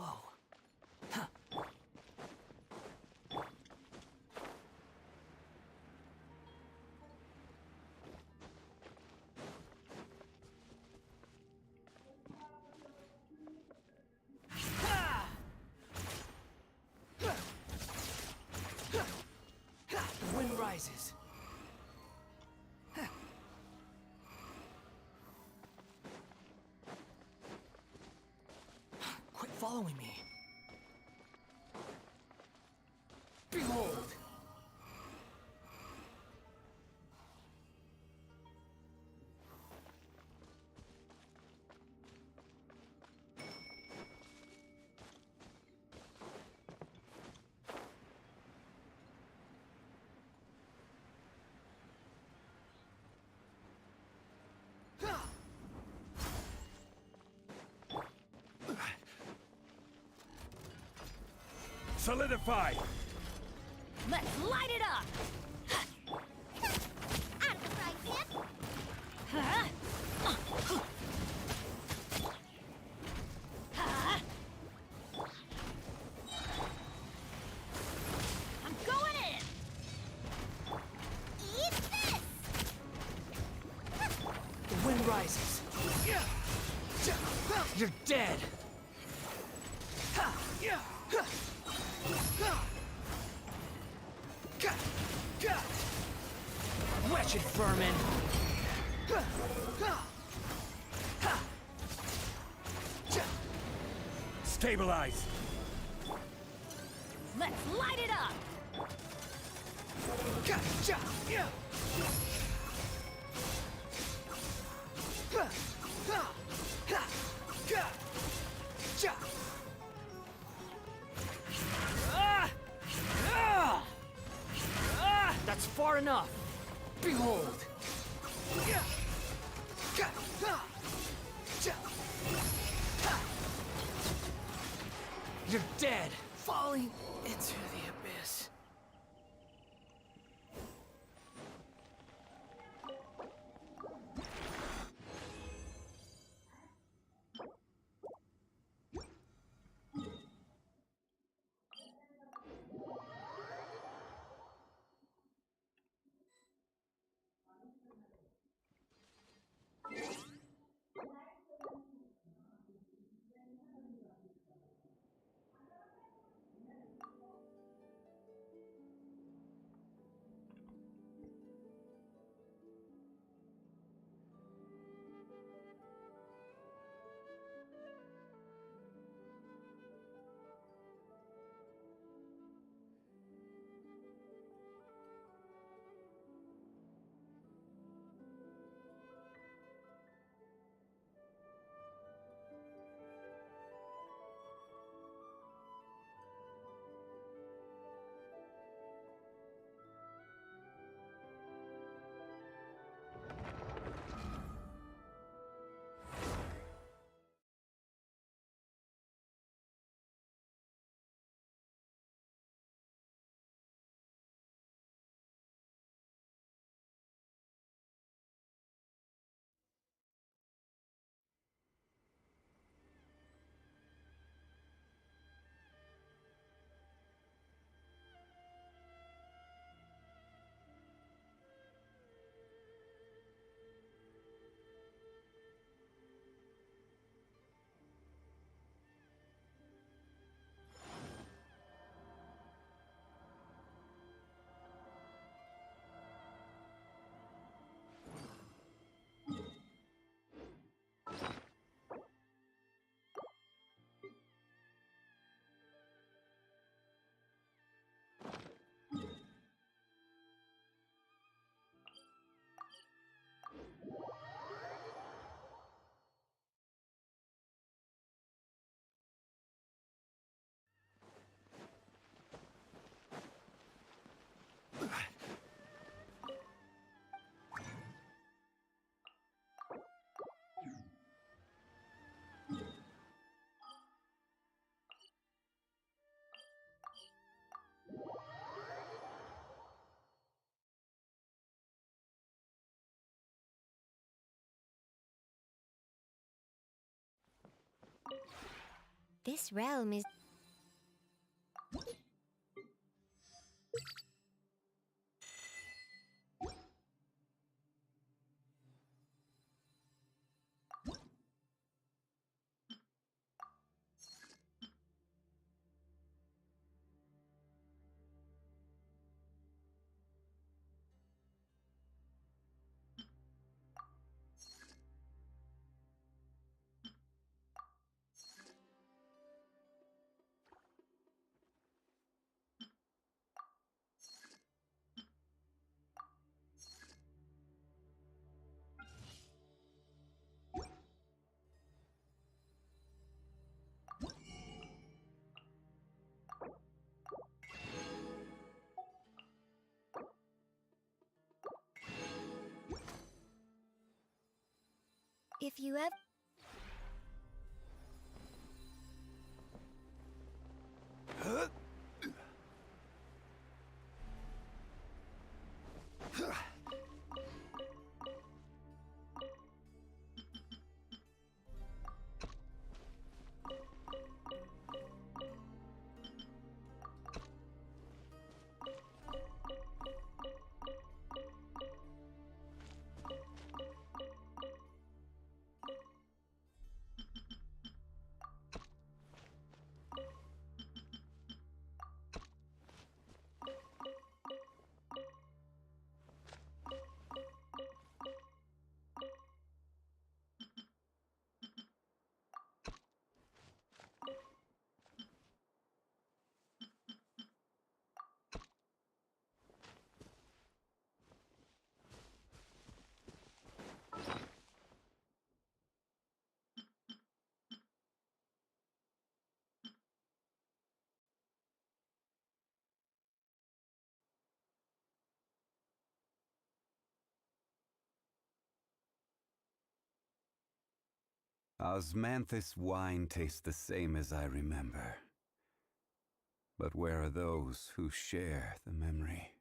flow. Huh. The wind rises. Quit following me. Behold! Solidify! Let's light it up! Out of the frying pan! Huh? I'm going in! Eat this! The wind rises. You're dead! Wretched vermin! Stabilize! Let's light it up! That's far enough! Behold! You're dead! Falling into the abyss. This realm is... If you ever... Osmanthus wine tastes the same as I remember. But where are those who share the memory?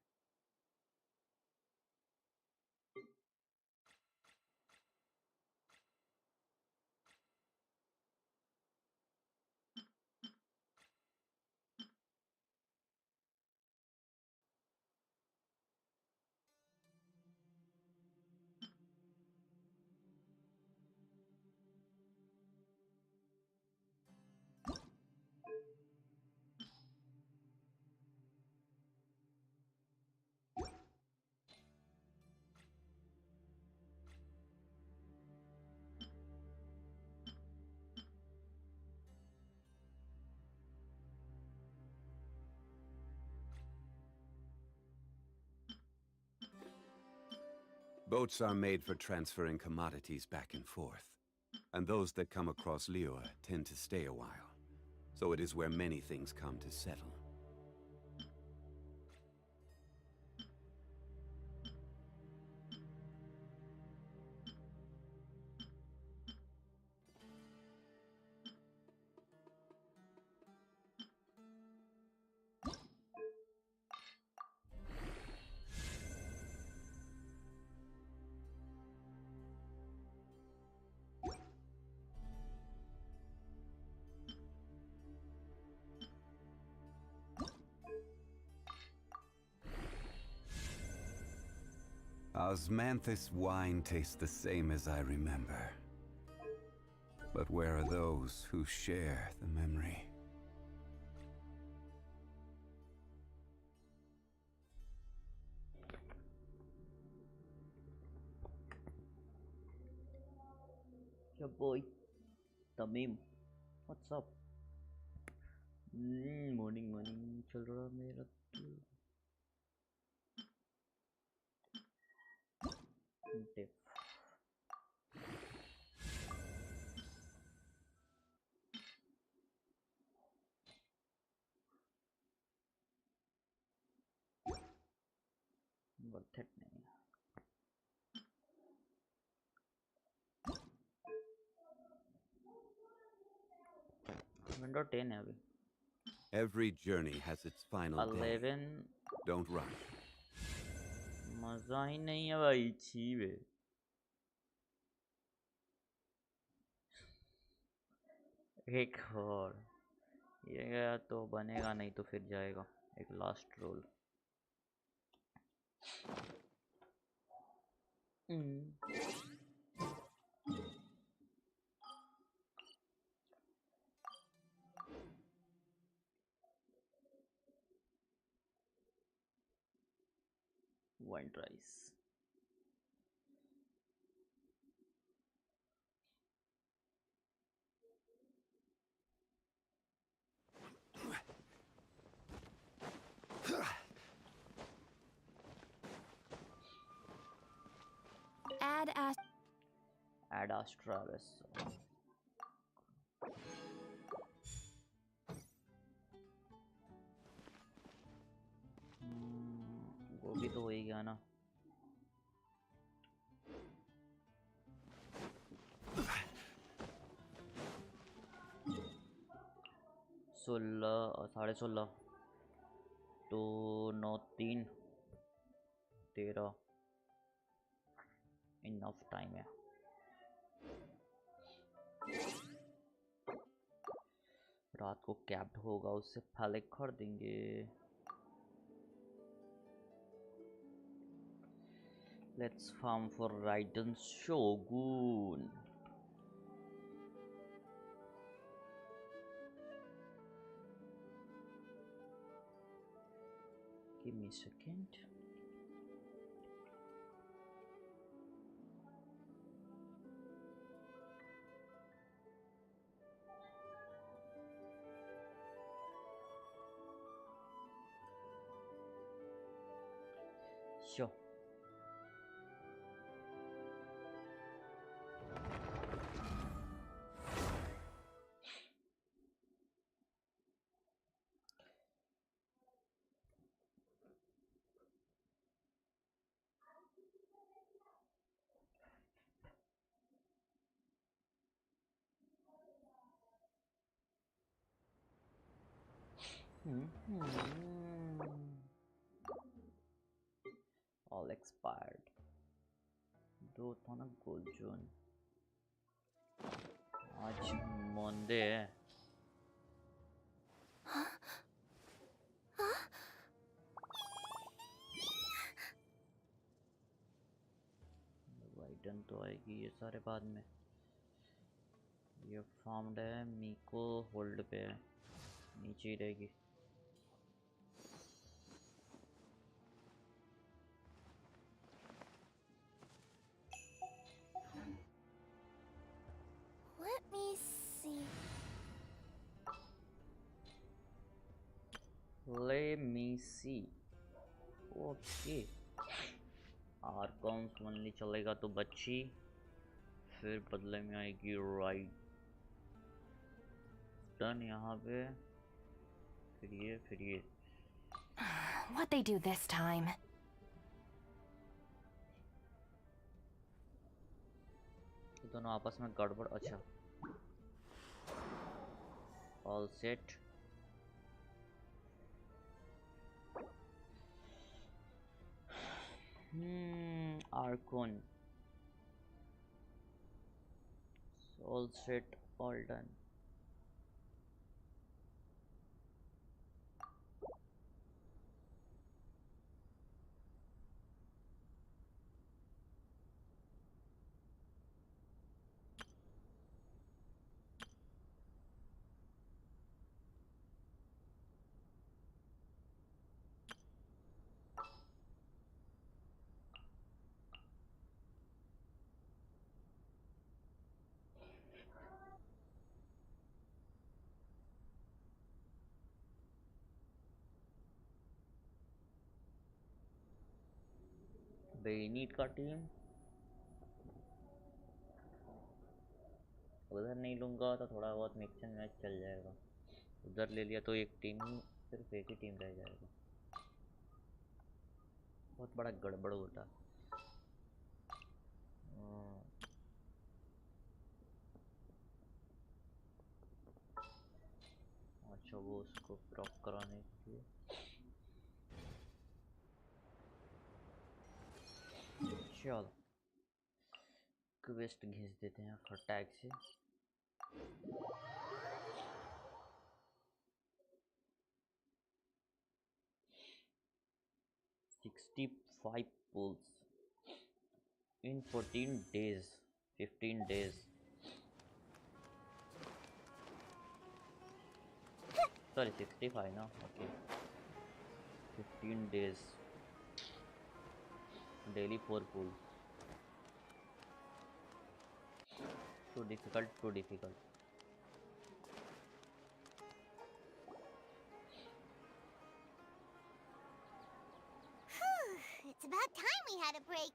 Boats are made for transferring commodities back and forth, and those that come across Liyue tend to stay a while, so it is where many things come to settle. Osmanthus wine tastes the same as I remember. But where are those who share the memory? Your boy, Tamim. What's up? Morning चल रहा मेरा diff. Worth it नहीं. Window 10 है अभी. Every journey has its final 11. day. Don't rush. मजा ही नहीं है भाई. छी बे. एक और ये गया तो बनेगा, नहीं तो फिर जाएगा एक last roll. White rice. Ad Astra vessel. वो भी तो हो ही गया ना। सोलह 16.5 तो 9 3 13 इनफ टाइम है। रात को कैप्ड होगा, उससे पहले कर देंगे। Let's farm for Raiden Shogun. Give me a second. Sure. All expired. दो था ना गोल्ड जोन। आज मंडे है। राइडन तो आएगी, ये सारे बाद में। ये फार्म्ड है, मीको होल्ड पे है, नीचे ही रहेगी। Let me see. Let me see. Okay. Archons only चलेगा तो बच्ची, फिर बदले में आएगी राइड डन यहाँ पे, फिर ये। What they do this time? ये दोनों आपस में गड़बड़। अच्छा, all set. Archon all set, all done. Bennett का टीम उधर नहीं लूंगा तो थोड़ा बहुत मिक्स एंड मैच चल जाएगा। उधर ले लिया तो एक टीम ही, सिर्फ एक ही टीम रह जाएगा, बहुत बड़ा गड़बड़ होता। अच्छा, वो उसको प्रॉप कराने के लिए। चलो क्वेस्ट घिस देते हैं फटाक से। 65 pulls in 14 days, 15 days. Sorry, 65 no? Okay. 15 days. Daily 4 pulls. Too difficult, too difficult. It's about time we had a break.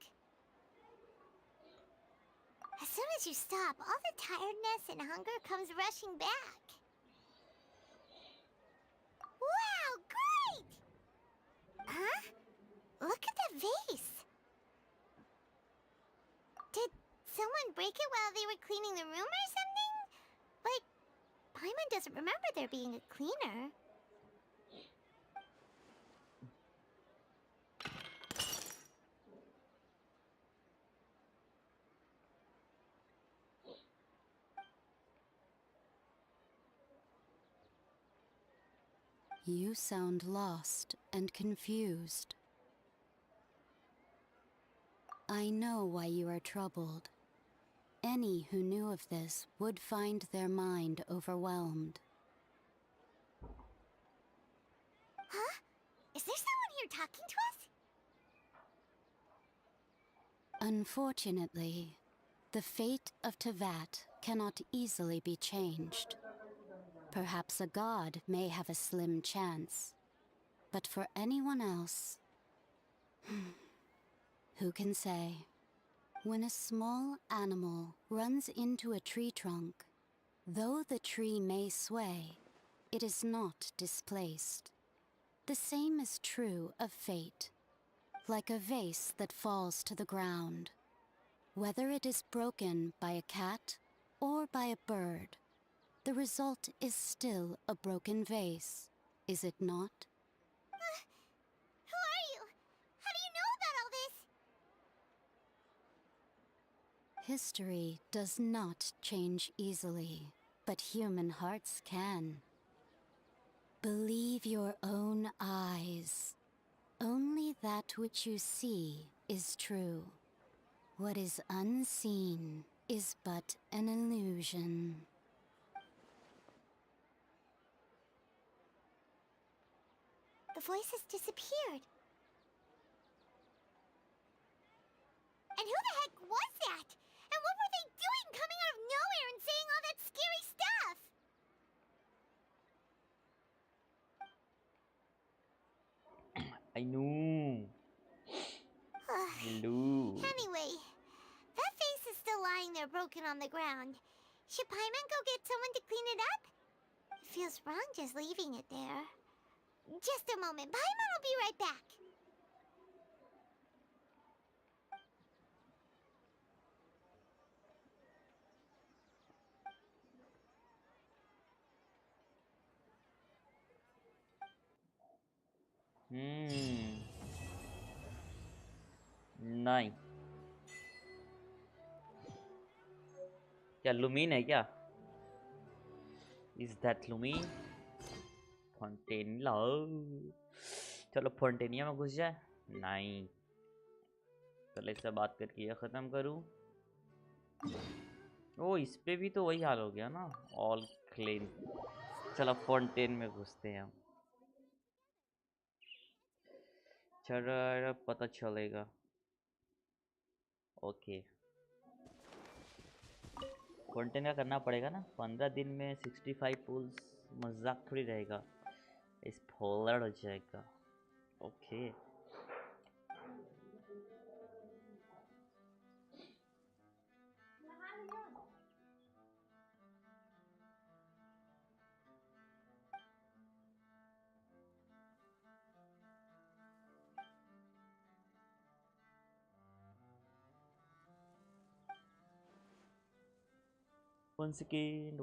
As soon as you stop, all the tiredness and hunger comes rushing back. Wow, great! Huh? Look at the vase. Did someone break it while they were cleaning the room or something? But Paimon doesn't remember there being a cleaner. You sound lost and confused. I know why you are troubled. Any who knew of this would find their mind overwhelmed. Huh? Is there someone here talking to us? Unfortunately, the fate of Tevat cannot easily be changed. Perhaps a god may have a slim chance, but for anyone else, who can say? When a small animal runs into a tree trunk, though the tree may sway, it is not displaced. The same is true of fate, like a vase that falls to the ground. Whether it is broken by a cat or by a bird, the result is still a broken vase, is it not? Who are you? How do you know about all this? History does not change easily, but human hearts can. Believe your own eyes. Only that which you see is true. What is unseen is but an illusion. The voice has disappeared. And who the heck was that? And what were they doing coming out of nowhere and saying all that scary stuff? I know. Hello. Anyway, that face is still lying there broken on the ground. Should Paimon go get someone to clean it up? It feels wrong just leaving it there. Just a moment. Paimon will be right back. नहीं क्या लुमीन है क्या? Is that लुमीन? फॉन्टेनिया चलो फॉन्टेनिया में घुस जाए. नहीं पहले इससे बात करके ये ख़त्म करूँ. ओ इस पे भी तो वही हाल हो गया ना. All clean. चलो फॉन्टेन में घुसते हैं हम. चलो पता चलेगा. ओके फॉन्टेन का करना पड़ेगा ना. 15 दिन में 65 पुल्स मजाक थोड़ी रहेगा. इस फोल्डर हो जाएगा. Okay one second.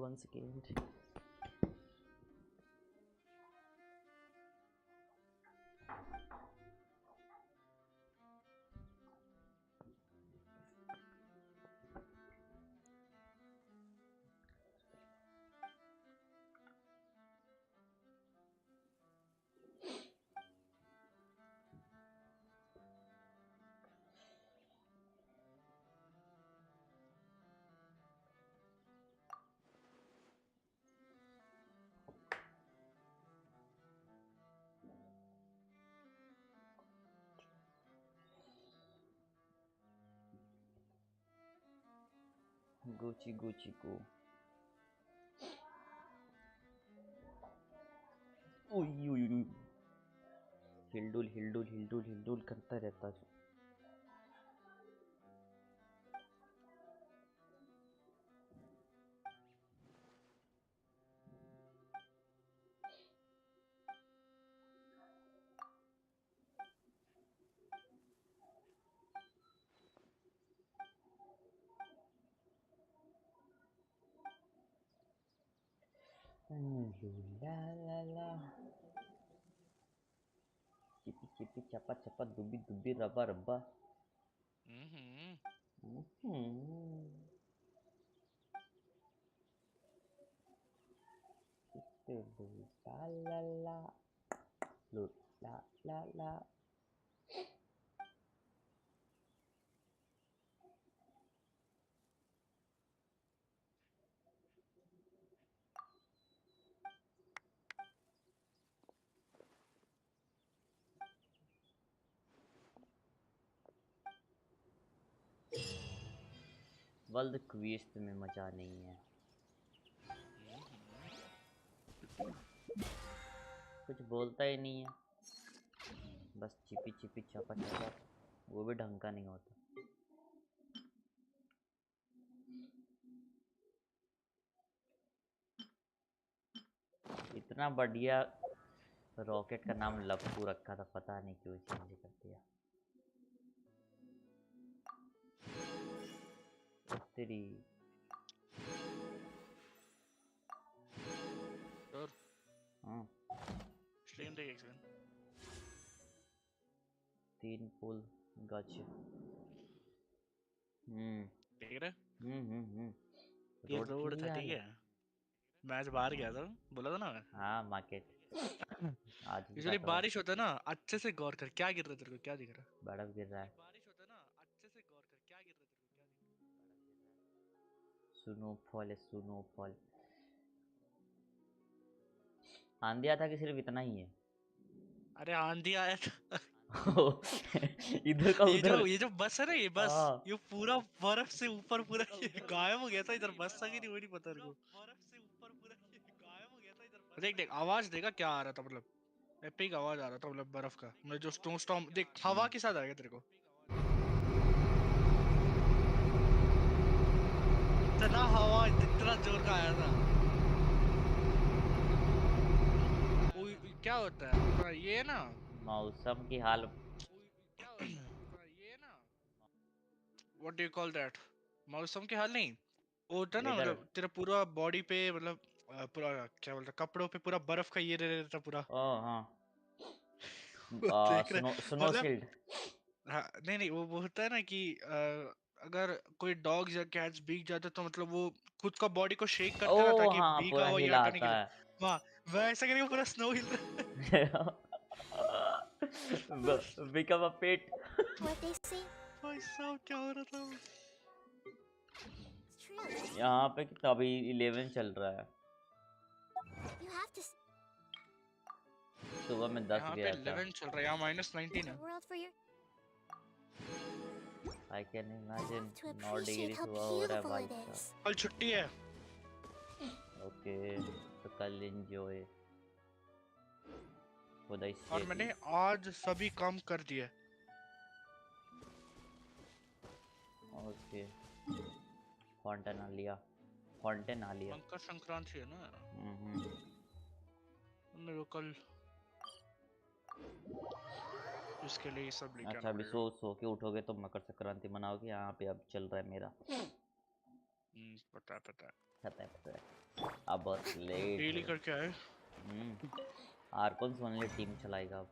Gucci Gucci को उई उई उई हिलडुल हिलडुल हिलडुल हिलडुल करता रहता है। ला ला ला चिपी चिपी चपा चपा दुबी दुबी रबा रबा ला ला ला ला ला ला वर्ल्ड क्वेस्ट में मजा नहीं है। कुछ बोलता ही नहीं है, बस चिपी चिपी चपा चपा, वो भी ढंग का नहीं होता। इतना बढ़िया रॉकेट का नाम लप्पू रखा था, पता नहीं क्यों चेंज कर दिया। तेरी हाँ स्ट्रीम देख एक सेकंड। 3 पुल गच देख रहे ये रोड रोड था, क्लियर ठीक है। है। मैं आज बाहर गया था, बोला था ना मैं। हाँ मार्केट आज भी यूजुअली था, बारिश होता है ना, अच्छे से गौर कर क्या गिर रहा है तेरे को, क्या दिख रहा है। बर्फ गिर रहा है। बारिश होता है ना, अच्छे से गौर कर क्या गिर रहा है तेरे को, क्या दिख रहा है। स्नोफॉल है स्नोफॉल। आंधी आता कि सिर्फ इतना ही है? अरे आंधी आया था। इधर का उधर। ये जो बस है ना, ये बस हाँ ये पूरा बर्फ से ऊपर पूरा ये गायब हो गया था। इधर बस था कि नहीं वो नहीं पता मेरे को। बर्फ से ऊपर पूरा ये गायब हो गया था इधर। देख देख आवाज देगा क्या आ रहा था, मतलब एपिक आवाज आ रहा था, मतलब बर्फ का, मतलब जो स्नो स्टॉर्म। देख हवा के साथ आ गया तेरे को, इतना हवा इतना जोर का आया था। क्या होता है ये ना, मौसम की हाल। ये ना what do you call that, मौसम के हाल नहीं, वो होता है ना, वेदर। मतलब तेरा पूरा बॉडी पे, मतलब पूरा क्या बोलते हैं, कपड़ों पे पूरा बर्फ का ये रहता पूरा। ओ हाँ वो देख रहे स्नो मतलब, शील्ड। हाँ नहीं नहीं वो होता है ना कि अगर कोई डॉग्स या कैट्स भीग जाते तो मतलब वो खुद का बॉडी को शेक करते हैं ना, ओ ताकि हाँ भीगा पूरा हुआ ये हटाने के हिलाता लिए। है। हाँ वैसा करके पूरा स्नो हिल रहा become a pet. What they say भाई साहब क्या हो रहा था। is true. यहाँ पे कितना अभी 11 चल रहा है, You have to see सुबह में 10 यहाँ पे गया था। 11 चल रहा है, यहाँ -19 the है। world for your I can imagine to 9 appreciate degree how सुबह हो रहा है beautiful भाई it साहब। is. कल छुट्टी है। ओके तो कल एंजॉय खुदा ही और मैंने आज सभी काम कर दिए। ओके फाउंटेन आ लिया, फाउंटेन आ लिया। मकर संक्रांति है ना, हम्म। मेरे को कल इसके लिए सब लेके अच्छा आना अभी पड़ेगा। सो के उठोगे तो मकर संक्रांति मनाओगे। यहाँ पे अब चल रहा है मेरा। पता है पता है अब बहुत लेट डेली है। करके आए। आर्कोन ओनली टीम चलाएगा अब।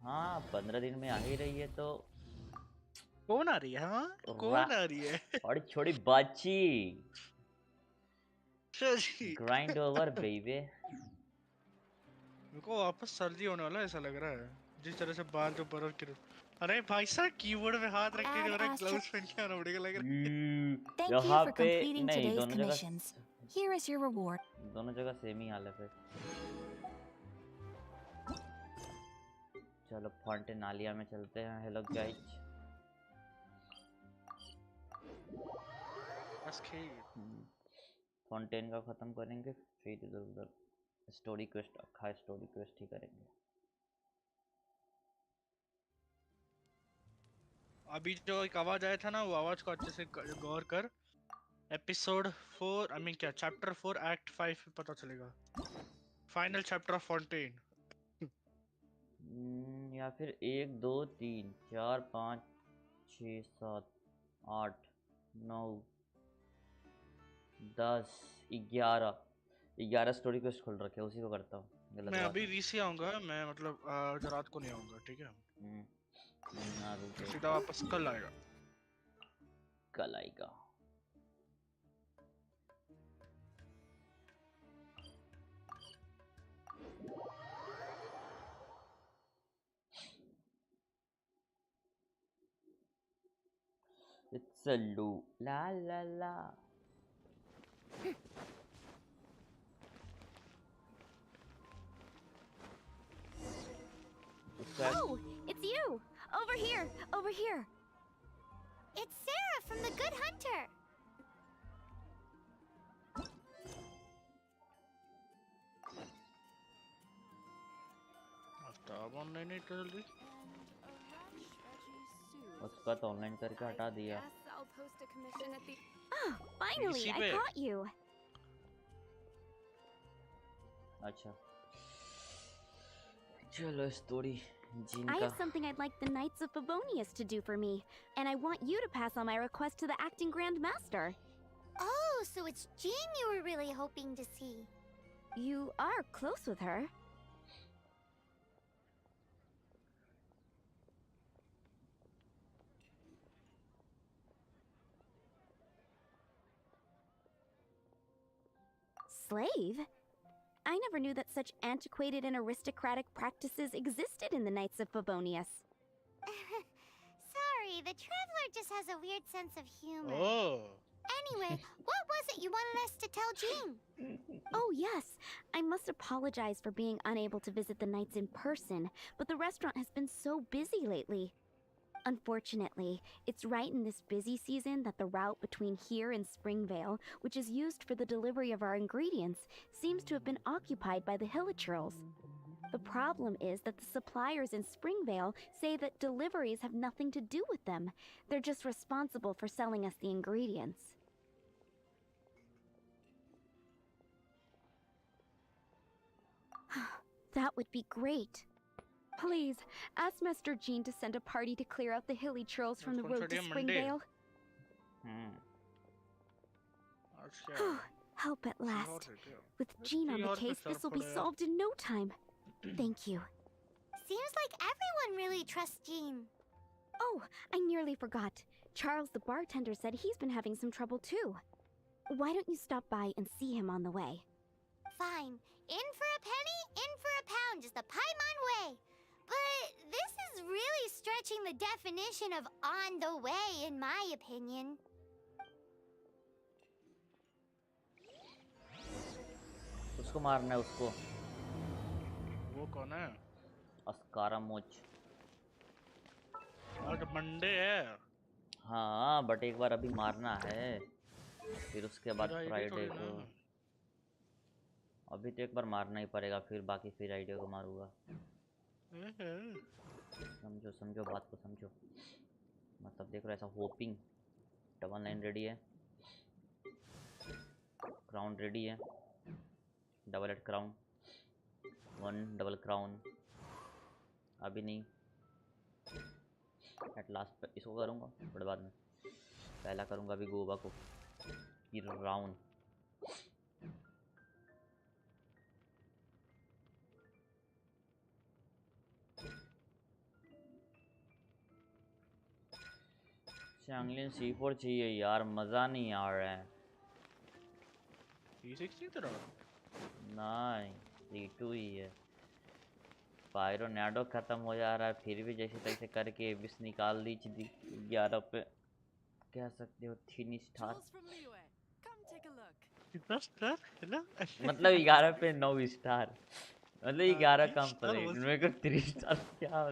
हाँ 15 दिन में आ ही रही है तो कौन आ रही है, हाँ कौन आ रही है। और छोड़ी बाची जी ग्राइंड ओवर बेबी। मेरे को वापस सर्दी होने वाला है ऐसा लग रहा है, जिस तरह से बाहर जो बर्फ गिर। अरे भाई साहब कीबोर्ड में हाथ रख के Add जो है Astro. ग्लव्स पहन के आना पड़ेगा लग रहा Thank you यहाँ for पे completing नहीं, today's दोनों जगह commissions. Here is your reward. दोनों जगह सेम ही हाल है फिर। चलो फाउंटेन आलिया में चलते हैं। Hello guys Escape. फाउंटेन का ख़त्म करेंगे फिर इधर उधर स्टोरी क्वेस्ट अखा स्टोरी क्वेस्ट ही करेंगे। अभी जो एक आवाज आया था ना वो आवाज को अच्छे से गौर कर। एपिसोड 4 आई मीन क्या चैप्टर 4 एक्ट 5 में पता चलेगा। Final chapter of fountain. या फिर 1 2 3 4 5 6 7 8 9 10 11 स्टोरी क्वेस्ट खोल रखे उसी को करता हूँ। मैं अभी रीसी आऊंगा मैं मतलब आज रात को नहीं आऊंगा ठीक है। सीधा वापस कल आएगा। कल आएगा। It's a loop. La la la. Oh, it's you! Over here! Over here! It's Sarah from the Good Hunter. Aftab online नहीं कर जल्दी। उसका तो ऑनलाइन करके हटा दिया। Oh, finally, I caught you. अच्छा चलो story I have something I'd like the Knights of Favonius to do for me, and I want you to pass on my request to the acting Grand Master. Oh, so it's Jean you were really hoping to see. You are close with her. Slave? I never knew that such antiquated and aristocratic practices existed in the Knights of Favonius. Sorry, the Traveler just has a weird sense of humor. Oh. Anyway, what was it you wanted us to tell Jean? Oh yes, I must apologize for being unable to visit the Knights in person, but the restaurant has been so busy lately. Unfortunately, it's right in this busy season that the route between here and Springvale, which is used for the delivery of our ingredients, seems to have been occupied by the Hilichurls. The problem is that the suppliers in Springvale say that deliveries have nothing to do with them. They're just responsible for selling us the ingredients. That would be great. Please, ask Master Jean to send a party to clear out the hilly trolls from the road to Springvale. Help at last. With Jean on the case, this will be solved in no time. Thank you. Seems like everyone really trusts Jean. Oh, I nearly forgot. Charles the bartender said he's been having some trouble too. Why don't you stop by and see him on the way? Fine. In for a penny, in for a pound is the Paimon way. But this is really stretching the definition of on the way, in my opinion. उसको मारना है उसको। वो कौन है? अस्कारा मोच। आज Monday है। हाँ, बट एक बार अभी मारना है। फिर उसके बाद फ्राइडे को। अभी तो एक बार मारना ही पड़ेगा, फिर बाकी फ्राइडे को मारूंगा। समझो समझो बात को समझो। मतलब देखो ऐसा होपिंग 999 रेडी है, क्राउन रेडी है, double head crown, 1 double crown अभी नहीं, एट लास्ट इसको करूँगा बट बाद में। पहला करूँगा अभी गोवा को राउंड। चांगलिन C4 चाहिए यार, मज़ा नहीं आ रहा है। C6 तरह नहीं, C2 ही है। पायरो नैडो ख़त्म हो जा रहा है, फिर भी जैसे तैसे करके 20 निकाल दी 11 पे कह सकते हो 3 स्टार। मतलब 11 पे 9 स्टार, मतलब 11 कम पड़े। मेरे को 3 स्टार क्या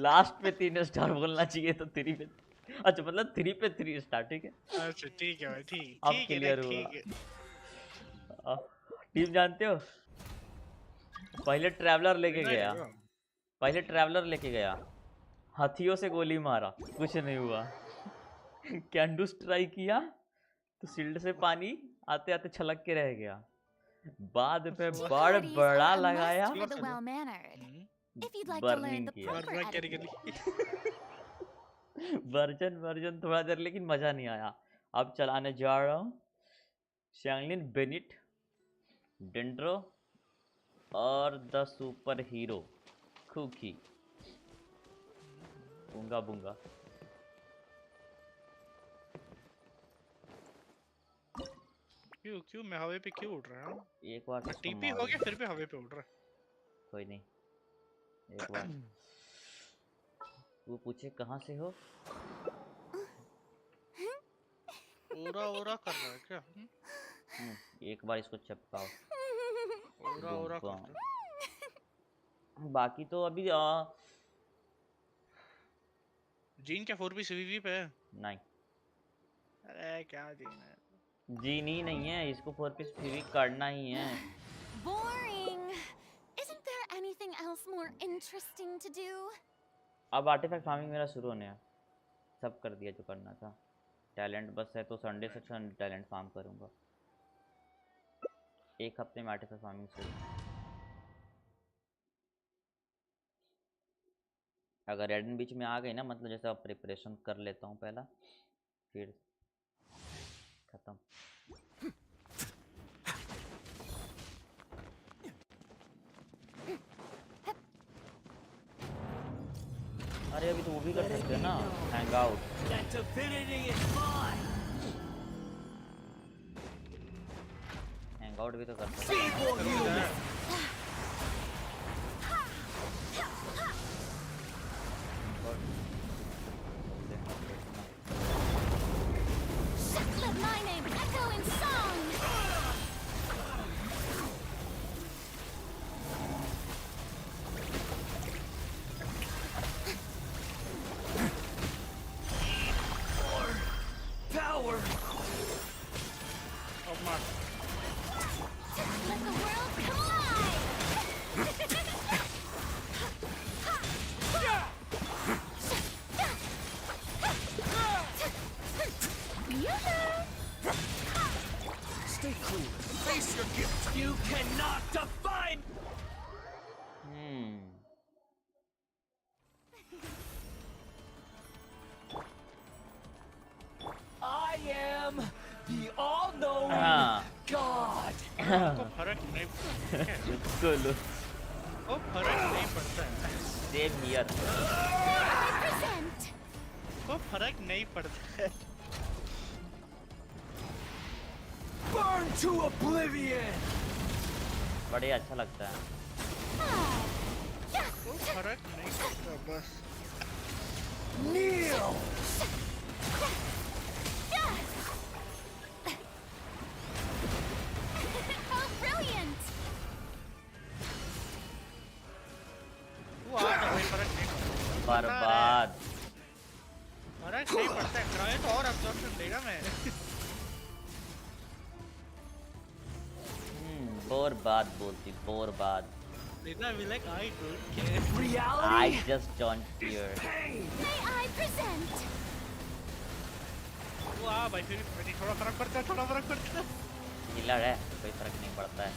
लास्ट पे 3 स्टार बोलना चाहिए तो 3 पे अच्छा मतलब 3 पे 3 स्टार, ठीक है। अच्छा ठीक है भाई, ठीक अब ठीक है क्लियर ना, हुआ। ठीक है। टीम जानते हो, पहले ट्रैवलर लेके लेना गया, रहेगा। पहले ट्रैवलर लेके गया, हाथियों से गोली मारा, कुछ नहीं हुआ। कैंडूस ट्राई किया तो शील्ड से पानी आते आते छलक के रह गया। बाद में बड़ Parties बड़ा are a लगाया, must for the well-mannered. If you'd like to learn burning the किया। proper मरना etiquette. कैटेगरी। वर्जन थोड़ा देर, लेकिन मजा नहीं आया। अब चलाने जा रहा हूँ शैंगलिन बेनिट, डेंड्रो और द सुपर हीरो कुकी। बूंगा बूंगा। क्यों क्यों मैं हवा पे क्यों उड़ रहा हूँ? एक बार तो इसको टीपी मार हो दो। गया फिर भी हवा पे उड़ रहा है। कोई नहीं, एक बार। वो पूछे कहाँ से हो? ओरा ओरा कर रहा है क्या? एक बार इसको चिपकाओ। ओरा ओरा कर रहा है। बाकी तो अभी जीन क्या 4 CVV पे है? नहीं, अरे क्या जीन है? जीनी नहीं है, इसको 4 पीस फ्री करना ही है। Boring. Isn't there anything else more interesting to do? अब आर्टिफैक्ट फार्मिंग मेरा शुरू होने है, सब कर दिया जो करना था। टैलेंट बस है तो संडे से टैलेंट फार्म करूंगा। एक हफ्ते में आर्टिफैक्ट फार्मिंग शुरू। अगर रेडन बीच में आ गई ना, मतलब जैसे अब प्रिपरेशन कर लेता हूँ पहला, फिर खत्म। अरे अभी तो वो भी कर सकते हैं ना, हैंग आउट। हैंग आउट भी तो कर सकते हैं। Let my name echo in song. Power! अब मार। Let the world come alive. Stay cool. Face your guilt. You cannot define. I am the all-knowing God. को फर्क नहीं पड़ता है। बिल्कुल वो फर्क नहीं पड़ता है। Same here. Present. वो फर्क नहीं पड़ता है। Burn to oblivion. बड़े अच्छा लगता है। वो फर्क नहीं पड़ता बस। Kneel. Oh, brilliant. वो आता भाई फर्क नहीं पड़ता। बर्बाद। फर्क नहीं पड़ता है। कराए तो और अब्जॉर्प्शन देगा मैं। बर्बाद बोलती, बर्बाद। Lina will like I don't care. Reality. I just don't care. May I present? वो आ भाई फिर भी थोड़ा फर्क पड़ता है, थोड़ा फर्क पड़ता है। हिलर है, कोई फर्क नहीं पड़ता है।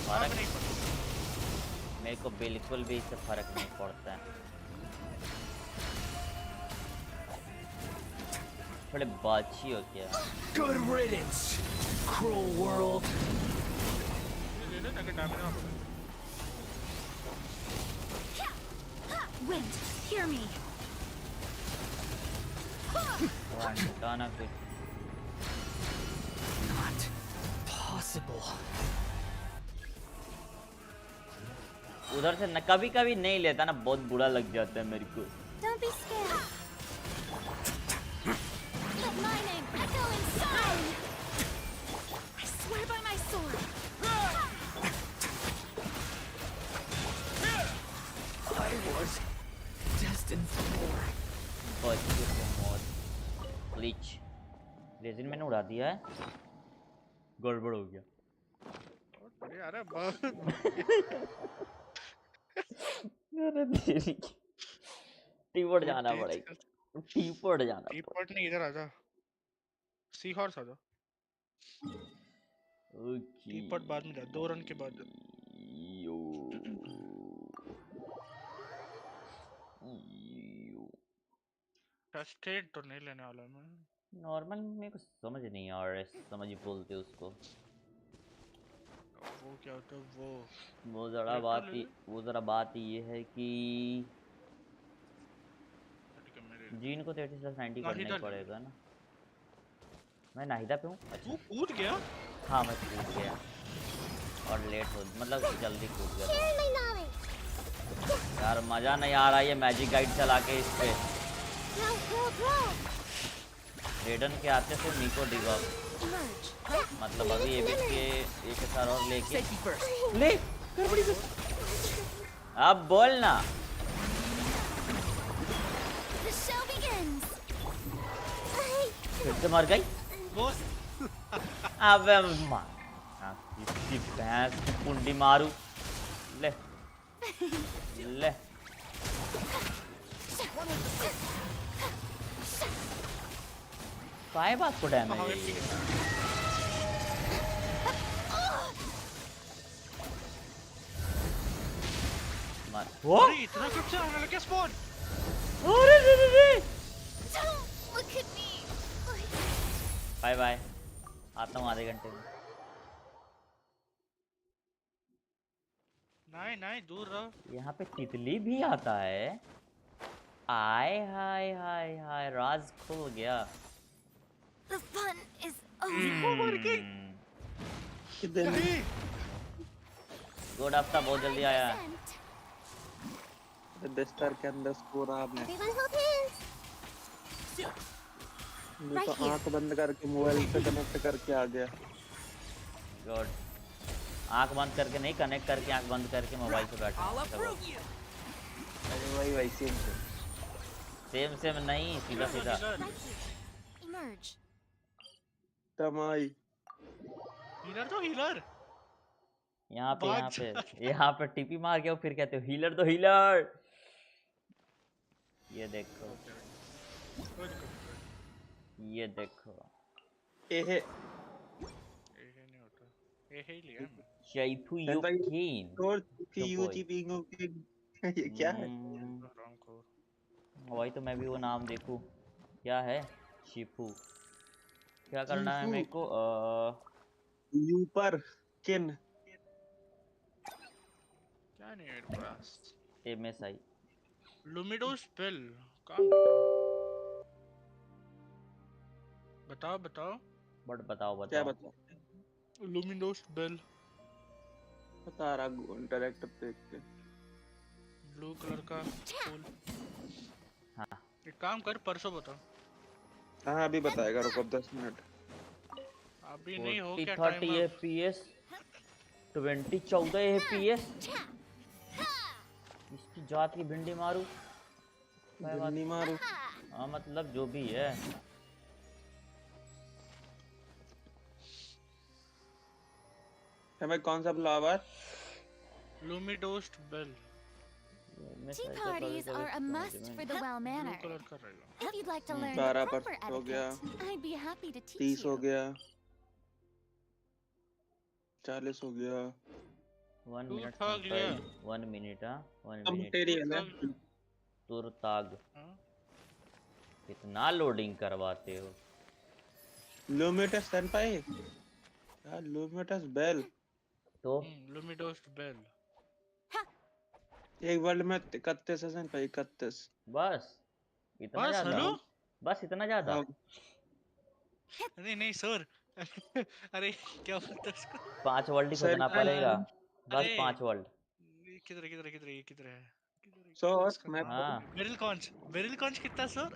फर्क नहीं पड़ता। मेरे को बिल्कुल भी इससे फर्क नहीं पड़ता है। थोड़े बाची हो क्या? Good riddance, cruel world. ले ले ताकि डैमेज ना पड़े। Wind, hear me. गाना कुछ Not possible. उधर से न कभी कभी नहीं लेता ना, बहुत बुरा लग जाता है मेरे को। Don't be scared. Let my name echo in song. I swear by my sword. I want resin मैंने उड़ा दिया है, गड़बड़ हो गया। अरे अरे बहुत अरे तेरी की टीपोट बहुत जाना तेज पड़ेगा, टीपोट जाना टी पड़ेगा। पॉट नहीं, इधर आजा, सी हॉर्स आजा। ओके टी पॉट बाद में जा, 2 रन के बाद जा। यो यो ट्रस्टेड तो नहीं लेने वाला मैं। नॉर्मल मेरे को समझ नहीं आ रहा है, समझ बोलते उसको। वो क्या होता है वो? वो ले ले। ज़रा बात ये है कि ठीक है, मेरे ले। जीन को 30/90 करना ही नाहिदा ले ले। पड़ेगा ना। मैं नाहिदा पे हूँ, तू अच्छा। कूद गया? हाँ मैं कूद गया और लेट हो, मतलब जल्दी कूद गया Share था। my knowledge. यार मज़ा नहीं आ रहा है ये मैजिक गाइड चला के इस पे। Grow. रेडन के आते से निको डिगा, Emerge. मतलब अभी ये भी के एक सार और लेके Safety first. ले। अब बोल ना। The show begins. फिर से मर गई। बॉस अबे मार, इसकी भैंस की कुंडी मारू। ले ले काय बात को डैमेज है ये? मार वो। अरे इतना कब से आने लगे स्पॉन? अरे रे रे रे। Don't look at me. Bye bye, आता हूँ आधे घंटे में। नहीं नहीं, दूर रहो। यहाँ पे तितली भी आता है। आय हाय हाय हाय, राज खुल गया। The fun is over. नहीं गुड आफ्टर बहुत जल्दी आया। बिस्तर के अंदर सो रहा मैं। Everyone hold hands. मैं तो आंख बंद करके मोबाइल से कनेक्ट करके आ गया। गुड, आंख बंद करके नहीं, कनेक्ट करके आंख बंद करके मोबाइल से बैठा। I'll approve you. अरे वही वैसे ही सेम नहीं, सीधा सीधा। Emerge. तमाई हीलर तो हीलर। यहाँ भाग पे टीपी मार के फिर कहते हो हीलर तो हीलर। ये देखो ये देखो, एहे नहीं होता, ये ही लिया मैं। शैफू कहता है यूकीन। और तो यूजी बिंगो के ये क्या है? रामखोर। वही तो मैं भी वो नाम देखूं, क्या है? शिफू। क्या करना है मेरे को? यूपर किन क्या नहीं मेरे पास? MSI। लुमिडो स्पेल काम बताओ बताओ। बट बताओ क्या बताओ। बताओ? लुमिडो स्पेल बता रहा डायरेक्टर देख के। ब्लू कलर का फूल। हाँ एक काम कर, परसों बताओ। हाँ अभी बताएगा, रुको 10 मिनट। अभी नहीं हो 40 क्या 30 टाइम? FPS 20 14 FPS। इसकी जात की भिंडी मारू। भिंडी मारू। हाँ मतलब जो भी है। हमें कौन सा flower? Lumidouce bell. Tea parties are a must for the blue well-mannered. Colour का रहेगा। If you'd like to learn the 12 proper हो गया, etiquette, I'd be happy to teach 30 हो you. गया, 40 हो गया। 1 मिनट थक लिया। 1 मिनट। हाँ 1 अब मिनट। तेरी है ना? तुरताग हाँ? कितना लोडिंग करवाते हो? लूमिटस सेंपाई यार, लूमिटस बेल तो लुमिडोस्ट बेल। एक वर्ल्ड में 31 है सेंपाई, 31। बस इतना बस ज्यादा? हेलो? बस इतना ज्यादा? हाँ नहीं नहीं सर। अरे क्या बोलते हैं उसको? 5 वर्ल्ड ही खोजना सेंपाई पड़ेगा। बस अरे 5 वर्ल्ड। किधर है, किधर है, किधर है, ये किधर है? सो इसका मैं नाम हाँ बेरिल कॉन्च कितना सर?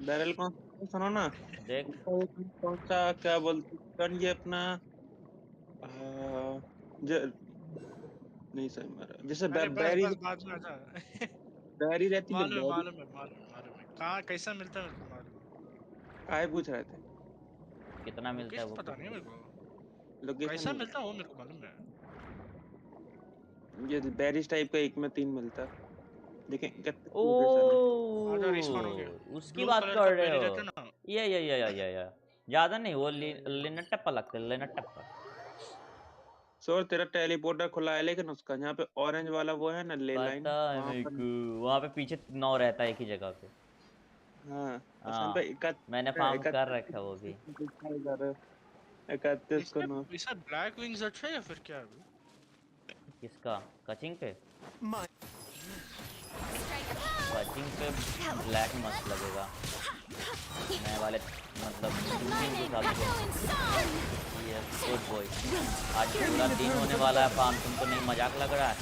बैरल कौन सुनो ना, देख। कौन सा क्या बोलते हैं ये अपना नहीं सही मारा, जैसे अरे बस बैरी बस बाद में आजा। बैरी रहती है ना, मालूम है बैरी मालूम है मालूम है मालूम है, कहाँ कैसा मिलता है मेरे को मालूम है। काय पूछ रहे थे? कितना मिलता है वो पता नहीं कुछ? मेरे को, कैसा लोकेशन मिलता है वो मेरे को मालूम है। ये बैरिज टाइप का, एक में 3 मिलता है। देखें कितने ओ लोकेशन है। आजा रिस्पॉन हो गया। उसकी ब्लू बात कलर कर का रहे बेरी हो? रहता है ना। या ज्यादा नहीं, वो लिनटप्पा लगता है, लिनटप्पा। सो तेरा टेलीपोर्टर खुला है, लेकिन उसका यहाँ पे ऑरेंज वाला वो है ना, ले लाइन पता है वहां मेरे पर। को, वहाँ पे पीछे 9 रहता है एक ही जगह पे। हाँ, उसमें पे हाँ, मैंने फार्म कर रखा है वो भी। 31 को इसमें 9। इसका ब्लैक विंग्स अच्छा है या फिर क्या है? किसका? कचिंग पे? My कचिंग पे ब्लैक मस्त लगेगा नए वाले, मतलब शूटिंग के हिसाब से। ये गुड बॉय। आज पूरा दिन होने वाला है फार्म, तुमको नहीं मजाक लग रहा है?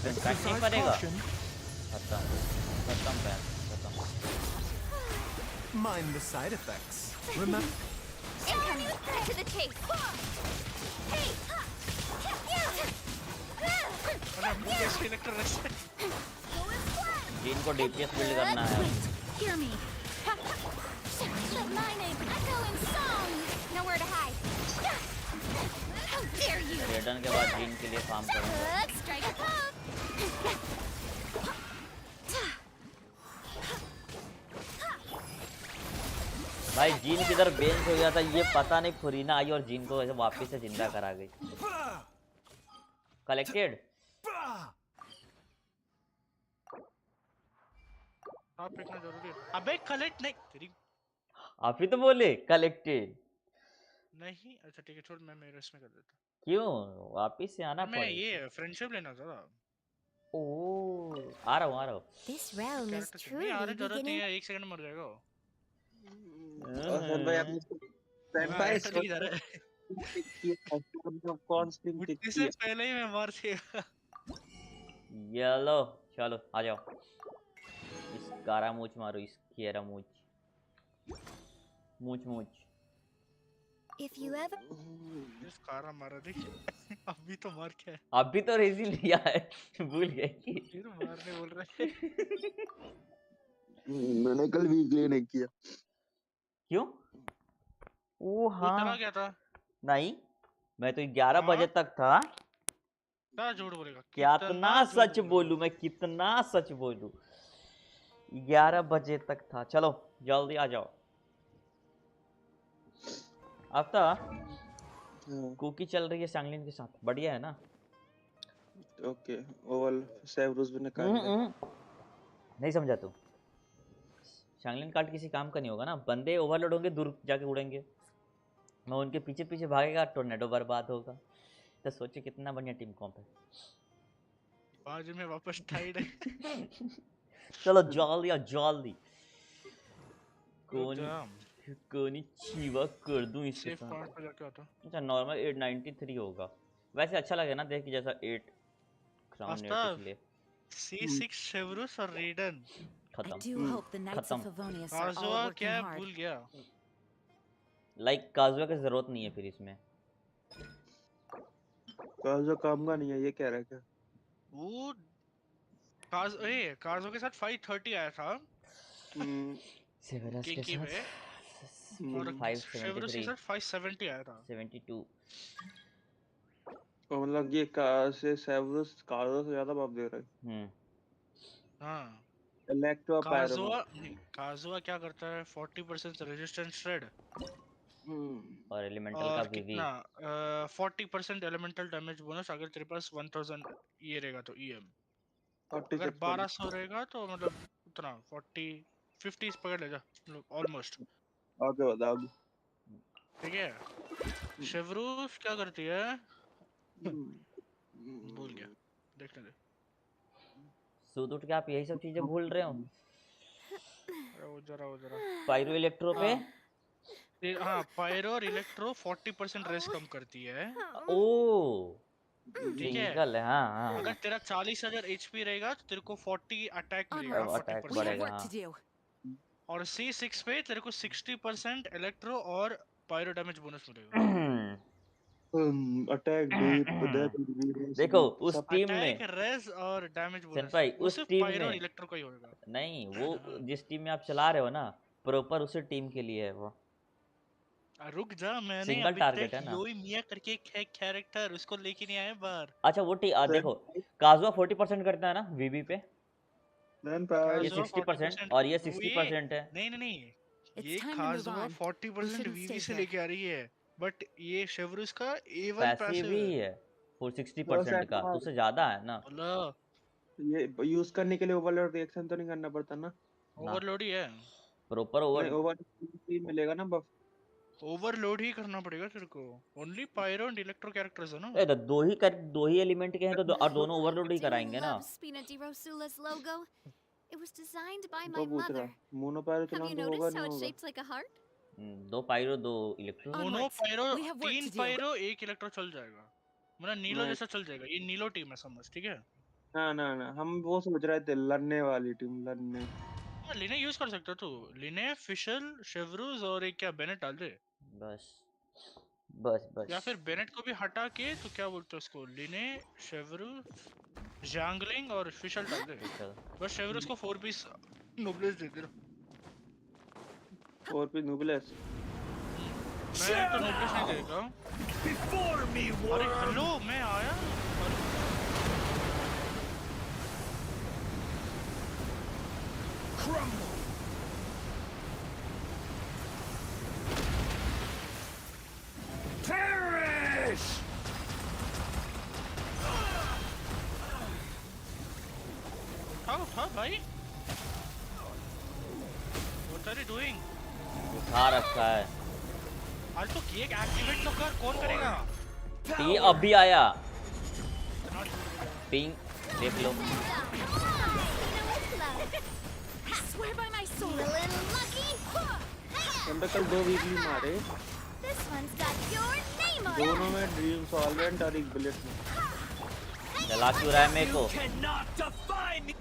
इम्पैक्ट नहीं पड़ेगा। खत्म खत्म बैन खत्म। mind the side effects. Remember. Incoming! Cut to the chase! Hey! जिन को डीपीएस बिल्ड करना है। Hear me! Let my name echo in song! Nowhere to hide! How dare you! रेडन के बाद जिन के लिए फार्म करूंगा। Strike a pop! भाई जिन किधर बेंच हो गया था, ये पता नहीं फुरीना आई और जिन को ऐसे वापस से जिंदा करा गई। कलेक्टेड। आप फेंकना जरूरी है। अबे कलेक्ट नहीं तेरी। आप ही तो बोले कलेक्टेड। नहीं अच्छा ठीक है छोड़, मैं मेरे इसमें कर देता क्यों वापस से आना हूँ। मैं पड़े? ये फ्रेंडशिप लेना था। ओ आ रहा हूँ आ रहा हूँ। This realm is कैरेक्टर नहीं truly आने जरूरत नहीं beginning. है, 1 सेकंड मर जाएगा वो। और भाई आपने हाँ, स्टैंड ऐसा नहीं जा रहा है। कौन स्क्रीन टिक उठने से किया? पहले ही मैं मर गया। चलो चलो आ जाओ। इस कारा मूछ मारो, इस केरा मूछ मूछ मूछ। If you ever इस कारा मारा देख। अभी तो मार क्या है? अभी तो रेजी लिया है। भूल गए कि फिर मारने बोल रहे हैं। मैंने कल वीकली नहीं किया। क्यों? ओ तू चला हाँ गया था। नहीं, मैं तो 11 हाँ बजे तक था। क्या झूठ बोलेगा? कितना झूठ सच बोलेगा? बोलूं मैं, कितना सच बोलूं? 11 बजे तक था। चलो जल्दी आ जाओ। अब तो हाँ, कुकी चल रही है सांगलिन के साथ, बढ़िया है ना? ओके। ओवल सेवरुस भी निकाल ले। नहीं समझा तू? सांगलिन कार्ड किसी काम का नहीं होगा ना, बंदे ओवरलोड होंगे, दूर जाके उड़ेंगे, मैं उनके पीछे पीछे भागेगा, टोर्नेडो बर्बाद होगा। तो सोचे कितना बढ़िया टीम कॉम्प है। बाजू में वापस टाइड है। चलो जल्दी आ जल्दी। रुक जा। कोनी चीवा कर दूं इसके सेफ साथ। पॉइंट पे जाके आता। अच्छा नॉर्मल 893 होगा। वैसे अच्छा लगे ना देख के, जैसा 8 क्राउन 8 आफ्ताब इसलिए। C6 शेवरुस और रेडन। I खत्म do hope the Knights of खत्म। Favonius are all काजुआ working क्या है hard. भूल गया। लाइक काजुआ की जरूरत नहीं है फिर इसमें। जो काम का नहीं है, ये कह रहा है क्या? वो काजो के साथ 530 आया था सेवेरस के किंकी साथ में, और शेवरुस के 573 साथ 570 आया था। 72। तो मतलब ये का से सेवरुस कार्डो से ज्यादा बाप दे रहा है। हाँ इलेक्ट्रो पायरो। काजुआ क्या करता है? 40% रेजिस्टेंस श्रेड और एलिमेंटल का और वीवी। कितना 40% एलिमेंटल डैमेज बोनस अगर तेरे पास 1000 ये रहेगा तो EM। अगर 1200 रहेगा तो मतलब उतना 50 पकड़ ले जा, ऑलमोस्ट। आगे बता आगे। ठीक है। शेवरूस क्या करती है? भूल गया, देखने दे। सूद उठ के आप यही सब चीजें भूल रहे हो। वो जरा पायरो इलेक्ट्रो पे हाँ पायरो और इलेक्ट्रो 40% रेस कम करती है। ओ ठीक है। सिंगल है, हाँ हाँ। अगर तेरा 40,000 HP रहेगा तो तेरे को 40 अटैक मिलेगा, अब अटैक 40%। बढ़ेगा, हाँ। और C6 पे तेरे को 60% इलेक्ट्रो और पायरो डैमेज बोनस मिलेगा। अटैक देखो उस सब टीम अटैक, में रेज और डैमेज बोनस सेनपाई, वो उस सिर्फ टीम पायरो और में इलेक्ट्रो का ही होगा। नहीं, वो हाँ। जिस टीम में आप चला रहे हो ना, प्रॉपर उसी टीम के लिए है वो। रुक जा, मैंने सिंगल अभी टारगेट तक है ना। योइमिया करके एक है कैरेक्टर, उसको लेके नहीं आया बाहर। अच्छा वो देखो, काजुआ 40% करता है ना वीबी पे, ये खासवा 60% 40%। और ये वो ये 60% है। नहीं नहीं नहीं, ये खासवा 40% वीवी से लेके आ रही है, बट ये शेवरुस का A1 पैसिव पैसिव ही है। है वो 60% का, तो तो उससे ज्यादा है ना। बोला ये यूज करने के लिए ओवरलोड रिएक्शन तो नहीं करना पड़ता ना? ना, ओवरलोड ही है। प्रॉपर नहीं, ओवर। ओवर मिलेगा ना बफ? ओवरलोड ही करना पड़ेगा तेरे को। Only pyro and electro characters है ना। तो दो ही एलिमेंट के हैं तो और दोनों ओवरलोड ही Do you कराएंगे ना। love Spina di Rosula's logo? It was designed by my तो पूछ रहा mother. मोनो पायरो Have चलाऊं you तो होगा noticed नहीं how it's होगा? shaped like a heart? 2 pyro 2 electro. Mono Onwards. Pyro, We have work 3 to do. Pyro 1 electro चल जाएगा, मतलब नीलो नहीं, जैसा चल जाएगा। ये नीलो टीम है, समझ, ठीक है। ना हम वो सोच रहे थे लड़ने वाली टीम, लड़ने। हाँ, लिने यूज कर सकता तू। लिने, फिशल, शेवरूज और एक क्या बेनेट डाल दे। बस बस या बस। फिर बेनेट को भी हटा के तो क्या बोलते हैं उसको, लिने, शेवरूज, जैंगलिंग और फिशल डाल दे। चल बस शेवरूज को 4 पीस नोबलेस दे दे। और फिर नुबलेस मैं तो नोबलेस नहीं देगा। Before me, अरे worm! हेलो, मैं आया। Crumble! Perish! उठा भाई। What are you doing? उठा रखा है। अरे तो केक एक्टिवेट तो कर, कौन करेगा? ये अभी आया। पिंग देख लो। I swear by my sword. Feeling lucky? अंदर कल 2 वीकली मारे, This one's got your name on it. दोनों में ड्रीम सॉल्वेंट और एक बुलेट में। जला क्यों रहा है मेरे को? You cannot defy me!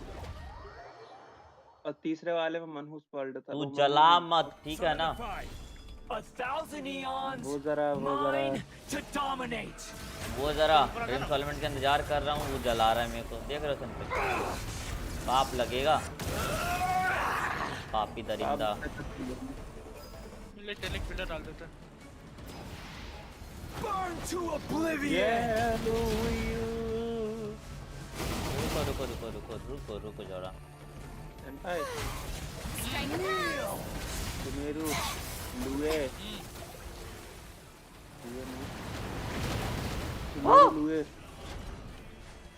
और तीसरे वाले में मनहूस पलट था। तू जला मत, ठीक है ना। Solidified. 1,000 eons, वो जरा mine to dominate. वो जरा ड्रीम सॉल्वेंट का इंतजार कर रहा हूँ, वो जला रहा है मेरे को। देख रहे हो सन, पाप लगेगा, पापी दरिंदा। ले टेलिक फिल्टर डाल देते हैं। Burn to oblivion! रुको रुको रुको रुको रुको रुको जरा। मेरू लुए लुए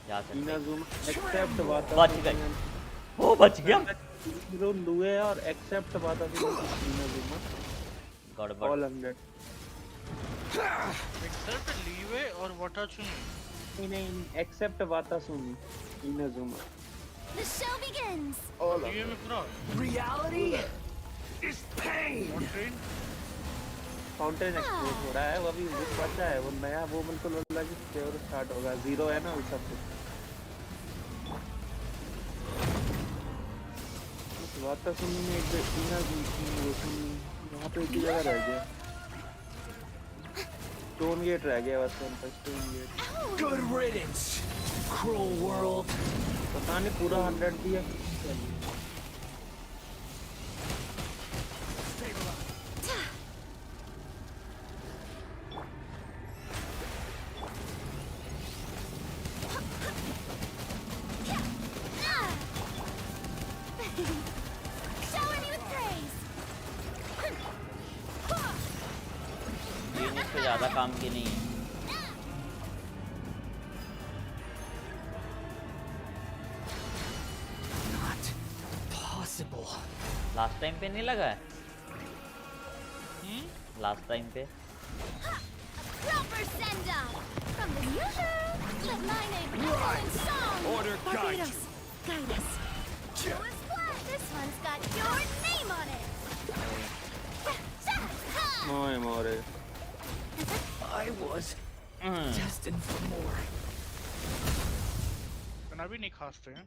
जा सकते। इनाजुमा एक्सेप्ट वाता बच गए। ओ बच गया। हीरो लुए और एक्सेप्ट वाता इनाजुमा गड़बड़। ऑल 100। एक्सेप्ट लीवे और वाटाचुनी। नहीं एक्सेप्ट वाता सुनी Inazuma. The show begins. Leeway में पूरा Reality is pain! Train. Fountain explore हो रहा है, वो अभी वो बचा है, वो नया वो बिल्कुल अलग फ्लेवर स्टार्ट होगा। 0 है ना उस सब कुछ। वाता सुनी में एक वहाँ पे एक ही जगह रह गया, स्टोन गेट रह गया बस। Stone gate Good riddance, cruel world! पता नहीं पूरा 100 दिया। Shower me with praise. ये इस पे ज्यादा काम की नहीं है। Not possible. लास्ट टाइम पे नहीं लगा है? लास्ट टाइम पे Proper send up. From the usual. Let my name echo in song. Order guide Barbados, you. guide us. Show us what. This one's got your name on it. मोए मोरे I was destined for more. इतना भी नहीं खासते हैं।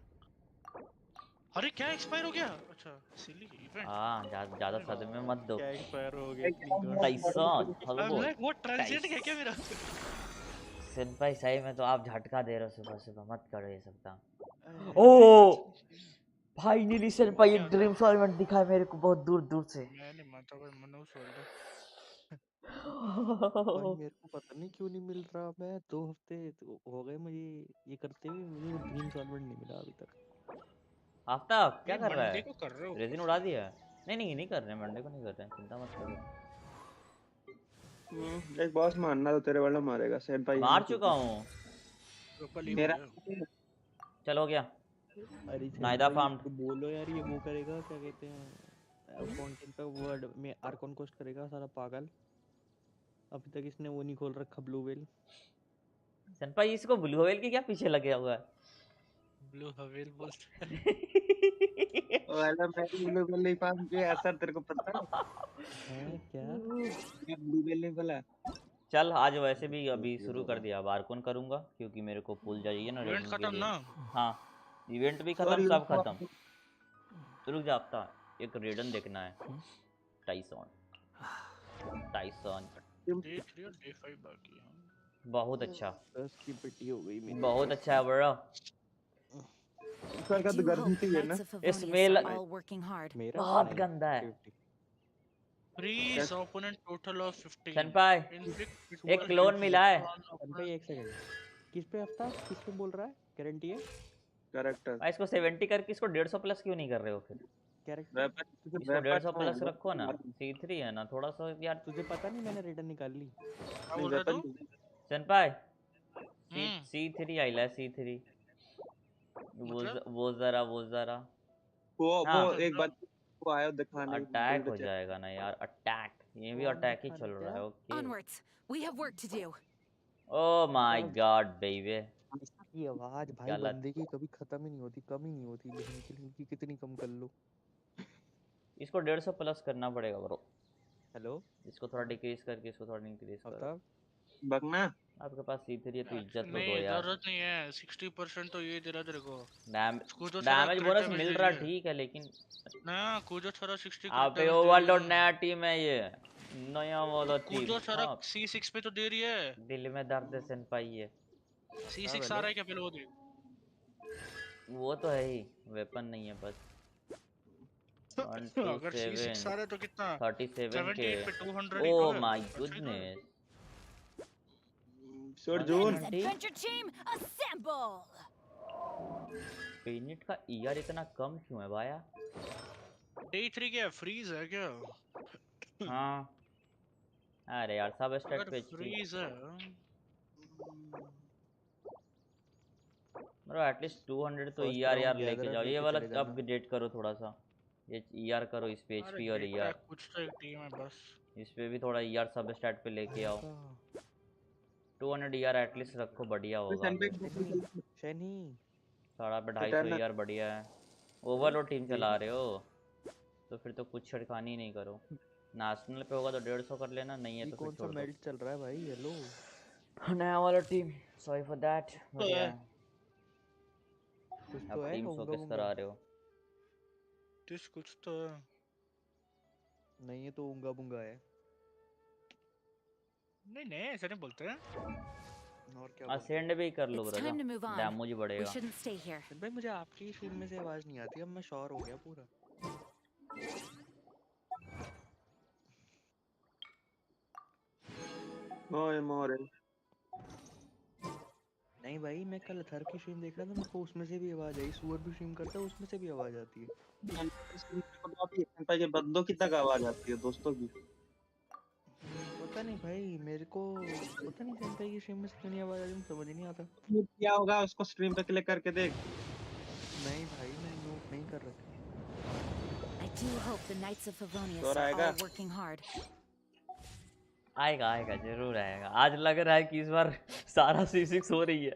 अरे क्या expire हो गया? अच्छा सिली इवेंट। हाँ ज्यादा सदमे मत दो। क्या एक्सपायर हो गया इतनी टाइसन हेलो वो ट्रांजिट क्या क्या मेरा? सेनपाई सही में तो आप झटका दे रहे हो सुबह सुबह, मत करो ये सब काम। नहीं ओ कुछ फाइनली सेनपाई एक क्या ड्रीम सॉल्वेंट दिखा है मेरे को बहुत दूर दूर से। मैं नहीं मानता भाई, मनु सोल्ड भाई मेरे को पता नहीं क्यों नहीं मिल रहा। मैं 2 हफ्ते हो गए मुझे ये करते हुए, मुझे वो ड्रीम सॉल्वेंट नहीं मिला अभी तक। आफ्ताब क्या ये कर रहा मंडे है? को कर रहे हो? रेजिन उड़ा दिया है? नहीं कर रहे हैं, मंडे को नहीं कर रहे हैं, चिंता मत करो। एक बॉस मारना तो तेरे वाला मारेगा सेट भाई है ना मार तू चुका तो। हूँ। लोकल ही हो मेरा गया। चलो हो गया। अरे सेट नाइदा भाई फार्म्ड। इसको बोलो यार, ये वो करेगा क्या कहते हैं फाउंटेन पे वर्ड में आर्कन कोस्ट करेगा सारा पागल। अभी तक इसने वो नहीं खोल रखा ब्लू वेल। सेनपाई इसको ब्लू व्हेल के क्या पीछे लगे हुआ है? ब्लू हवेल बोलते हैं। वाला मैं ब्लू वेल नहीं पास किया ऐसा तेरे को पता है क्या? मैं ब्लू वेल नहीं बोला। चल आज वैसे भी अभी बेवकूफ ये शुरू कर दोनों। दिया, बारकोन करूंगा क्योंकि मेरे को पुल चाहिए ना इवेंट रेडिंग के खत्म लिए। ना? हाँ इवेंट भी खत्म, सॉरी सब खत्म। तो रुक जाता, एक रेडन देखना है। टाइसन टाइसन डे 3 और डे 5 बाकी है। बहुत अच्छा, 10 की पिटी हो गई मेरी बहुत 10 अच्छा की। है ब्रो। इसका तो गर्मी थी है ना स्मेल all working hard. मेरा बहुत नहीं गंदा है। 50-50। Freeze opponent total of 15. सेनपाई Inflict एक critical क्लोन hit मिला है। on भाई opponent. एक सेकंड, किस पे हफ्ता किस पे बोल रहा है? गारंटी है कैरेक्टर भाई इसको 70 करके इसको 150 प्लस क्यों नहीं कर रहे हो फिर? कैरेक्टर इसको तुझे 150 प्लस रखो ना, C3 है ना थोड़ा सा यार। तुझे पता नहीं मैंने रिटर्न निकाल ली। क्या नहीं बोल रहे वेपन तू? सेनपाई हम्म C3 आइला है C3। मतलब वो जरा वो हाँ एक बात वो आया दिखाने अटैक बिल्ड हो चेक जाएगा ना यार, अटैक ये भी कौन अटैक ही दिखा चल रहा रहा क्या? है। Okay Onwards. We have work to do. Oh my तब गॉड बेबी की आवाज भाई गलत। बंदे की कभी खत्म ही नहीं होती, कम ही नहीं होती, बहन के लिए की कितनी कम कर लो। इसको 150 प्लस करना पड़ेगा ब्रो। हेलो इसको थोड़ा डिक्रीज करके इसको थोड़ा इंक्रीज करो। आफ्ताब बगना आपके पास C3 है तो इज्जत तो दो नहीं, यार। जरूरत नहीं है। 60% तो ये दे रहा तेरे को। डैम कूदो थोड़ा डैमेज क्रिट बोनस डैमेज मिल दे रहा रही है ठीक है लेकिन ना। कूदो थोड़ा 60 क्रिट आप डैमेज दे रही ओवरलोड है। नया टीम है ये, नया वाला टीम। कूदो थोड़ा हाँ C6 पे तो दे रही है। दिल में दर्द है सेनपाई ये। आफ्ताब C6 आ हेलो रहा है क्या पहले वो देख। वो तो है ही, वेपन नहीं है बस। अगर C6 आ रहा है तो कितना? 37 के। 78 पे 200 ही तो ओ है। माय अच्छा ही तो है। गुडनेस शोर जून 170 Adventure team, assemble! यूनिट का ईआर इतना कम क्यों है भाया? डे 3 क्या फ्रीज है क्या? हाँ अरे यार सब स्टेट अगर पे एचपी फ्रीज है ब्रो, एटलीस्ट 200 तो फर्स्ट ईआर यार राउंड लेके गैदरर जाओ। ये लेके वाला चले जाना। अपग्रेड करो थोड़ा सा, ये ईआर करो इस पे अरे एचपी और डेटा ईआर कुछ तो एक टीम है बस। इस पे भी थोड़ा ईआर सब स्टेट पे लेके आओ। का 200 ईआर एटलीस्ट रखो, बढ़िया होगा फिर। शनी शनी साढ़ा पे 250 इटर्नल ईआर बढ़िया है। हेलो ओवरलोड टीम देख चला रहे हो तो फिर तो कुछ छिड़खानी नहीं करो। नेशनल पे होगा तो 150 कर लेना, नहीं है ये तो फिर कौन सा छोड़ दो। मेल्ट चल रहा है भाई? हेलो नया वाला टीम, सॉरी फॉर दैट तो बढ़िया है है। कुछ तो अब है टीम होगा शोकेस वूंगा करा रहे हो। कुछ तो है। नहीं है तो ऊंगा बुंगा है नहीं नहीं ऐसा नहीं बोलते हैं। और क्या बोलते असेंड भी कर लो It's brother, time to move on. Damage We बढ़ेगा। shouldn't stay here. हैं? भाई मुझे आपकी स्ट्रीम में से आवाज नहीं आती, अब मैं शॉर हो गया पूरा। ओए मोरे नहीं भाई मैं कल थर की स्ट्रीम देख रहा था, मेरे को उसमें से भी आवाज आई। सुअर भी स्ट्रीम करता है उसमें से भी आवाज आती है। के बंदों की तक आवाज आती है, दोस्तों की। पता नहीं भाई मेरे को पता नहीं सेंpai की स्ट्रीम में से क्यों नहीं आवाज आ रही, मुझे समझ ही नहीं आता। क्या होगा उसको स्ट्रीम पे क्लिक करके देख। नहीं भाई मैंने नोट नहीं कर रखा। I do hope the Knights of Favonius तो are आएगा। all working hard. आएगा आएगा जरूर आएगा। आज लग रहा है कि इस बार सारा C6 हो रही है।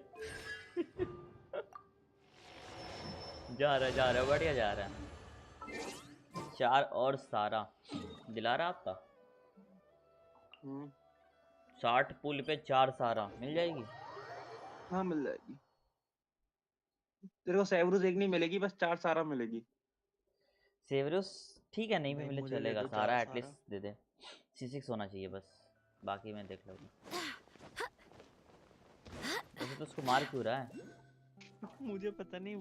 जा रहा है बढ़िया जा रहा है। 4 और सारा दिला रहा आपका 60 पुल पे 4 सारा मिल जाएगी। हाँ मिल जाएगी। तेरे को सेवरूस एक नहीं मिलेगी, बस 4 सारा मिलेगी। सेवरोस ठीक है, नहीं भी भाई मिले मुझे दे चलेगा, दो 4 सारा सारा। At least they they. C6 होना चाहिए बस, बाकी मैं देख लूँगा। वैसे तो उसको मार क्यों रहा है? मुझे पता नहीं,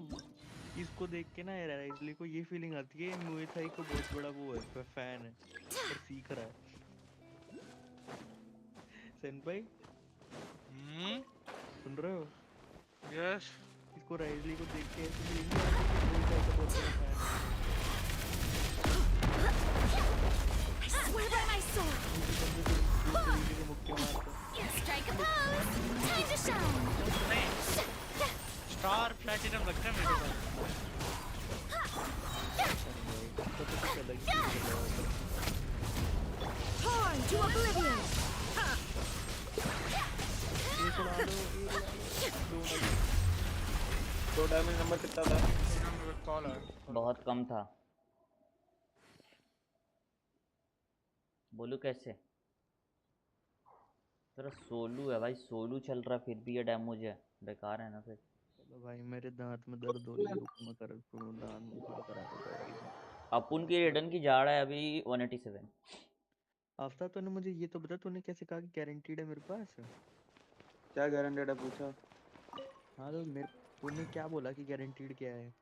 इसको देख के ना राइजली को ये फीलिंग आती है मुए थाई को बहुत बड़ा वो है, फैन है और सीख रहा है। सेनपाई सुन रहे हो? यस। इसको राइजली को देख के ऐसी फीलिंग आती है कि मुए थाई का बहुत बड़ा फैन है। I swear by my sword. दूसरे के मुक्के मारता। Strike a pose. Time to shine. Star platinum लगता है मेरे को। Torn to oblivion. तो डैमेज नंबर कितना था? कॉल है। बहुत कम था। बोलू कैसे? तेरा सोलू है भाई, सोलू चल रहा फिर भी ये डैमेज है, बेकार है ना फिर। चलो भाई मेरे दांत में दर्द हो रही है, रुको मैं कर दांत में थोड़ा करा देता हूँ भाई। अपुन की रेडन की जाड़ है अभी 187। आफ्ताब तूने मुझे ये तो बता, तूने कैसे कहा कि गारंटीड है मेरे पास? क्या गारंटेड है पूछा? हाँ तो मेरे तूने क्या बोला कि गारंटीड क्या है?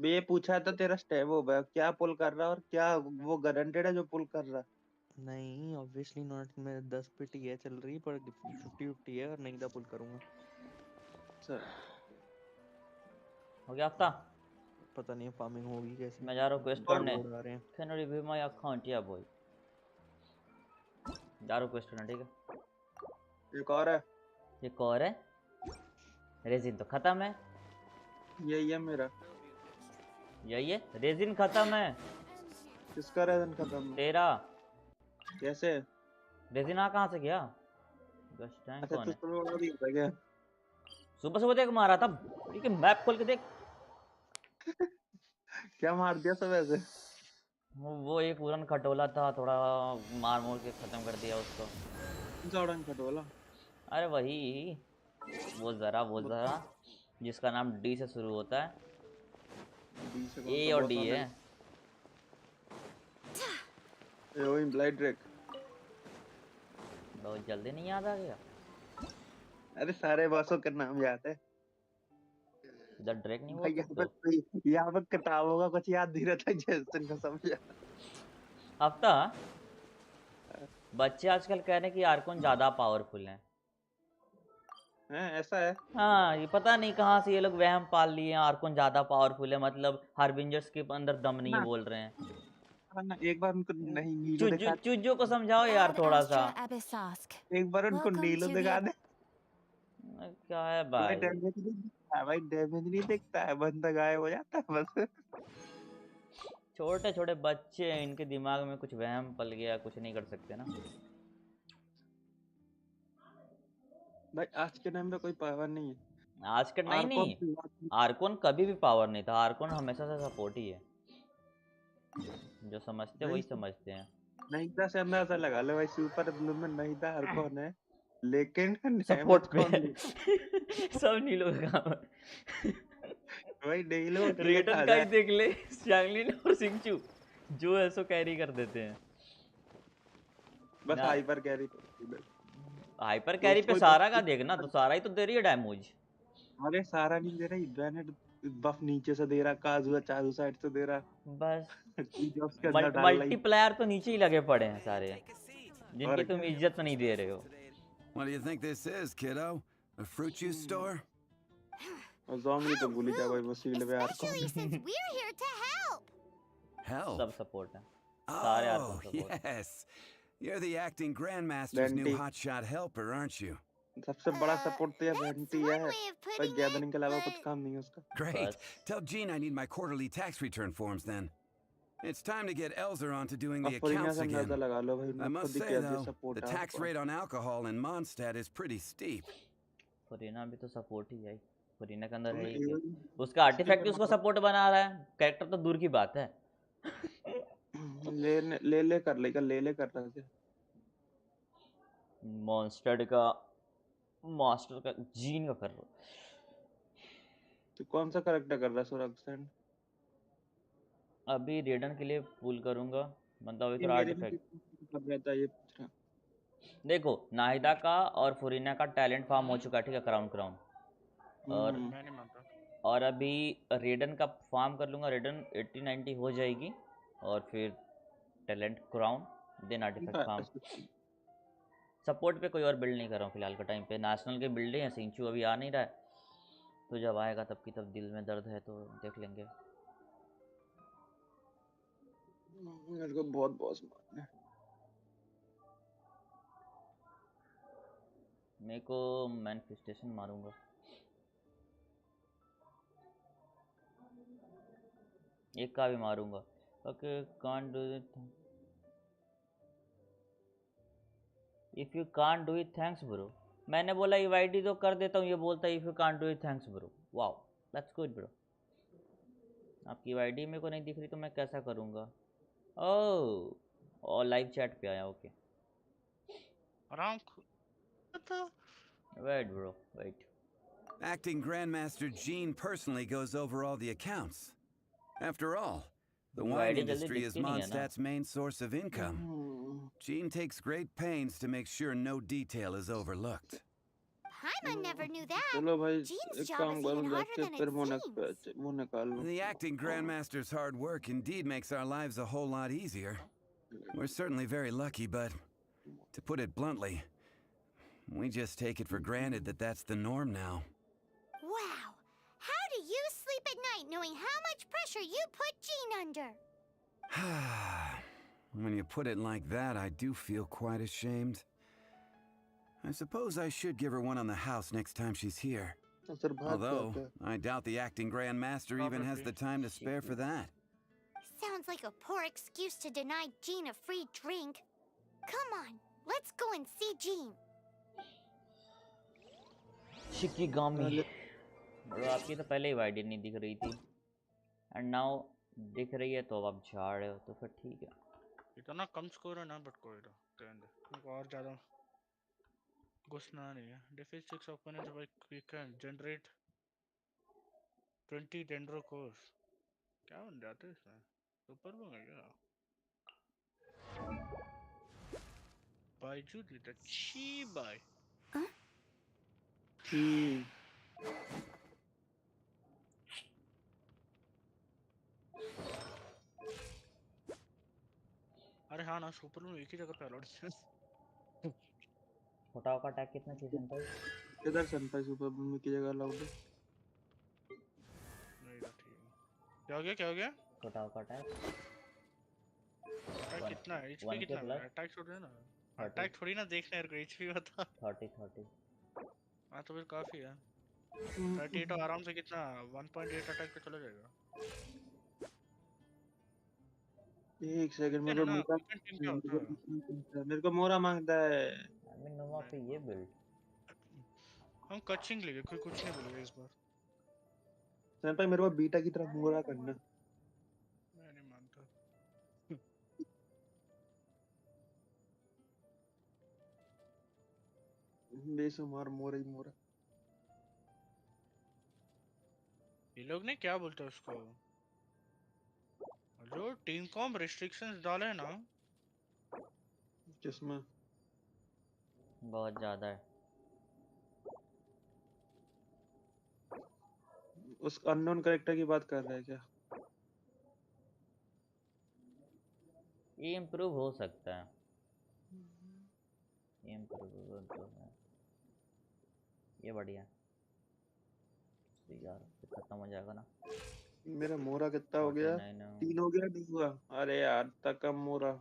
ये पूछा था तेरा स्टेप हो गया क्या पुल कर रहा, और क्या वो गारंटेड है जो पुल कर रहा? नहीं ऑब्वियसली नॉट, मैं 10 पेटी है चल रही पर 50-50 है और नहीं दा पुल करूंगा। हो गया हफ्ता? पता नहीं फार्मिंग होगी कैसे। मैं जा रहा हूँ क्वेस्ट और करने। लोड आ रहे हैं। कैन रिव्यू माय अकाउंट या बॉय। जा रहा हूँ क्वेस्ट करने, ठीक है। एक और है। एक और है? रेजिन तो खत्म है। यही है मेरा। यही है, रेजिन खत्म है। किसका रेजन खत्म है? तेरा। कैसे? रेजिन आ कहाँ से गया? गस्ट टैंक अच्छा कौन तू है? तो और ही हो गया। सुबह सुबह देख मारा था, ठीक है, मैप खोल के देख। क्या मार दिया सब ऐसे? वो एक उड़न खटोला था, थोड़ा मार मोर के खत्म कर दिया उसको। उड़न खटोला? अरे वही, वो जरा जिसका नाम डी से शुरू होता है। डी से कौन ए सा और बहुत डी आने? है। वही ब्लाइड ड्रैक। बहुत जल्दी नहीं याद आ गया? अरे सारे बॉसों के नाम याद है इधर ड्रैक नहीं भाई। बोल सकते हो? यहाँ पर किताबों का कुछ याद नहीं रहता, जेसन का समझा। हफ्ता बच्चे आजकल कह रहे हैं कि आर्कोन ज्यादा पावरफुल हैं। हैं ऐसा है? हाँ, ये पता नहीं कहाँ से ये लोग वहम पाल लिए हैं, आर्कोन ज्यादा पावरफुल है, मतलब हार्बिंजर्स के अंदर दम नहीं है ना बोल रहे हैं। ना, एक बार उनको नहीं नीलो दिखा। चुज्जू को समझाओ यार थोड़ा सा। एक बार उनको नीलो दिखा दे। क्या है भाई भाई? डैमेज नहीं दिखता है, भाई डैमेज नहीं दिखता है, बंदा गायब हो जाता है बस। छोटे छोटे बच्चे हैं, इनके दिमाग में कुछ वहम पल गया, कुछ नहीं कर सकते ना। भाई आज के टाइम पे कोई पावर नहीं है। आज का नहीं आर्कोन नहीं, आर्कोन कभी भी पावर नहीं था, आर्कोन हमेशा से सपोर्ट ही है। जो समझते हैं वही समझते हैं। नहीं था से अंदाजा लगा लो भाई, सुपर ब्लू में नहीं था आर्कोन है, लेकिन सपोर्ट डैमेज पे कौन है। सब नीलो का काम है। भाई नीलो अकेले रेडन खा का ही जाए। देख ले, शैंगलिन और सिंचू जो है सो कैरी कर देते हैं। बस ना हाइपर कैरी। हाइपर कैरी पे सारा का देखना, तो सारा ही तो दे रही है डैमेज। अरे सारा नहीं दे रहा, बैनेट बफ नीचे से दे रहा, काजुआ चारू साइड से दे रहा। बस जॉब्स के अंदर डाल रही। मल्टीप्लायर तो नीचे ही लगे पड़े हैं सारे, जिनकी और तुम इज्जत नहीं दे रहे हो। What do you think this is, kiddo? A fruit juice store? और ज़ॉम्बी तो भूल ही जा भाई, वो सील पे Especially since we're here to help. Help. सब सपोर्ट है, सारे Oh, archon support. yes. You're the acting grandmaster's new Venti। hotshot helper, aren't you? सबसे बड़ा सपोर्ट तो ये वेंटी है, One way of पर putting गैदरिंग के it, अलावा कुछ but काम नहीं है उसका। Great. बस Tell Gene I need my quarterly tax return forms then. It's time to get Elzer on to doing the अब फुलिंगा accounts से अंदाजा again. लगा लो भाई, I मैं must खुद ही say कह दिया though, सपोर्ट the है tax आपको। rate on alcohol in Mondstadt is pretty steep. Farina भी तो सपोर्ट ही है, फरीना के अंदर है ही तुम क्या? उसका आर्टिफैक्ट उसको सपोर्ट बना रहा है, कैरेक्टर तो दूर की बात है। ले कर लेगा, ले कर रहा है। मॉन्स्टर का जीन का कर रहा तो कौन सा करेक्टर कर रहा है सुरक्षण? अभी रेडन के लिए पुल करूंगा, मतलब अभी ये थोड़ा मेरे में आर्टिफैक्ट। कर रहा था, ये पूछ रहा। देखो नाहिदा का और फुरीना का टैलेंट फार्म हो चुका है, ठीक है, क्राउन क्राउन। और मैं नहीं मानता। और अभी रेडन का फार्म कर लूँगा, रेडन 80-90 हो जाएगी, और फिर talent crown, then artifact farm. Support पे कोई और बिल्ड नहीं कर रहा हूँ फिलहाल के टाइम पे। नेशनल के बिल्डे हैं, सिंचू अभी आ नहीं रहा है, तो जब आएगा तब की तब। दिल में दर्द है तो देख लेंगे। मेरे को बहुत बॉस मारना है। मेरे को मैनिफेस्टेशन मारूंगा, एक का भी मारूंगा। Okay, can't do it if you can't do it, thanks bro. मैंने बोला ईवाईडी तो कर देता हूँ, ये बोलता है if you can't do it thanks bro. Wow, that's good bro. आपकी ईवाईडी मेरे को नहीं दिख रही तो मैं कैसा करूँगा? ओह, और लाइव चैट पे आया, ओके। आराम wait bro, wait. Acting Grandmaster Gene personally goes over all the accounts. After all, the wine ईवाईडी जल्दी industry is दिखती नहीं है ना। Mondstadt's main source of income. Gene takes great pains to make sure no detail is overlooked. Paimon never knew that. चलो भाई, Gene's एक job काम is करो, even harder जाके than फिर it seems. वो निकाल लो। The acting Grandmaster's hard work indeed makes our lives a whole lot easier. We're certainly very lucky, but to put it bluntly, we just take it for granted that that's the norm now. Wow. How do you sleep at night knowing how much pressure you put Jean under? When you put it like that, I do feel quite ashamed. I suppose I should give her one on the house next time she's here. Although, I doubt the acting Grandmaster even has the time to spare for that. Sounds like a poor excuse to deny Jean a free drink. Come on, let's go and see Jean. Shikigami bro, आपकी तो पहले ही ईवाईडी नहीं दिख रही थी, and now दिख रही है, तो अब आप झाड़ रहे हो, तो फिर ठीक है। इतना कम स्कोर है ना, बट कोई ना, मेरे को और ज्यादा घुसना नहीं है। Defeat 6 opponents by quick and generate 20 dendro cores. क्या बन जाते हैं इसमें? सुपर बम है क्या? बायजू दी ची बाय। अरे हाँ ना, सुपर में एक ही जगह पे अलॉट है। छोटा का अटैक कितना सीजन था? किधर चलता है सुपर में की जगह अलाउड है? नहीं तो ठीक है। क्या हो गया, क्या हो गया? छोटा का अटैक कितना है? एचपी कितना है? अटैक छोड़ दे ना, अटैक थोड़ी ना देखना है, एचपी बता। 30। हाँ तो फिर काफी है। 38 आराम से, कितना 1.8 अटैक पे चला जाएगा। एक सेकंड, मेरे को मोरा मांगता है। आई मीन नोवा पे ये बिल्ड हम कचिंग लेंगे, कोई कुछ नहीं बोलेगा इस बार। सैंपल मेरे को बीटा की तरफ मोरा करना। मैं नहीं मानता। बेशुमार मोरा ही मोरा। ये लोग ने क्या बोलते हैं उसको, जो टीम कॉम रिस्ट्रिक्शंस डाले हैं ना, किसमें? बहुत ज्यादा है। उस अननोन कैरेक्टर की बात कर रहे हैं क्या? ये इम्प्रूव हो सकता है, ये इम्प्रूव तो है, ये बढ़िया यार। खत्म हो जाएगा ना। मेरा मोरा कितना हो गया? 3 हो गया, नहीं हुआ? अरे यार, तक कम मोरा।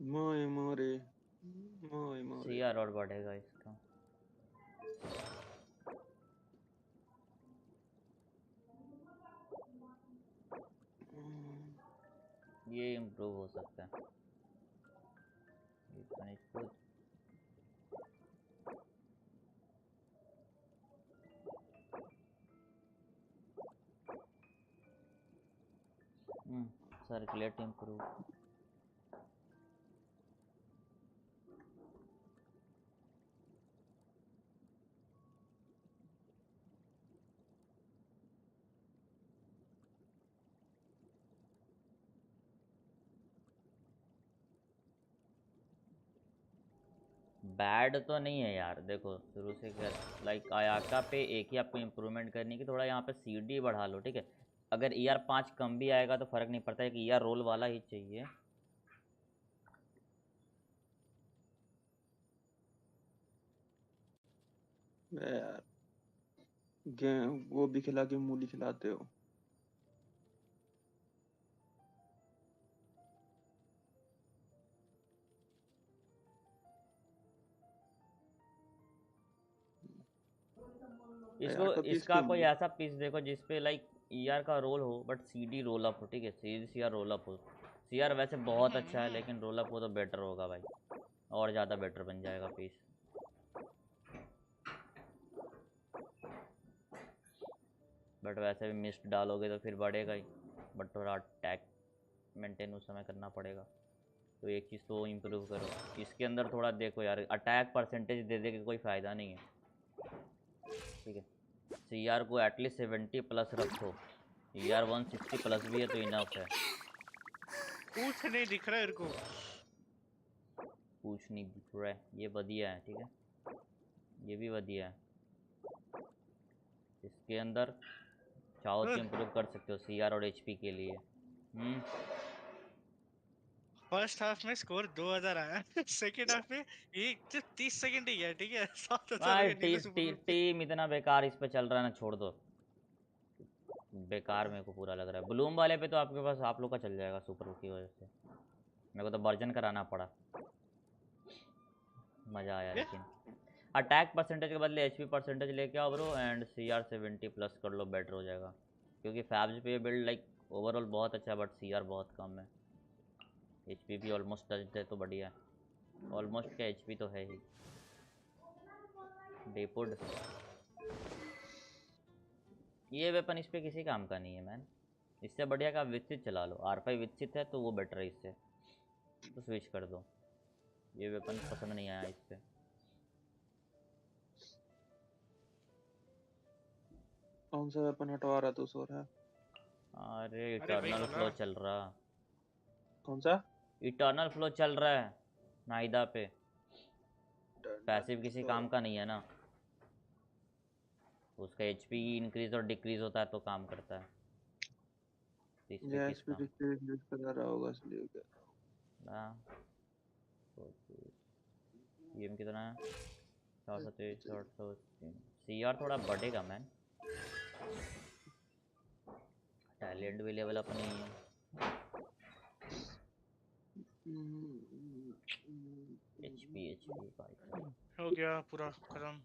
मोए मोरे, मोए मोरे। सीआर और बढ़ेगा इसका। ये इम्प्रूव हो सकता है। Circulate improve. बैड तो नहीं है यार, देखो शुरू से कर लाइक आयाका पे एक ही आपको इम्प्रूवमेंट करनी कि थोड़ा यहाँ पे सीडी बढ़ा लो, ठीक है। अगर ER5 कम भी आएगा तो फ़र्क नहीं पड़ता है कि ER रोल वाला ही चाहिए। यार वो भी खिला के मूली खिलाते हो। इसको यार का पीस इसका क्यों कोई नहीं? ऐसा पीस देखो जिसपे लाइक ER का रोल हो बट CD रोल अप हो, ठीक है। CR रोल अप हो। CR वैसे बहुत अच्छा है लेकिन रोल अप हो तो बेटर होगा भाई, और ज़्यादा बेटर बन जाएगा पीस। बट वैसे भी मिस्ट डालोगे तो फिर बढ़ेगा ही, बट थोड़ा अटैक मेंटेन उस समय करना पड़ेगा। तो एक चीज़ तो इम्प्रूव करो इसके अंदर थोड़ा, देखो यार अटैक परसेंटेज दे दे के कोई फ़ायदा नहीं है, ठीक है। CR को एटलीस्ट 70 प्लस रखो, ER 160 प्लस भी है तो इनफ है। कुछ नहीं दिख रहा है इनको। कुछ नहीं दिख रहा है, ये बढ़िया है, ठीक है। ये भी बढ़िया है। इसके अंदर चाहो तो इम्प्रूव कर सकते हो CR और HP के लिए। फर्स्ट हाफ में स्कोर 2000 आया, सेकंड हाफ में ये 30 सेकंड ही है, ठीक है। 7000 भाई रुपए नीले सुपर पे। टीम इतना बेकार इस पे चल रहा है ना, छोड़ दो। बेकार मेरे को पूरा लग रहा है। ब्लूम वाले पे तो आपके पास आप लोग का चल जाएगा सुपर की वजह से। मेरे को तो वर्जन कराना पड़ा, मज़ा आया। लेकिन अटैक परसेंटेज के बदले HP परसेंटेज लेके आओ ब्रो, एंड CR 70 प्लस कर लो, बेटर हो जाएगा। क्योंकि फैब्स पे बिल्ड लाइक ओवरऑल बहुत अच्छा है बट CR बहुत कम है। HP भी ऑलमोस्ट टच है तो बढ़िया है। ऑलमोस्ट क्या HP तो है ही। डेपुड ये वेपन इस पे किसी काम का नहीं है मैन। इससे बढ़िया का विकसित चला लो, R5 विकसित है तो वो बेटर है इससे, तो स्विच कर दो। ये वेपन पसंद नहीं आया इस पे। कौन सा वेपन हटवा रहा तू सो रहा है? अरे अरे वही इटर्नल फ्लो चल रहा। कौन सा? इटर्नल फ्लो चल रहा है नाइदा पे। पैसिव किसी काम का नहीं है ना, उसका HP इंक्रीज और डिक्रीज होता है तो काम करता है। इस पे ये किस एचपी काम डिक्रीज कर रहा होगा इसलिए क्या? गेम कितना है? 423 403। CR थोड़ा बढ़ेगा मैन, टैलेंट भी लेवल अप नहीं है। HP भाई हो गया पूरा खत्म।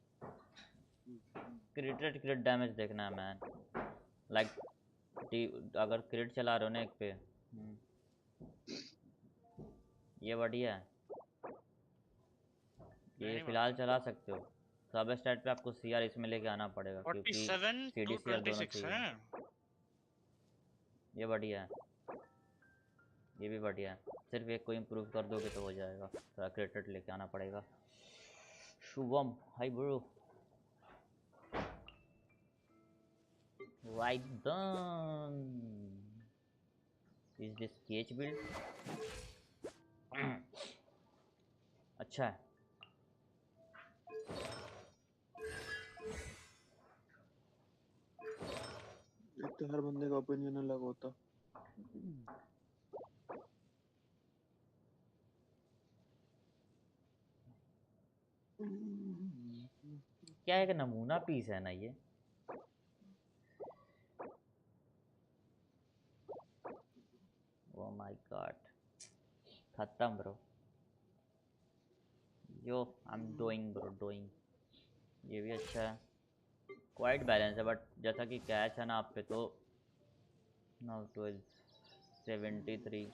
क्रिट डैमेज देखना है मैन। लाइक अगर क्रिट चला रहे हो ना एक पे, ये बढ़िया है। ये फिलहाल चला सकते हो। सब स्टैट पे आपको CR इसमें लेके आना पड़ेगा क्योंकि 47 CD to CR दोनों 26 चाहिए। है। ये बढ़िया है, ये भी बढ़िया है। सिर्फ एक को इम्प्रूव कर दोगे तो हो जाएगा। थोड़ा क्रिट लेके आना पड़ेगा। Shubham hi bro. Raiden is this KH build? अच्छा है। एक तो हर बंदे का ओपिनियन अलग होता। क्या एक नमूना पीस है ना ये। ओह माय गॉड, खत्म bro. Yo I am doing bro doing. ये भी अच्छा है, क्वाइट बैलेंस है। बट जैसा कि कैच है ना आप पे तो 9 12 73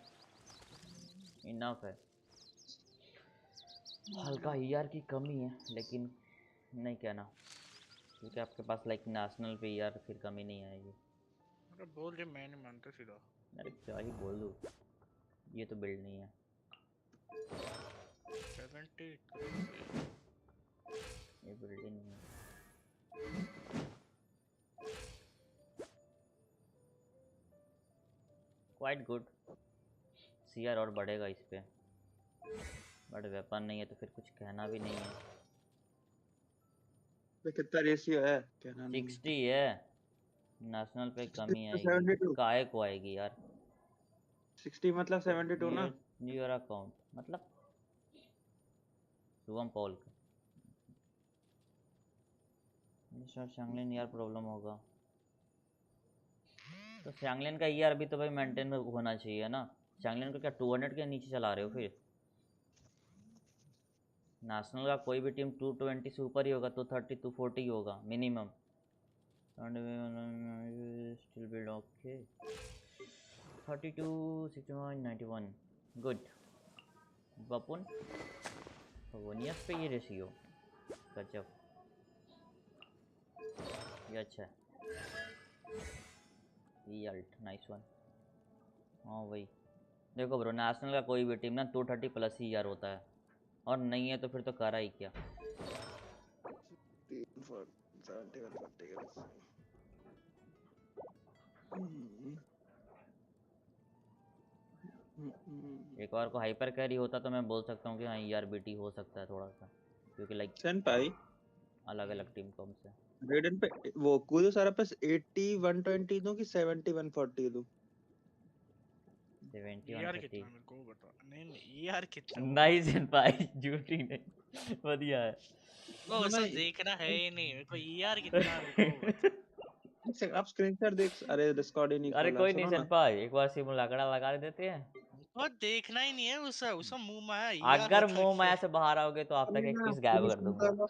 इनफ है। हल्का ER की कमी है लेकिन नहीं कहना, क्योंकि आपके पास लाइक नेशनल पे ER फिर कमी नहीं आएगी। अरे बोल दे, मैं नहीं मानता सीधा। अरे क्या ही बोल दूँ, ये तो बिल्ड नहीं है। 70 ये बिल्ड ही नहीं है। Quite good. CR और बढ़ेगा इस पे। बट वेपन नहीं है तो फिर कुछ कहना भी नहीं है। तो कितना रेशियो है कहना नहीं 60 है। नेशनल पे कमी है। आएगी। 72 काहे को आएगी यार। 60 मतलब 72 ना। न्यू अकाउंट मतलब शुभम पॉल का। सर शैंगलिन यार प्रॉब्लम होगा तो शैंगलिन का ईआर भी तो भाई मेंटेन होना चाहिए ना। शैंगलिन को क्या 200 के नीचे चला रहे हो फिर। नेशनल का कोई भी टीम 220 से ऊपर ही होगा, 230 240 ही होगा minimum. Still build okay 32 61 91 good. बपुन वोनियस पे ये रेशियो गजब। ये अच्छा है। ये अल्ट नाइस वन। हाँ भाई देखो ब्रो, नेशनल का कोई भी टीम ना 230 प्लस ही यार होता है, और नहीं है तो फिर तो करा ही क्या। एक और को हाइपर कैरी होता तो मैं बोल सकता हूँ कि हाँ यार बीटी हो सकता है थोड़ा सा, क्योंकि लाइक सेनपाई अलग अलग टीम कौन से। रेडन पे वो कूदो सारा पे 80 120 दूं कि 70 140 दूं। 70 यार 130 कितना मेरे को बता। नहीं नहीं यार कितना वो नाइस इन भाई झूठी नहीं बढ़िया है। वो सब देखना है ही नहीं मेरे को। यार कितना मेरे को बता। आप स्क्रीनशॉट देख। अरे डिस्कॉर्ड ही नहीं अरे खोला, कोई नहीं सुनो ना। सनपाई, एक बार सिमुलाकड़ा लगा देते हैं। वो देखना ही नहीं है उसा मुंह में है यार अगर बता मुंह के। माया से बाहर आओगे तो आप तक एक पीस गायब कर दूंगा।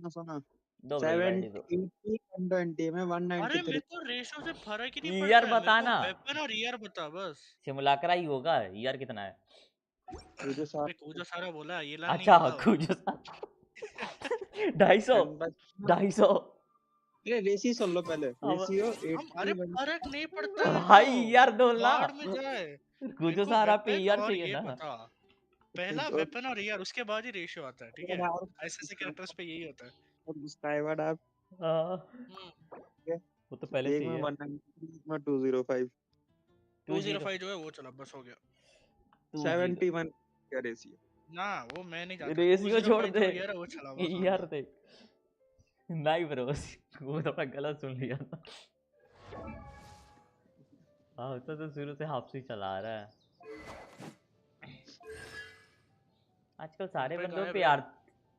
सुना दो ब्रो इनवाइट दो। 70 120 में अरे मेरे 193। को रेशो से फर्क ही नहीं ईयर पड़ता है, मेरे को बताना। वेपन और ईयर बता बस। सिमुलाकड़ा ही होगा, ईयर कितना है। वो जो साथ अबे कूजो सारा बोला, ये लाल नहीं अच्छा बोला वो। कुछ 250 250। अरे रेशियो सुन लो पहले। अब रेशियो हम अरे 80 फर्क नहीं पड़ता मेरे को। भाई यार दो ना, बाढ़ में जाए। मेरे कुछ को सारा पे वेपन ईयर और चाहिए ये ना। बता। पहला वेपन और ईयर, उसके बाद ही रेशियो आता है, ठीक है। ऐसे ऐसे कैरेक्टर्स पे यही होता है। स्काईवर्ड आप हम्म। वो तो पहले एक से ही में है। 190 एक में 205। 205 जो है वो चला बस हो गया। 71 क्या रेशियो। ना वो मैं नहीं जानता। रेशियो छोड़ 205 दे, जो ईयर है वो चला बस हो ईयर गया। देख। नहीं ब्रो वो तो मैं गलत सुन लिया था। हाँ तो शुरू से हाफ से ही चला रहा है आजकल सारे पे बंदों गायब पे है। यार।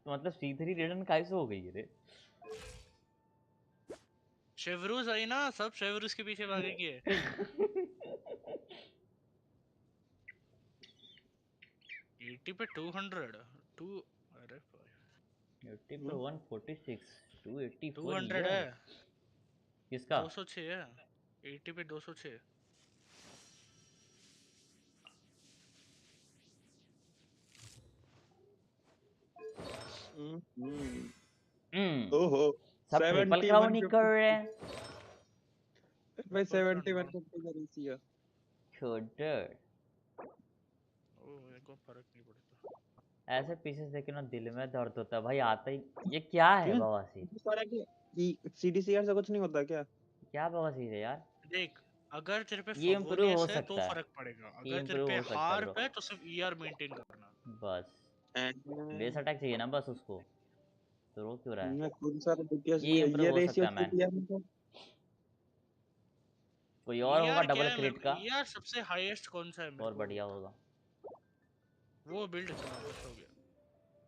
मतलब C3 रेडन कैसे हो गई है रे। शेवरूज आई ना, सब शेवरूज के पीछे भागेंगे। 80 पे 200 टू। अरे 80 पे 146 284 200 ईयर। है। किसका 206 है। 80 पे 206। ओहो सब ट्रिपल 70 क्राउन ही कर 150 रहे हैं। भाई 70 150 का रेशियो। छोटे ओ मेरे को फर्क नहीं पड़ता। ऐसे पीसेस देखे ना दिल में दर्द होता है भाई, आता ही। ये क्या है क्यों बवासीर। सारा कि सीडीसीआर से कुछ नहीं होता क्या। क्या बवासीर है यार। देख, अगर तेरे पे ये इम्प्रूव हो फवोनियस है तो सकता है, फर्क पड़ेगा, ये अगर तेरे इम्प्रूव पे हो सकता है हार्प ब्रो। है तो सिर्फ ईआर मेंटेन करना। बस बेस अटैक चाहिए ना बस उसको, तो रो क्यों रहा है। मैं खुद सारा डीपीएस ये ये इम्प्रूव हो रेशियो सकता है मैन। दिया मुझे। कोई और होगा ईआर क्या डबल है मेरे क्रिट को, का ईआर सबसे हाईएस्ट कौन सा है मेरे और को बढ़िया बता। होगा। वो बिल्ड चला बस हो गया।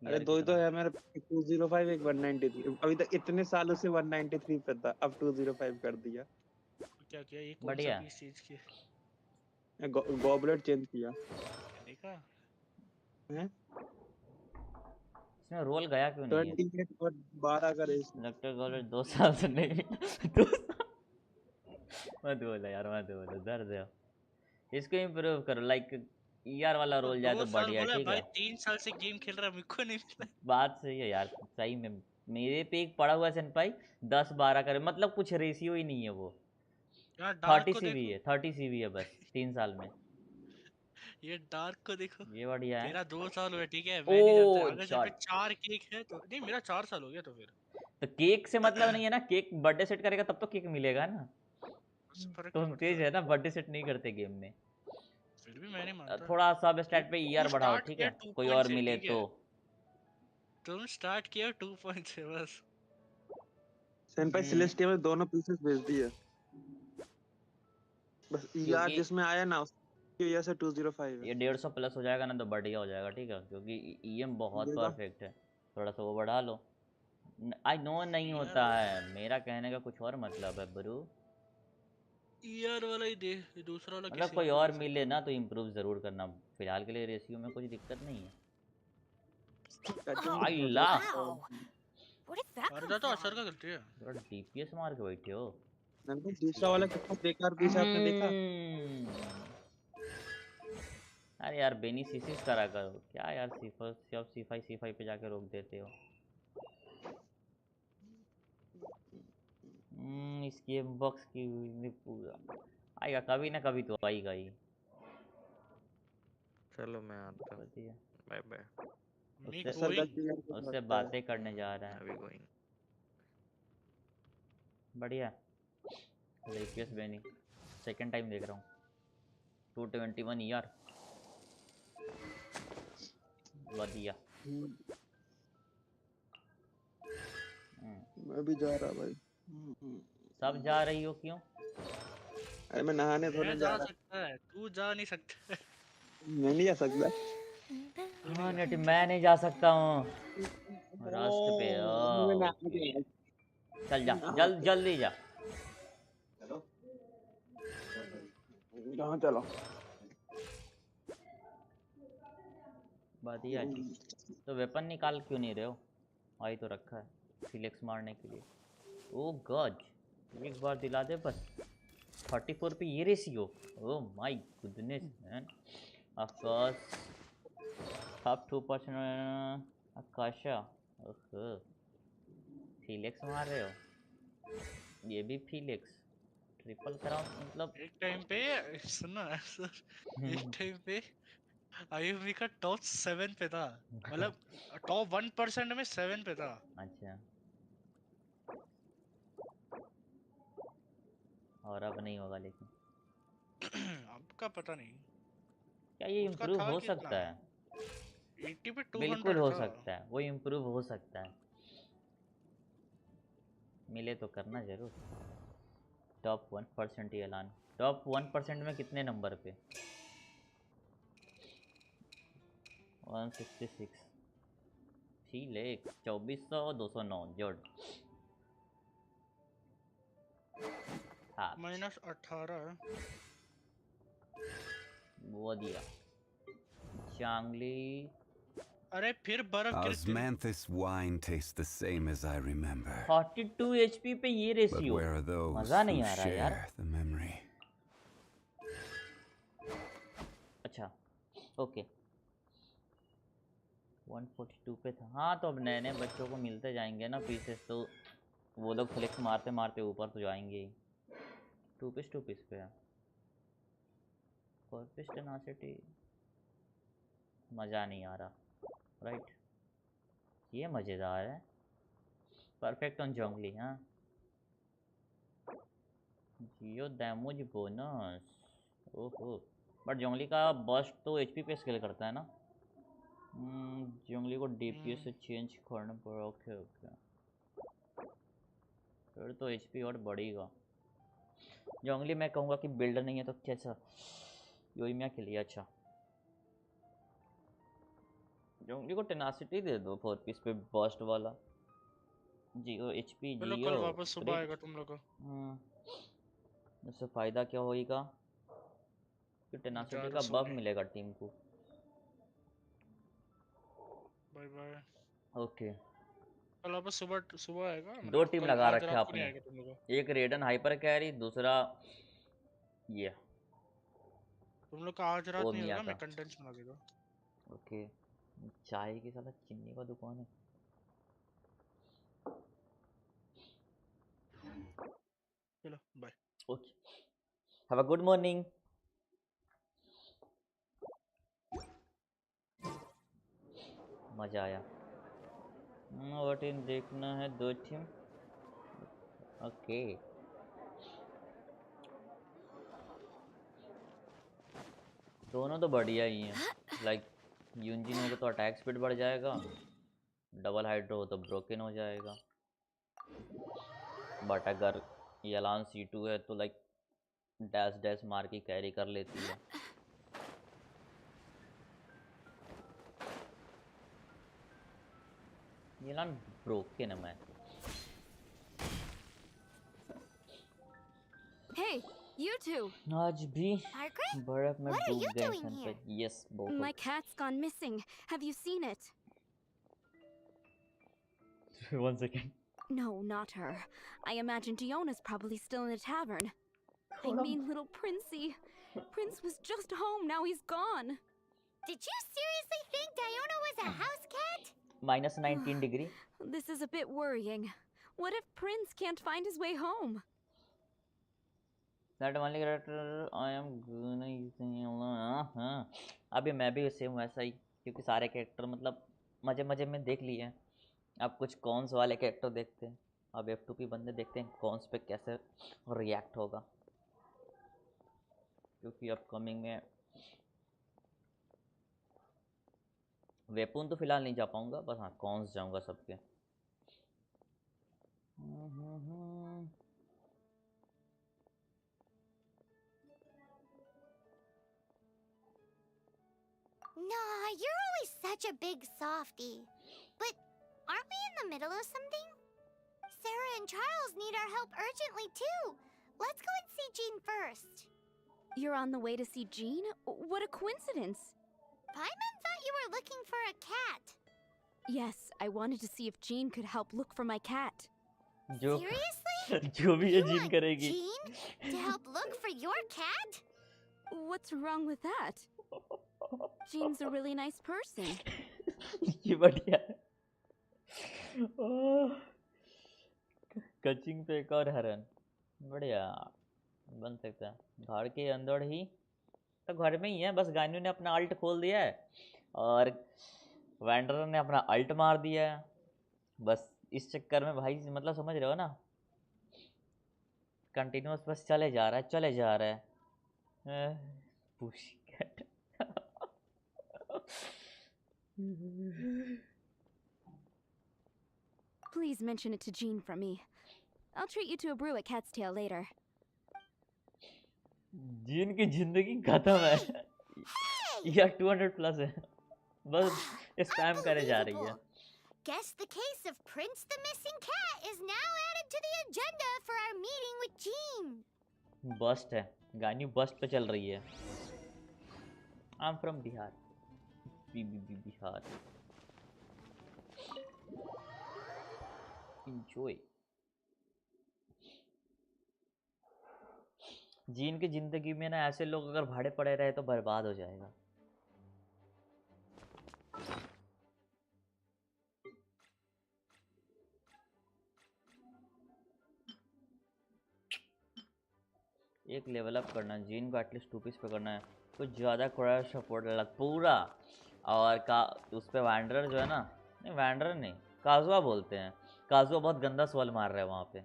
अरे ईयर दो ही तो कितना है मेरे 205 एक 193। अभी तक इतने सालों से 193 पे था, अब 205 कर दिया। क्या किया, ये कौन सा बढ़िया। पीस चीज की गॉबलेट चेंज किया देखा। है। इसमें रोल गया क्यों नहीं है। 28 और 12 का रेशियो। डॉक्टर गॉलेट 2 साल से नहीं मिला 2 साल। मत बोलो यार मत बोलो, दर्द है। इसको इम्प्रूव करो, लाइक ईआर वाला तो रोल जाए 2 तो साल बढ़िया, बोला ठीक भाई, है। 3 साल से गेम खेल रहा, मेरे को नहीं मिला। बात सही है यार, सही में। मेरे पे एक पड़ा हुआ है सेनपाई 10-12 करे, मतलब कुछ रेशियो ही नहीं है वो। यार डार्क 30 को सीवी देखो। है, 30 सीवी है बस 3 साल में। ये डार्क को देखो। ये बढ़िया है। तेरा 2 साल हुआ ठीक है, मैं नहीं जानता, ओ अगर तेरे पे शॉट। 4 केक है तो नहीं, मेरा 4 साल हो गया तो फिर तो केक से मतलब नहीं है ना, केक बर्थडे सेट करेगा तब तो केक मिलेगा ना। उससे फर्क नहीं तुम पड़ता। तेज है ना, बर्थडे सेट नहीं करते गेम में। फिर भी मैं नहीं मानता। थोड़ा सब स्टैट पे ईआर तू बढ़ाओ, स्टार्ट ठीक किया है, कोई और 2.6 मिले ठीक तो। है, तुम स्टार्ट किया 2.6 बस। सेनपाई सिलेस्टिया में दोनों पीसेस भेज दिए, बस ईआर क्योंकि जिसमें आया ना उसकी वजह से 205 है। ये 150 प्लस हो जाएगा ना तो बढ़िया हो जाएगा, ठीक है, क्योंकि ईएम बहुत देखा परफेक्ट है। थोड़ा सा वो बढ़ा लो। आई नो नहीं ईआर होता है, मेरा कहने का कुछ और मतलब है ब्रो। ईआर वाला ही दे, दूसरा वाला मतलब किसी कोई और को और दे सकता मिले है। ना तो इम्प्रूव ज़रूर करना। फिलहाल के लिए रेशियो में कुछ दिक्कत नहीं है। Oh, आई हो ला wow. Where did that मर come जा तो असर from? का करती है। थोड़ा डीपीएस मार के बैठे हो। जाता। दूसरा वाला कितना बेकार पीस आपने देखा। अरे यार बेनी सीसीस करा करो क्या यार, सी5 पे जाके रोक देते हो। इस गेम बॉक्स की में पूरा आएगा, कभी ना कभी तो आएगा ही। चलो मैं आता हूँ, बढ़िया। Bye bye. मी उससे सर गोइंग। गलती करके उससे लगता है। बातें करने जा रहा है। अभी गोइंग। बढ़िया। डीपीएस बेनी सेकंड टाइम देख रहा हूँ। 221 यार, बढ़िया। मैं भी जा रहा भाई। सब जा रही हो क्यों? अरे मैं नहाने धोने मैं जा जा रहा। सकता है, तू जा नहीं सकता। मैं नहीं जा सकता। तू नहीं हाँ जा नेट सकता। मैं नहीं जा सकता हूँ रास्ते पे। मैं नहाने ओके गया। चल जा, नहाते जल्दी जा। चलो। कहाँ चलो? बढ़िया जी। तो वेपन निकाल क्यों नहीं रहे हो? आई तो रखा है फिलेक्स मारने के लिए। ओ गॉड, एक बार दिला दे बस। 34 पे ये ratio, oh my goodness man. Of course top 2% आकाशा। ओहो फिलेक्स मार रहे हो, ये भी फिलेक्स ट्रिपल क्राउन मतलब। एक टाइम पे सुनना सर, एक टाइम पे आयुमी का टॉप 7 पे था, मतलब टॉप 1% में 7 पे था। अच्छा, और अब नहीं होगा लेकिन। अब का पता नहीं। क्या ये उसका इम्प्रूव था हो कितना, सकता है? 80 पे बिल्कुल 200 हो था। सकता है, वो इम्प्रूव हो सकता है। मिले तो करना जरूर। टॉप 1% ही ऐलान। टॉप 1% में कितने नंबर पे? 166। ठीक है, 2400 209 जोड़। हाँ -18 वो दिया। चांगली। अरे फिर बर्फ गिर तेरी। Osmanthus wine tastes the same as I remember. 42 HP पे ये But ratio, where are those मज़ा नहीं who आ रहा यार। share the memory? अच्छा ओके 142 पे था। हाँ तो अब नए नए बच्चों को मिलते जाएंगे ना पीसेस, तो वो लोग फ्लेक्स मारते मारते ऊपर तो जाएंगे ही। टू पीस पे है। कॉर्पिस टेनासिटी मज़ा नहीं आ रहा, राइट। ये मज़ेदार है। Perfect on Zhongli. हाँ जियो डैमेज बोनस। ओहो बट जोंगली का बस्ट तो एचपी पे स्केल करता है ना। जोंगली को डीपीएस से चेंज करना पड़ा। ओके ओके, फिर तो एचपी और बढ़ेगा। जोंगली मैं कहूँगा कि बिल्डर नहीं है तो कैसा योइमिया के लिए अच्छा। जोंगली को टेनासिटी दे दो 4 पीस पे बस्ट वाला। जियो एचपी चलो जियो कल वापस सुबह क्रिट। आएगा तुम लोग को। इससे फ़ायदा क्या होएगा कि टेनासिटी ज़्यादा का बफ सोने। मिलेगा टीम को। Bye bye. ओके कल वापस सुबह सुबह आएगा, 2 मतलब टीम कल लगा आज रखे रात को नहीं आपने। आएगा तुम लोग को। एक रेडन हाइपर कैरी, दूसरा ये तुम लोग का आज रात नहीं ओमिया होगा, का। मैं कंटेंट्स बना देगा। ओके चाय की साला चीनी का दुकान है। चलो bye. Okay have a good morning. मज़ा आया। और टीम देखना है 2 टीम। ओके दोनों तो बढ़िया ही हैं। लाइक यूंजिन हो तो अटैक स्पीड बढ़ जाएगा, डबल हाइड्रो हो तो ब्रोकन हो जाएगा। बट अगर ये अलान C2 है तो लाइक डैश डैश मार के कैरी कर लेती है। ये अलान ब्रोकन है। मैं Hey, you two. आज भी Margaret? बर्फ में What are डूब you गए doing सन पे। here? Yes both My cat's gone missing. Have you seen it? 1 second. No, not her. I imagine Diona's probably still in the tavern. I mean, little Princey. Prince was just home, now he's gone. Did you seriously think Diona was a house cat? -19 degree. This is a bit worrying. What if Prince can't find his way home? That only character I am gonna use। हाँ, अभी मैं भी same वैसा ही, क्योंकि सारे character मतलब मजे मजे में देख लिए हैं। अब कुछ कॉन्स वाले कैरेक्टर देखते हैं। अब F2P बंदे देखते हैं कॉन्स पे कैसे रिएक्ट होगा, क्योंकि अपकमिंग में वेपून तो फिलहाल नहीं जा पाऊंगा, बस हाँ कॉन्स जाऊंगा सबके। Nah, you're always such a big softie. But aren't we in the middle of something? Sarah and Charles need our help urgently too. Let's go and see Jean first. You're on the way to see Jean? What a coincidence! Paimon thought you were looking for a cat. Yes, I wanted to see if Jean could help look for my cat. जो Seriously? जो भी ये You gene want करेगी। Jean to help look for your cat? What's wrong with that? Jean's a really nice person. ये बढ़िया है। कचिंग पे एक और हरन, बढ़िया बन सकता है। घर के अंदर ही तो घर में ही है, बस गानू ने अपना अल्ट खोल दिया है और वैंडर ने अपना अल्ट मार दिया है। बस इस चक्कर में भाई मतलब समझ रहे हो ना, कंटिन्यूअस बस चले जा रहा है चले जा रहा है। पुशकैट। Please mention it to Jean from me. I'll treat you to a brew at Cat's Tail later. Gene की जिंदगी खत्म है या 200 प्लस है, बस स्पैम करे जा रही है। Guess the case of Prince the missing cat is now added to the agenda for our meeting with Jean. बस्ट है, गानी बस्ट पे चल रही है। I am from Bihar. Bihar. Enjoy। Jean की जिंदगी में ना ऐसे लोग अगर भाड़े पड़े रहे तो बर्बाद हो जाएगा। एक लेवल अप करना है जीन को, एटलीस्ट 2 पीस पे करना है, कुछ ज़्यादा क्रैश सपोर्ट लग पूरा। और का उस पे वैंडर जो है ना, नहीं वैंडर नहीं काजुआ बोलते हैं, काजुआ बहुत गंदा सवाल मार रहा है वहाँ पे,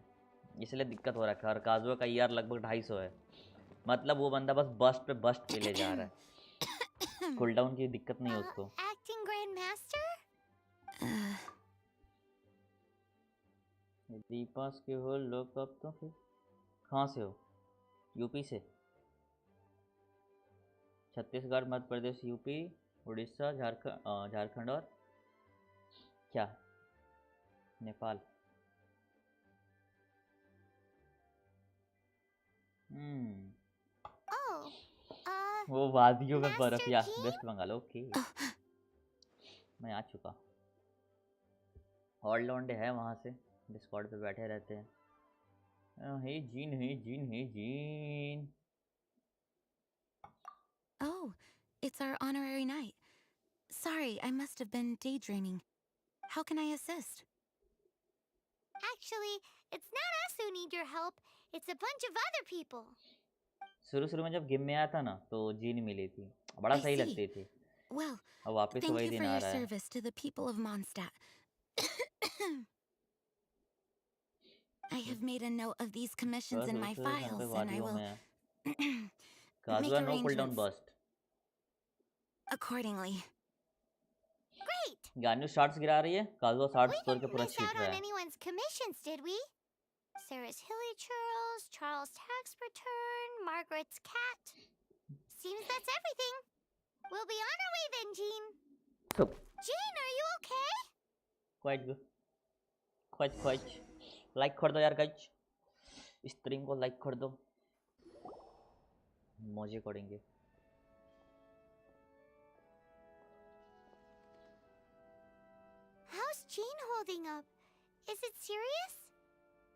इसलिए दिक्कत हो रखा है। और काजुआ का ईआर लगभग 250 है, मतलब वो बंदा बस बस्ट पे ले जा रहा है। कूलडाउन की दिक्कत नहीं है उसको। Acting Grand Master? दीपास के हो लोग अब तो फिर कहाँ से हो? यूपी से? छत्तीसगढ़, मध्य प्रदेश, यूपी, उड़ीसा, झारखंड और क्या नेपाल। वो वादियों में बर्फ या वेस्ट बंगाल। ओके मैं आ चुका। ऑल लॉन्डे है वहाँ से, डिस्कॉर्ड पे बैठे रहते हैं। Hey Jean hey Jean hey Jean. Oh, it's our honorary night. Sorry, I must have been daydreaming. How can I assist? Actually, it's not us who need your help. It's a bunch of other people. शुरू में जब game में आया था ना तो gene मिली थी, बड़ा सही लगती थी। Well, अब वापस thank वही you दिन for आ your रहा है। service to the people of Mondstadt. I have made a note of these commissions in my files, and I will make Kazuha no cooldown arrangements. Burst. accordingly. Great! Ganyu shots गिरा रही है, काजुआ shots We score के didn't पूरा miss छीट out रहा on है। anyone's commissions, did we? Sarah's Hilly Churls, Charles' tax return, Margaret's cat. Seems that's everything. We'll be on our way then, Jean. तो Jean, are you okay? Quite good, quite like कर दो यार guys, stream को like कर दो, मजे करेंगे। How's Jean holding up? Is it serious?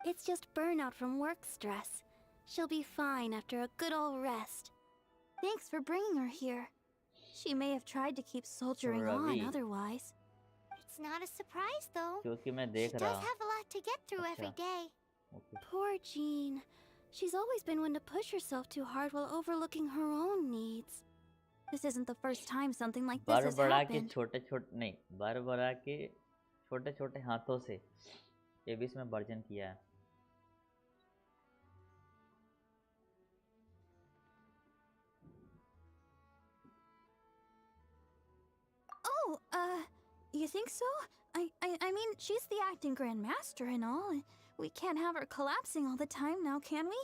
It's just burnout from work stress. She'll be fine after a good old rest. Thanks for bringing her here. She may have tried to keep soldiering on Ravi. otherwise. It's not a surprise, though. क्योंकि मैं She देख does रहा have a lot to get through every अच्छा। day. Okay Poor Jean. She's always been one to push herself too hard while overlooking her own needs. This isn't the first time something like this bar has बढ़ा के happened. छोटे छोटे नहीं, बार बढ़ा के छोटे छोटे हाथों से ये भी इसमें वर्जन किया है। Oh, you think so? I mean, she's the acting grandmaster and all. And we can't have her collapsing all the time now, can we?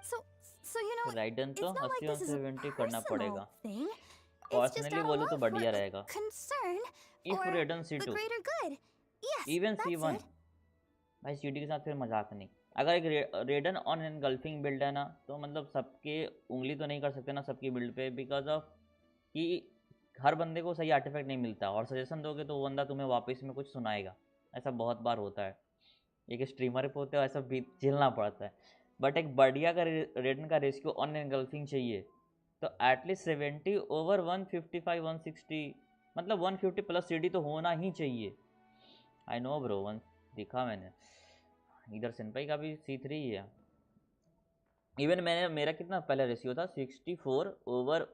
So you know, ridden it's तो not like 80 this is a 70 करना personal पड़ेगा। thing. It's just personally out of बोलूँ तो love for बढ़िया the रहेगा। concern if or रेडन the C2 greater good. Yes, even that's C1 it. भाई CD के साथ फिर मजाक नहीं। अगर एक रेडन ऑन एनगल्फिंग बिल्ड है ना, तो मतलब सबके उंगली तो नहीं कर सकते ना सबकी बिल्ड पे, बिकॉज ऑफ कि हर बंदे को सही आर्टिफैक्ट नहीं मिलता, और सजेशन दोगे तो वो बंदा तुम्हें वापस में कुछ सुनाएगा। ऐसा बहुत बार होता है, एक स्ट्रीमर पे होते हो ऐसा भी झेलना पड़ता है। बट एक बढ़िया का रेडन का रेस्क्यू ऑन एनगल्फिंग चाहिए तो एटलीस्ट 70 ओवर 155 160, मतलब 150 प्लस CD तो होना ही चाहिए। आई नो ब्रो, वन दिखा मैंने, इधर सिंपाई का भी C3 ही है। इवन मेरा कितना पहले रेशियो था 64 ओवर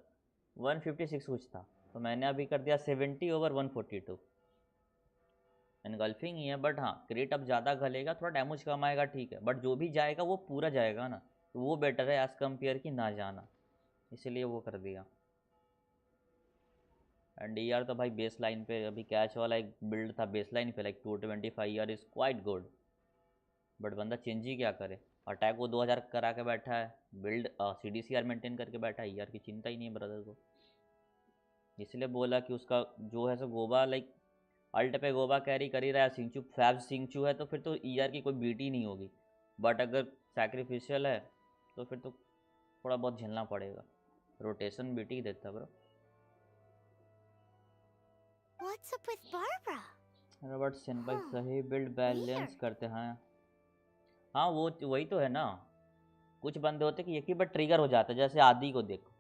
156 कुछ था, तो मैंने अभी कर दिया 70 ओवर 142। एनगल्फिंग ही है, बट हाँ क्रेट अब ज़्यादा गलेगा, थोड़ा डैमेज कम आएगा ठीक है, बट जो भी जाएगा वो पूरा जाएगा ना, तो वो बेटर है एज़ कम्पेयर कि ना जाना, इसलिए वो कर दिया। एंड ER तो भाई बेस लाइन पे अभी कैच वाला एक बिल्ड था बेस लाइन पे, like 225 ER is quite good, but बंदा चेंज ही क्या करे। अटैक वो 2000 करा के बैठा है, बिल्ड CDCR मेंटेन करके बैठा है, ER की चिंता ही नहीं है ब्रदर को। इसलिए बोला कि उसका जो है सो गोबा लाइक अल्ट पे गोबा कैरी कर ही रहा है, सिंचू फैब सिंचू है तो फिर तो ER की कोई बीट ही नहीं होगी। बट अगर सैक्रिफिशियल है तो फिर तो थोड़ा बहुत झेलना पड़ेगा, रोटेशन बीट ही देता bro. What's up with Barbara? Robert senpai हाँ, सही बिल्ड बैलेंस weird. करते हैं। हाँ वो वही तो है ना, कुछ बंदे होते कि एक ही बार ट्रिगर हो जाता है, जैसे आदि को देखो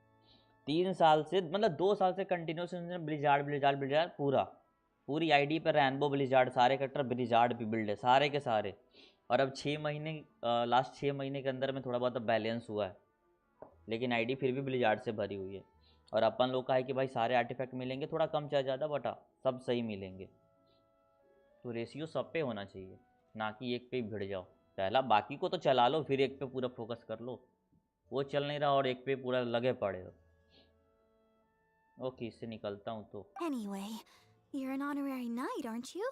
3 साल से मतलब 2 साल से कंटिन्यूस ब्लिजार्ड ब्लिजार्ड ब्लिजार्ड पूरी आईडी पर रैनबो ब्लिजार्ड, सारे कैरेक्टर ब्लिजार्ड भी बिल्ड है सारे के सारे, और अब 6 महीने लास्ट 6 महीने के अंदर में थोड़ा बहुत बैलेंस हुआ है, लेकिन आईडी फिर भी ब्लिजार्ड से भरी हुई है। और अपन लोग का है कि भाई सारे आर्टिफैक्ट मिलेंगे, थोड़ा कम चाहे ज़्यादा बट सब सही मिलेंगे, तो रेशियो सब पे होना चाहिए, ना कि एक पे ही भिड़ जाओ। पहला बाकी को तो चला लो, फिर एक पे पूरा फोकस कर लो, वो चल नहीं रहा और एक पे पूरा लगे पड़े हो। ओके इससे निकलता हूँ तो। Anyway, you're an honorary knight, aren't you?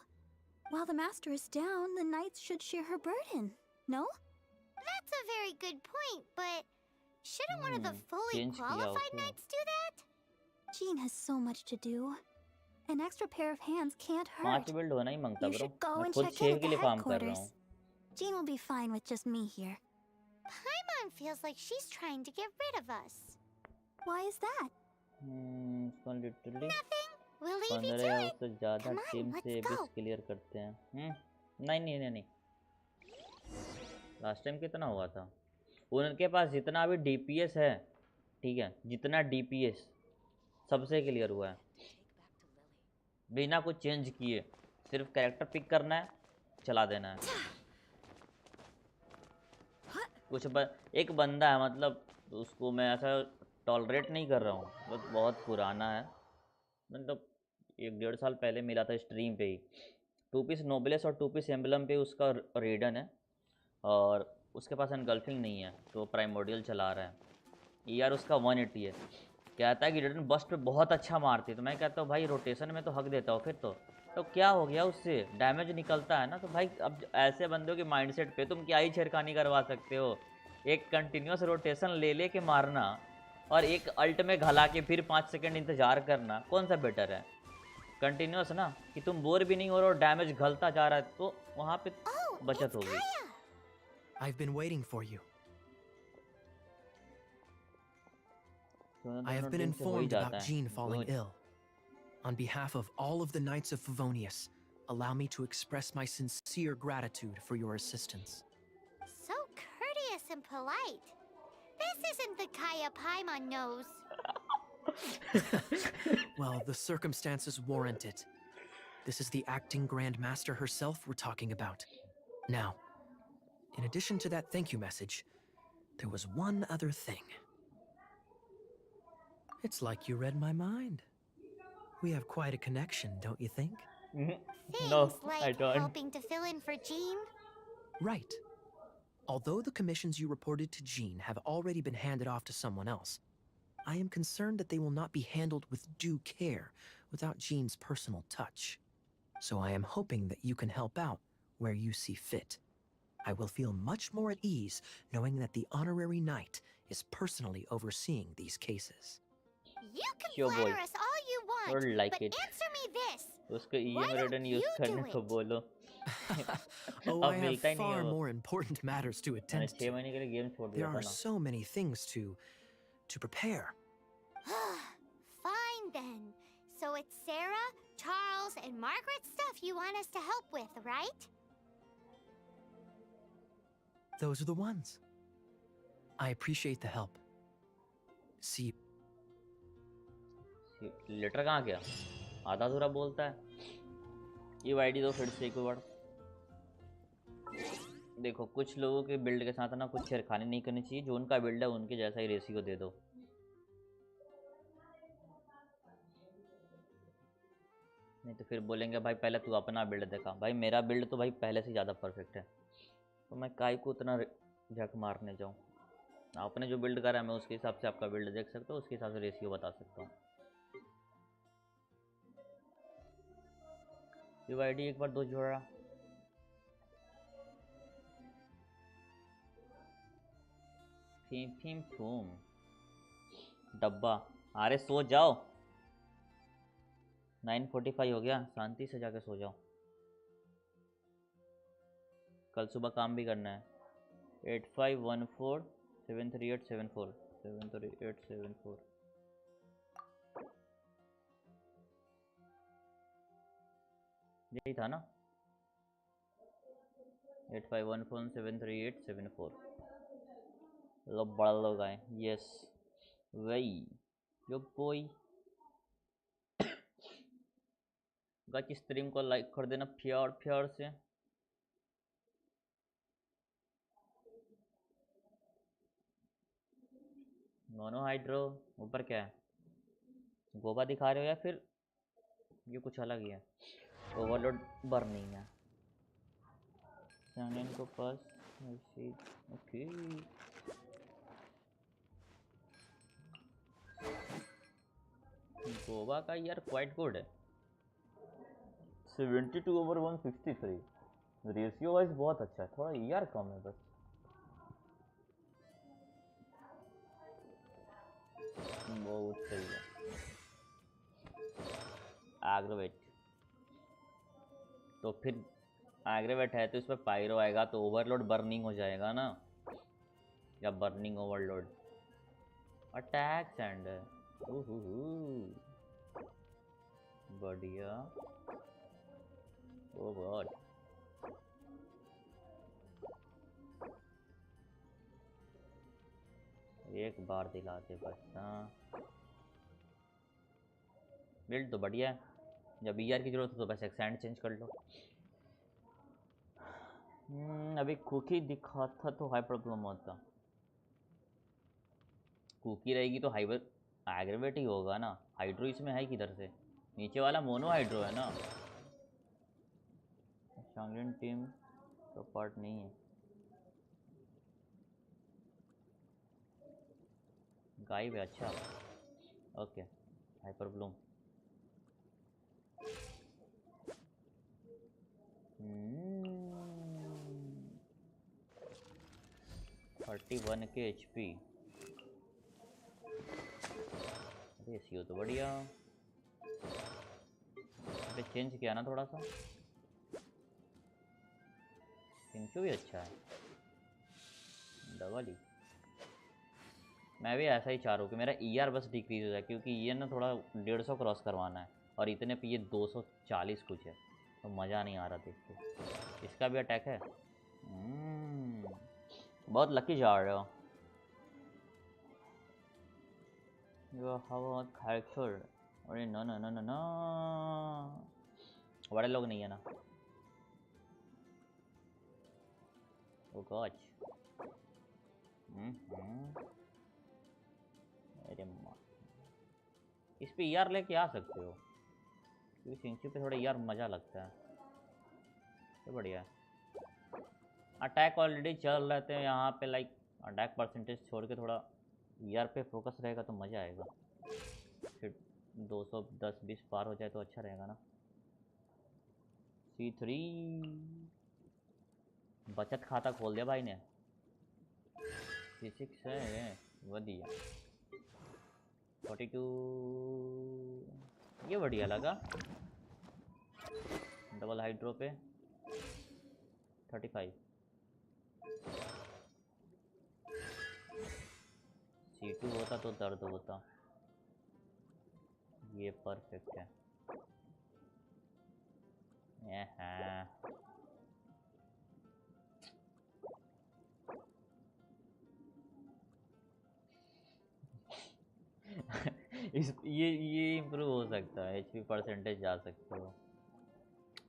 While the master is down, the knights should share her burden, no? That's a very good point, but shouldn't one of the fully change किया qualified उसको। knights do that? Jean has so much to do. An extra pair of hands can't 5 hurt. Build होना ही मांगता You bro, should go मैं and खुद check 6 in at के the लिए farm कर रहा headquarters. हूँ। Jean will be fine with just me here. Paimon feels like she's trying to get rid of us. Why is that? इसको literally Nothing. We'll leave you 15 to या it. उससे ज़्यादा Come on, team let's से go. एबिस clear करते हैं। नहीं नहीं नहीं नहीं, लास्ट टाइम कितना हुआ था उनके पास, जितना भी DPS है ठीक है, जितना DPS सबसे क्लियर हुआ है बिना कुछ चेंज किए, सिर्फ कैरेक्टर पिक करना है चला देना है। एक बंदा है मतलब उसको मैं ऐसा टॉलरेट नहीं कर रहा हूँ, बहुत पुराना है, मतलब 1-1.5 साल पहले मिला था स्ट्रीम पे ही, 2 पीस नोबलेस और 2 पीस एम्बलम पे उसका रेडन है, और उसके पास एनगल्फिंग नहीं है तो प्राइमोडियल चला रहा है। ER उसका 180 है, कहता है कि रेडन बस्ट पे बहुत अच्छा मारती है, तो मैं कहता हूँ भाई रोटेशन में तो हक देता हूँ फिर तो क्या हो गया उससे, डैमेज निकलता है ना। तो भाई अब ऐसे बंदों के माइंडसेट पे तुम क्या ही छेड़खानी करवा सकते हो। एक कंटिन्यूस रोटेशन ले के मारना और एक अल्ट में घला के फिर 5 सेकंड इंतजार करना, कौन सा बेटर है? कंटिन्यूस ना, कि तुम बोर भी नहीं हो रहे और डैमेज घलता जा रहा है, तो वहाँ पे बचत होगी। I've been waiting for you. I have been informed about Jean falling ill. On behalf of all of the Knights of Favonius, allow me to express my sincere gratitude for your assistance. So courteous and polite. This isn't the Kaya Paimon knows. Well, the circumstances warrant it. This is the acting Grand Master herself we're talking about. Now, in addition to that thank you message, there was one other thing. It's like you read my mind. We have quite a connection, don't you think? Things No, like I don't. helping to fill in for Jean. Right. Although the commissions you reported to Jean have already been handed off to someone else, I am concerned that they will not be handled with due care without Jean's personal touch. So I am hoping that you can help out where you see fit. I will feel much more at ease knowing that the honorary knight is personally overseeing these cases. You can Yo boy, flatter us all you want, don't like but it. answer me this. उसको Why EM don't रेडन use you करने do को it? बोलो। Oh, अब I have मिलता ही नहीं है far वो। more important matters to मैंने attend 6 to. महीने के लिए गेम छोड़ There दिया था are ना। so many things to prepare. Fine then. So it's Sarah, Charles, and Margaret's stuff you want us to help with, right? Those are the ones. I appreciate the help. See you. Letter कहाँ गया? आधा अधूरा बोलता है। ये ID दो फिर से एक बार। देखो कुछ लोगों के बिल्ड के साथ ना कुछ छेड़खानी नहीं करनी चाहिए, जो उनका बिल्ड है उनके जैसा ही रेसी को दे दो। नहीं तो फिर बोलेंगे भाई पहले तू अपना बिल्ड देखा। भाई मेरा बिल्ड तो भाई पहले से ज़्यादा परफेक्ट है, तो मैं काय को उतना झक मारने जाऊँ। आपने जो बिल्ड करा है मैं उसके हिसाब से आपका बिल्ड देख सकता हूँ, उसके हिसाब से रेशियो बता सकता हूँ। आईडी एक बार दो जोड़ा। फीम फीम फूम डब्बा। अरे सो जाओ, 9:45 हो गया, शांति से जाके सो जाओ, कल सुबह काम भी करना है। 85147387473874 यही था ना? 8514738774। लो बड़ा लोग आए। यस वही यो बॉय। गाइस स्ट्रीम को लाइक कर देना प्यार प्यार से। मोनो हाइड्रो ऊपर क्या है? गोबा दिखा रहे हो या फिर ये कुछ अलग ही है? ओवरलोड बर्निंग है। चैनल को पास ओके। गोवा का यार क्वाइट गुड है। 72/163 रेशियो वाइज बहुत अच्छा है, थोड़ा यार कम है बस। बहुत सही है। एग्रोवेट तो फिर एग्रोवेट है तो इसमें पायरो आएगा तो ओवरलोड बर्निंग हो जाएगा ना, या बर्निंग ओवरलोड। अटैक एंड बढ़िया। ओ गॉड एक बार दिलाते बस ना। बिल्ड तो बढ़िया है, जब ईआर की जरूरत हो तो बस एक्सेंट चेंज कर लो। अभी कुकी दिखाता तो हाई प्रॉब्लम होता। कुकी रहेगी तो हाइबर एग्रेवेट ही होगा ना। हाइड्रो इसमें है किधर से? नीचे वाला मोनो हाइड्रो है ना। शांगलिन टीम तो पार्ट नहीं है। गायब है अच्छा। ओके हाइपर ब्लूम 31 के HP। अरे सीओ तो बढ़िया। अबे चेंज किया ना थोड़ा सा। पिंचू भी अच्छा है। डबल ही। मैं भी ऐसा ही चाह रहा हूँ कि मेरा ER बस डिक्रीज हो जाए, क्योंकि ये ना थोड़ा 150 क्रॉस करवाना है और इतने पे ये 240 कुछ है, तो मज़ा नहीं आ रहा देख के। इसका भी अटैक है। बहुत लकी जा रहे हो। अरे ना ना ना ना ना, बड़े लोग नहीं है ना। ओ गॉड। अरे माँ, इस पे ER लेके आ सकते हो, क्योंकि सिंचू पे थोड़ा ER मज़ा लगता है। तो बढ़िया है। अटैक ऑलरेडी चल रहे थे यहाँ पे, लाइक अटैक परसेंटेज छोड़ के थोड़ा ER पे फोकस रहेगा तो मज़ा आएगा। फिर 210-20 पार हो जाए तो अच्छा रहेगा ना। C3 बचत खाता खोल दिया भाई ने। C6 है बढ़िया। 42 ये बढ़िया लगा। डबल हाइड्रो पे 35। C2 होता तो दर्द होता। ये परफेक्ट है। ये इम्प्रूव हो सकता है। HP परसेंटेज जा सकते हो।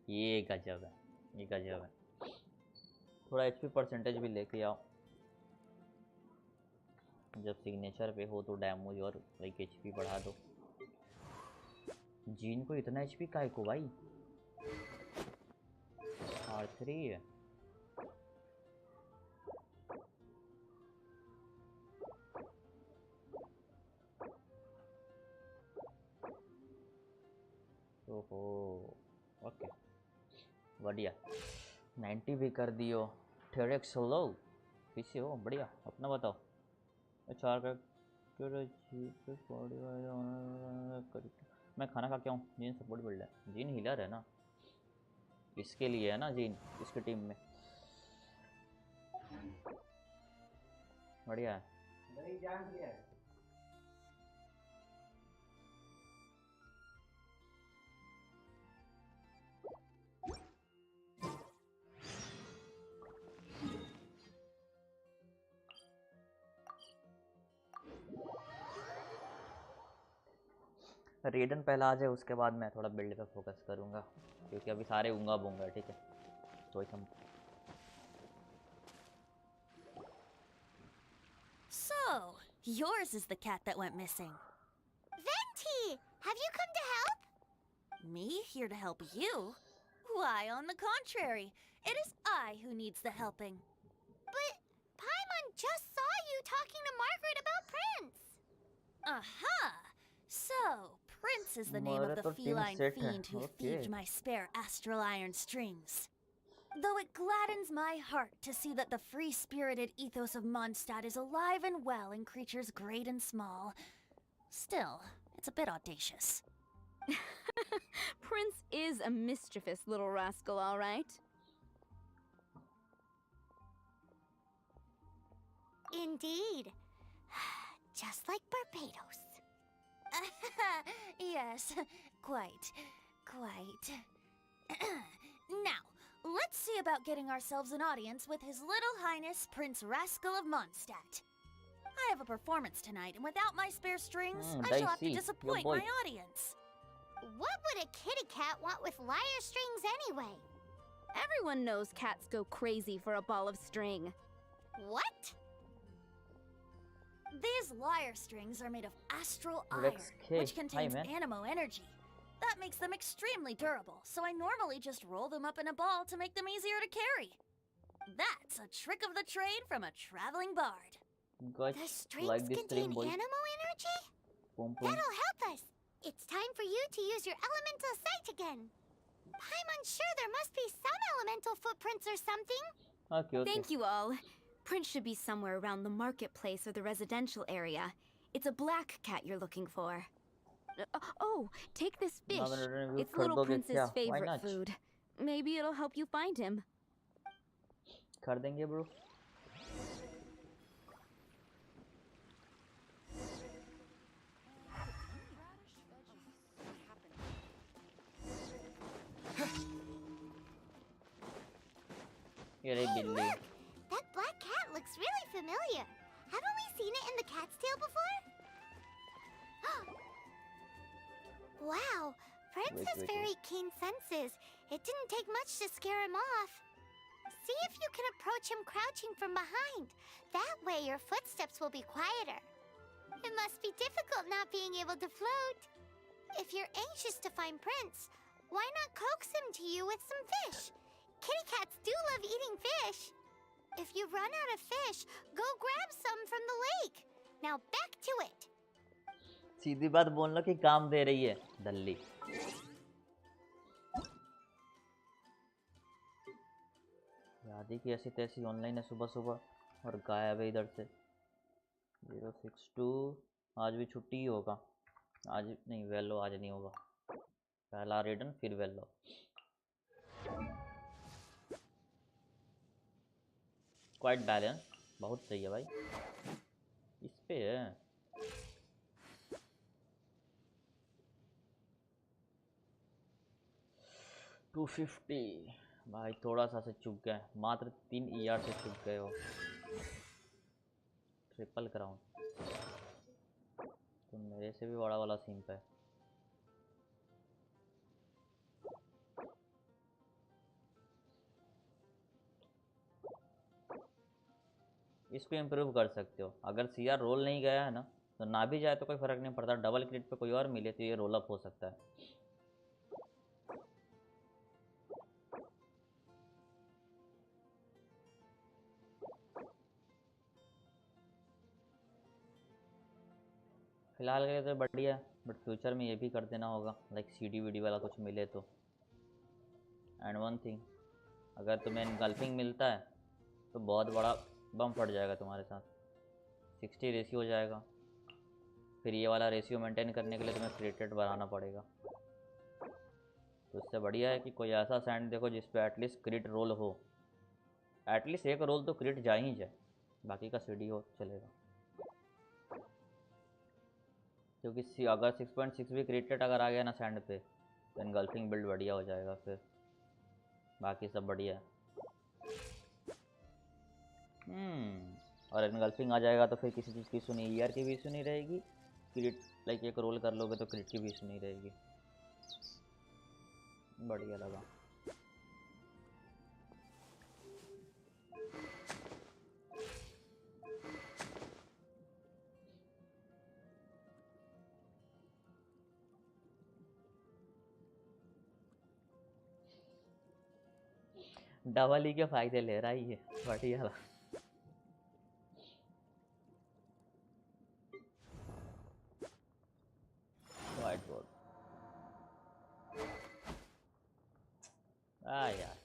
ये गजब है, ये गजब है। थोड़ा HP परसेंटेज भी लेके आओ। जब सिग्नेचर पे हो तो डैमेज और लाइक HP बढ़ा दो। जीन को इतना HP काहे को भाई? R3 है। ओहो ओके बढ़िया। 90 भी कर दियो। थेरेक्स लो पीछे हो बढ़िया। अपना बताओ। 4 का मैं खाना खा के आऊँ। जीन सपोर्ट बिल्ड है। जीन हीलर है ना, इसके लिए है ना जीन इसकी टीम में। बढ़िया है। रेडन पहला आ जाए, उसके बाद मैं थोड़ा बिल्ड पे फोकस करूँगा, क्योंकि अभी सारे ऊँगा बूँगा। ठीक है तो हम So, yours is the cat that went missing. Venti, have you come to help? Me here to help you? Why, on the contrary, it is I who needs the helping. But Paimon just saw you talking to Margaret about Prince. Aha! So, Prince is the name of the feline fiend who thieved my spare astral iron strings. Though it gladdens my heart to see that the free-spirited ethos of Mondstadt is alive and well in creatures great and small, still, it's a bit audacious. Prince is a mischievous little rascal, all right. Indeed. Just like Barbados. Yes, quite. Now, let's see about getting ourselves an audience with His Little Highness Prince Rascal of Mondstadt. I have a performance tonight, and without my spare strings, I shall have to disappoint my audience. What would a kitty cat want with lyre strings anyway? Everyone knows cats go crazy for a ball of string. What? These lyre strings are made of astral iron, which contains animo energy. That makes them extremely durable, so I normally just roll them up in a ball to make them easier to carry. That's a trick of the trade from a traveling bard. The strings contain animo energy? Boom, boom. That'll help us. It's time for you to use your elemental sight again. I'm unsure there must be some elemental footprints or something. Okay, okay. Thank you all. Prince should be somewhere around the marketplace or the residential area. It's a black cat you're looking for. Oh, take this fish. Now when review It's कर little दोगे Prince's क्या? Why favorite not? food. Maybe it'll help you find him. कर देंगे bro. ये रही बिल्ली. Look, that black cat looks really familiar. Haven't we seen it in the cat's tail before? Wow, Prince Wait, has wait, very keen senses. It didn't take much to scare him off. See if you can approach him crouching from behind. That way your footsteps will be quieter. It must be difficult not being able to float. If you're anxious to find Prince, why not coax him to you with some fish? Kitty cats do love eating fish. If you run out of fish, go grab some from the lake. Now back to it. सीधी बात बोलना कि काम दे रही है दल्ली. यादी की ऐसी तैसी ऑनलाइन है सुबह सुबह और गायब है इधर से. 062 आज भी छुट्टी ही होगा. आज नहीं, वेलो आज नहीं होगा. पहला रेडन फिर वेलो. क्वाइट बैलेंस बहुत सही है भाई. इस पे है 250 भाई. थोड़ा सा से चुक गए. मात्र 3 ER से चुक गए हो. ट्रिपल क्राउन तो मेरे से भी बड़ा वाला सीन पे. इसको इम्प्रूव कर सकते हो. अगर CR रोल नहीं गया है ना तो ना भी जाए तो कोई फर्क नहीं पड़ता. डबल क्रिट पे कोई और मिले तो ये रोल अप हो सकता है. फिलहाल के लिए तो बढ़िया, बट फ्यूचर में ये भी कर देना होगा लाइक CD वाला कुछ मिले तो. एंड वन थिंग, अगर तुम्हें इनगल्फिंग मिलता है तो बहुत बड़ा बम फट जाएगा तुम्हारे साथ. 60 रेशियो हो जाएगा. फिर ये वाला रेशियो मेंटेन करने के लिए तुम्हें क्रिट रेट बढ़ाना पड़ेगा. तो इससे बढ़िया है कि कोई ऐसा सैंड देखो जिस पे एटलीस्ट क्रिट रोल हो. एटलीस्ट एक रोल तो क्रिट जा ही जाए, बाकी का CD हो चलेगा. क्योंकि अगर 6.6 भी क्रिट रेट अगर आ गया ना सैंड पे तो इनगल्फिंग बिल्ड बढ़िया हो जाएगा. फिर बाकी सब बढ़िया है. और इनगल्फिंग आ जाएगा तो फिर किसी चीज़ की इशू नहीं. ER की भी इशू नहीं रहेगी. क्रिट लाइक एक रोल कर लोगे तो क्रिट की भी इशू नहीं रहेगी. बढ़िया लगा. डबल ही के फायदे ले रहा ही है. बढ़िया. व्हाइट बोर्ड यार.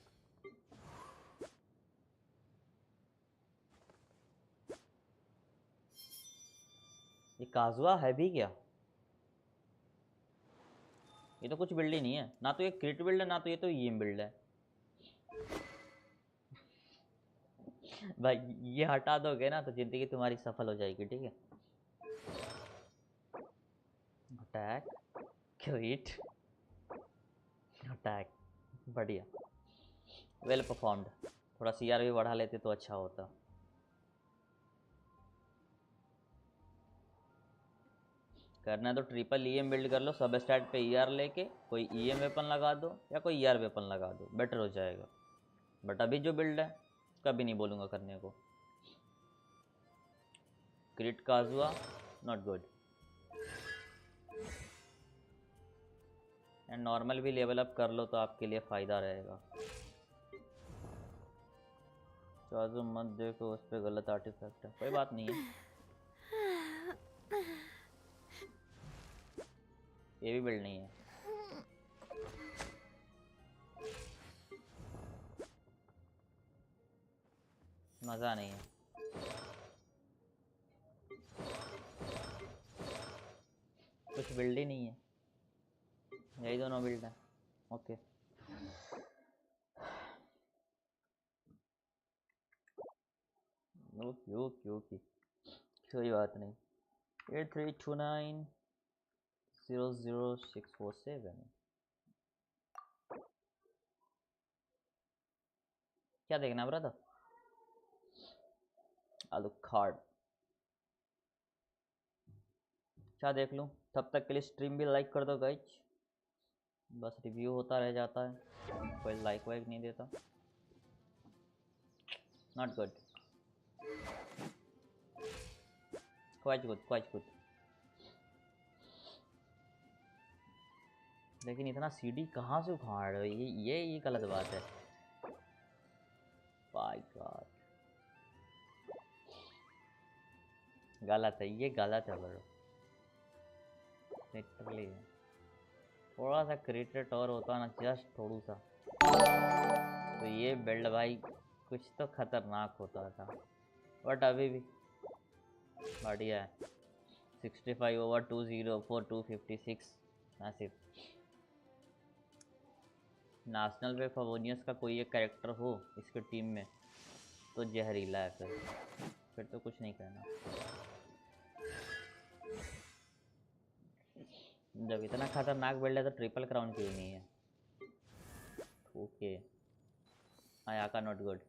ये काजुआ है भी क्या? ये तो कुछ बिल्ड ही नहीं है. ना तो ये क्रिट बिल्ड है, ना तो ये तो ईएम बिल्ड है. भाई ये हटा दोगे ना तो जिंदगी तुम्हारी सफल हो जाएगी. ठीक है. अटैक क्रिट अटैक बढ़िया. Well performed. थोड़ा CR भी बढ़ा लेते तो अच्छा होता. करना है तो ट्रिपल EM बिल्ड कर लो. सब स्टैट पे ER लेके कोई EM वेपन लगा दो या कोई ER वेपन लगा दो, बेटर हो जाएगा. बट अभी जो बिल्ड है कभी नहीं बोलूँगा करने को. Crit Kazuha not good. And normal भी लेवल अप कर लो तो आपके लिए फ़ायदा रहेगा. काजू मत देखो, उस पर गलत आर्टिफैक्ट है. कोई बात नहीं है. ये भी बिल्ड नहीं है। मजा नहीं है। कुछ बिल्ड ही नहीं है, यही दोनों बिल्ड है। ओके ओके ओके ओके, कोई बात नहीं। 8329000647 क्या देखना है ब्रदर? आलू कार्ड क्या देख लूँ? तब तक के लिए स्ट्रीम भी लाइक कर दो गाइज, बस रिव्यू होता रह जाता है, कोई लाइक वाइक नहीं देता। Not good, quite good quite good. लेकिन इतना सीडी कहाँ से उखाड़ रहे हो? ये गलत बात है। बाय गॉड, गलत है, ये गलत है ब्रो, लिटरली। थोड़ा सा क्रिएटेड और होता ना, जस्ट थोड़ा सा, तो ये बिल्ड भाई कुछ तो खतरनाक होता था। बट अभी भी बढ़िया है। 65/204/256 मैसिव। नेशनल पे फवोनियस का कोई एक कैरेक्टर हो इसके टीम में तो जहरीला है, फिर तो कुछ नहीं कहना। जब इतना खतरनाक बिल्ड है तो ट्रिपल क्राउन क्यों नहीं है? ओके आयाका नॉट गुड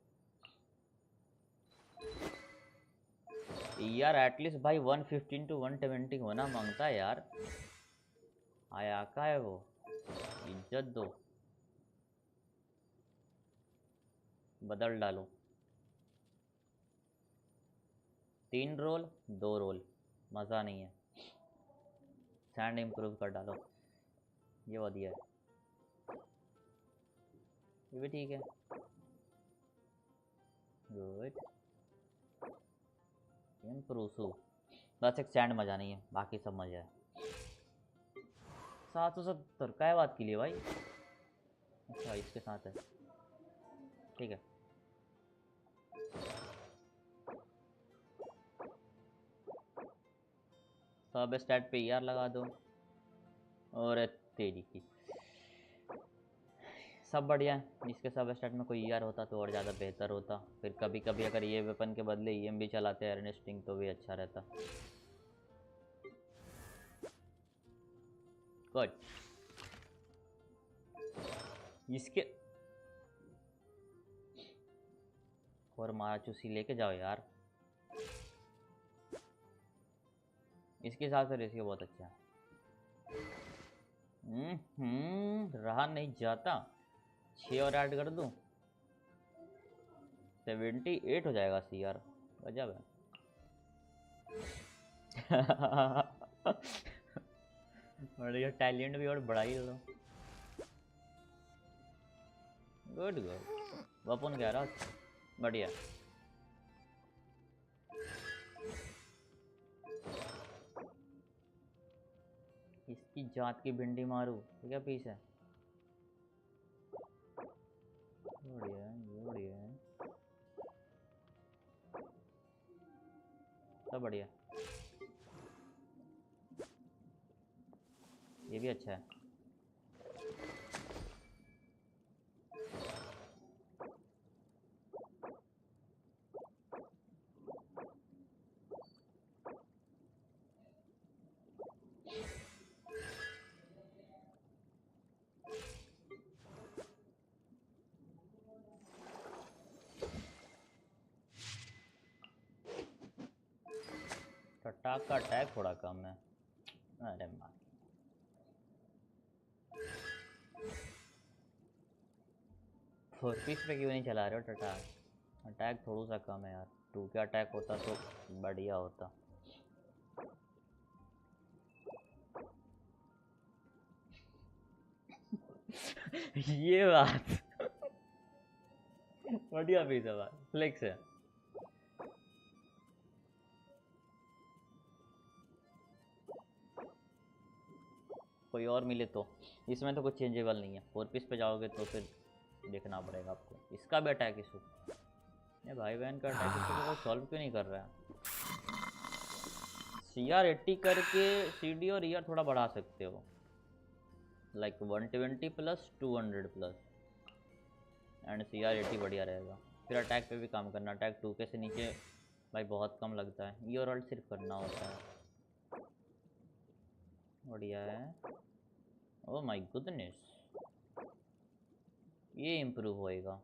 यार, एटलीस्ट भाई 115 to 120 होना मांगता है यार। आयाका है वो, इज्जत दो, बदल डालो। 3 रोल 2 रोल मज़ा नहीं है, सैंड इम्प्रूव कर डालो, ये बढ़िया है, ये भी ठीक है। गुड इम्प्रूव, बस एक सैंड मज़ा नहीं है, बाकी सब मज़ा है। 770 क्या बात के लिए भाई? अच्छा इसके साथ है, ठीक है। सब स्टैट पे यार लगा दो, और तेरी की सब बढ़िया है। इसके सब स्टैट में कोई ईआर होता तो और ज़्यादा बेहतर होता। फिर कभी कभी अगर ये वेपन के बदले ईएम भी चलाते हैं अर्नेस्टिंग तो भी अच्छा रहता। गुड, इसके और मारा चूसी लेके जाओ यार, इसके हिसाब से रेशियो बहुत अच्छा है। रहा नहीं जाता, 6 और ऐड कर दूं 78 हो जाएगा सीआर, गजब है। बढ़िया, टैलेंट भी और बढ़ा ही दो। गुड गुड, वपन कह रहा बढ़िया। इसकी जात की भिंडी मारू, ठीक है पीस है, बढ़िया है, बढ़िया है, सब बढ़िया। ये भी अच्छा है। टटाक का अटैक थोड़ा कम है, अरे माँ 4 पीस पे क्यों नहीं चला रहे हो टटाक? अटैक थोड़ा सा कम है यार, 2 का अटैक होता तो बढ़िया होता। ये बात बढ़िया पीस है भाई, फ्लेक्स है। कोई और मिले तो। इसमें तो कुछ चेंजेबल नहीं है। 4 पीस पे जाओगे तो फिर देखना पड़ेगा आपको। इसका भी अटैक इशू, ये भाई बहन का अटैक इशू को सॉल्व क्यों नहीं कर रहा है? CR 80 करके CD और ER थोड़ा बढ़ा सकते हो, like 120 plus 200 plus, and CR 80 बढ़िया रहेगा। फिर अटैक पे भी काम करना। अटैक 2K से नीचे भाई बहुत कम लगता है। E और अल्ट सिर्फ करना होता है। बढ़िया है। ओह माय गुडनेस, ये इम्प्रूव होएगा,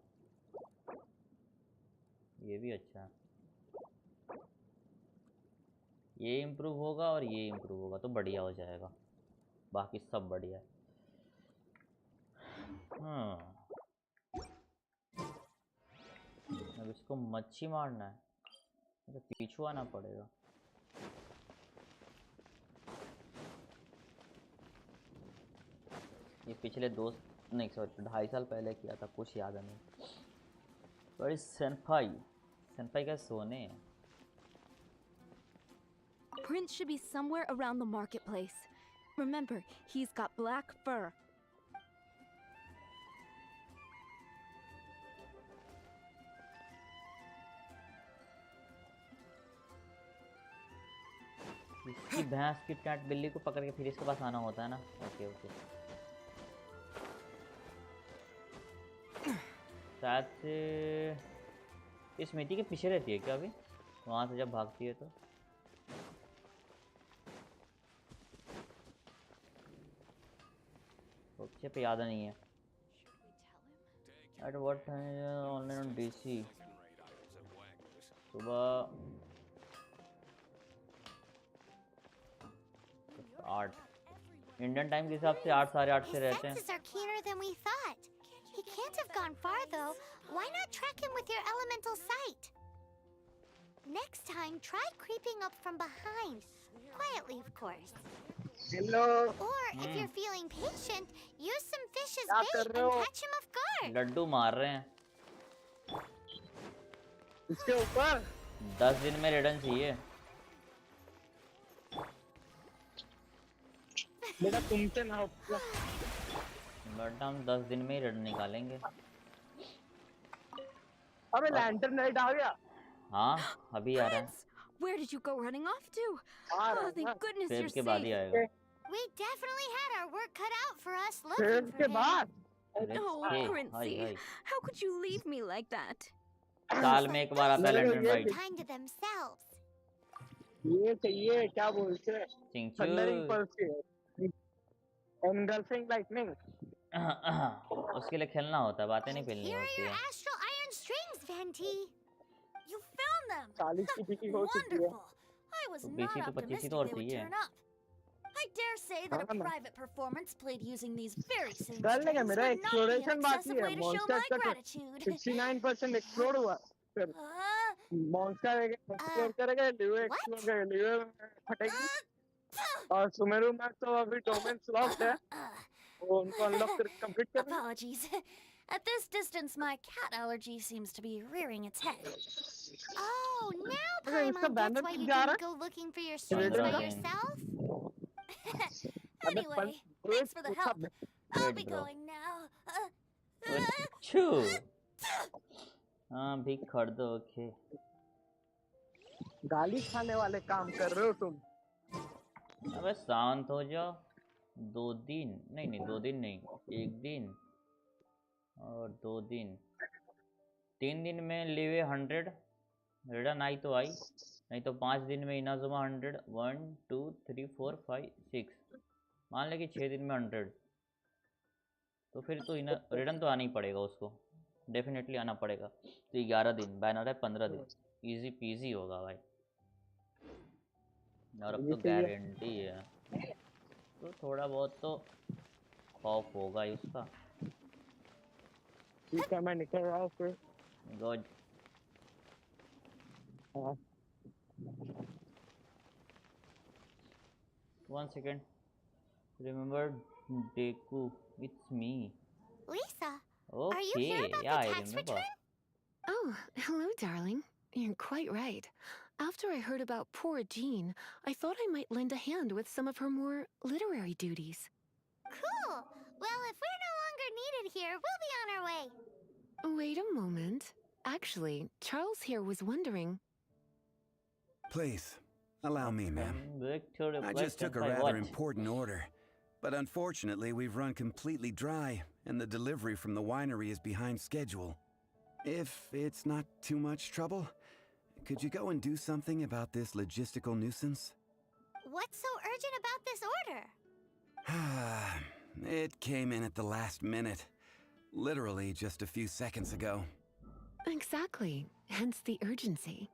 ये भी अच्छा है। ये इम्प्रूव होगा और ये इम्प्रूव होगा तो बढ़िया हो जाएगा। बाकी सब बढ़िया है। हाँ, अब इसको मच्छी मारना है तो पीछू आना पड़ेगा। ये पिछले 2.5 साल पहले किया था, कुछ याद नहीं। बड़ी सेनपाई का सोने है। Prince should be somewhere around the marketplace. Remember, he's got black fur. इसकी भैंस की कैट बिल्ली को पकड़ के फिर इसके पास आना होता है ना। ओके ओके, शायद से इस मिट्टी के पीछे रहती है क्या अभी, वहां से जब भागती है तो। अच्छे पे याद नहीं है। At what time online on DC? सुबह 8 इंडियन टाइम के हिसाब से 8 साढ़े 8 से रहते हैं। His senses are keener than we thought. He can't have gone far though. Why not track him with your elemental sight? Next time, try creeping up from behind. Quietly, of course. Hello. Or, if you're feeling patient, use some fish as क्या bait कर and रहे हो? catch him off guard. Laddu मार रहे हैं। इसके ऊपर 10 दिन में रिटर्न चाहिए। बेटा तुमसे ना हो। बट हम 10 दिन में ही रिटर्न निकालेंगे। अबे लैंटर्न नाइट आ गया। हाँ अभी आ रहा है। Where did you go running off to? आ रहा Oh, है ना। thank goodness फेब you're के बाद ही safe. आएगा। We definitely had our work cut out for us फिर looking के for him. बाद Oh, hi Princey, hi, how could you leave me like that? साल में एक बार आता है मेरे को लैंटर्न ये राइड। Kind to themselves. ये चाहिए क्या बोलते हैं चिंचू। थंडरिंग पल्स के एनगल्फिंग लाइटनिंग। उसके लिए खेलना होता है, बातें नहीं And खेलनी here are होती your है। astral iron strings, Venti. You found them! 40 की टिकी हो चुकी है। Wonderful! I was तो not 20 तो 25 optimistic तो और they would चाहिए। turn up. I dare say that a हाँ ना। private performance played using these very same कर लेंगे, strings मेरा would not be an exploration बाकी excessive है। way to show monster my का gratitude. 69% एक्सप्लोर हुआ। फिर मॉन्स्टर एक्सप्लोर करेगा, लियो एक्सप्लोर करेगा, लियो फटेगी। और सुमेरु में तो अभी डोमेन लॉक्ड है, वो उनको अनलॉक कर कंप्लीट करना। Apologies. At this distance, my cat allergy seems to be rearing its head. Oh, now अरे इसका Paimon बैनर gets why क्यों you जा didn't रहा go looking for your strings Raiden by का? yourself. है? Anyway, thanks for the help. I'll be Great, bro. going now. अच्छू। हाँ भी खड़ दो। ओके गाली खाने वाले काम कर रहे हो तुम। अबे शांत हो जाओ। 2 दिन नहीं 2 दिन नहीं, 1 दिन और 2 दिन, 3 दिन में लिवे 100 रिटर्न आई तो आई, नहीं तो 5 दिन में इनाजुमा 100। 1 2 3 4 5 6, मान ले कि 6 दिन में 100, तो फिर तो रिटर्न तो आना ही पड़ेगा उसको, डेफिनेटली आना पड़ेगा। तो 11 दिन, बैनर है 15 दिन, इजी पीजी होगा भाई। और अब तो गारंटी है, तो थोड़ा बहुत तो खौफ होगा ही उसका। ठीक है मैं निकल रहा हूँ फिर। गुड। हाँ 1 second, remember Deku, it's me. Lisa, Okay, are you here about yeah, the I tax remember. return? Oh, hello, darling. You're quite right. After I heard about poor Jean, I thought I might lend a hand with some of her more literary duties. Cool. Well, if we're no longer needed here, we'll be on our way. Wait a moment. Actually, Charles here was wondering. Please, allow me, ma'am. Victor, I just took a rather important order. But unfortunately, we've run completely dry, and the delivery from the winery is behind schedule. If it's not too much trouble, could you go and do something about this logistical nuisance? What's so urgent about this order? It came in at the last minute. Literally just a few seconds ago. Exactly. Hence the urgency.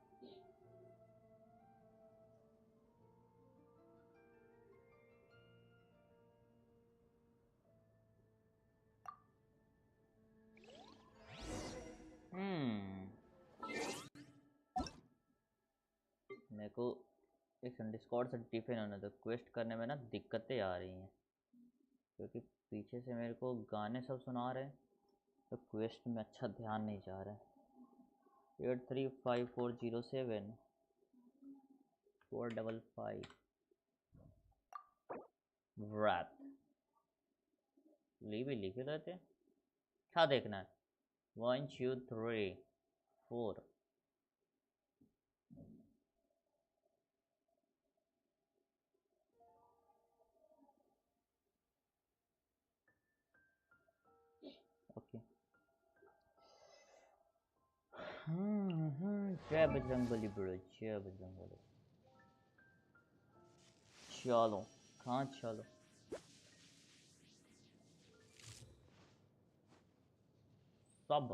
मेरे को इस Discord से डिफेन होने दो। Quest करने में ना दिक्कतें आ रही हैं क्योंकि पीछे से मेरे को गाने सब सुना रहे हैं, तो क्वेस्ट में अच्छा ध्यान नहीं जा रहा है। 835407 455 रात ली भी लिखे रहते, क्या देखना है? 1 2 3 4 ओके। जय बजरंगबली ब्रो, जय बजरंगबली। चलो कहाँ चलो? सब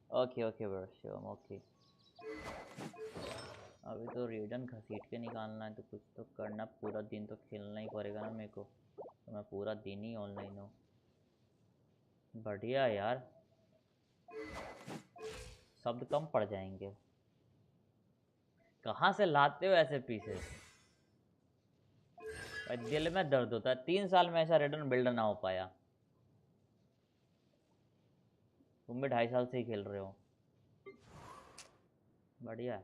okay okay bro, sure okay. अभी तो रेडन घसीट के निकालना है, तो कुछ तो करना, पूरा दिन तो खेलना ही पड़ेगा ना मेरे को, तो मैं पूरा दिन ही ऑनलाइन हूँ। बढ़िया यार, शब्द कम पड़ जाएंगे। कहाँ से लाते हो ऐसे पीसेस? दिल में दर्द होता है, 3 साल में ऐसा रेडन बिल्ड ना हो पाया। तुम भी 2.5 साल से ही खेल रहे हो। बढ़िया।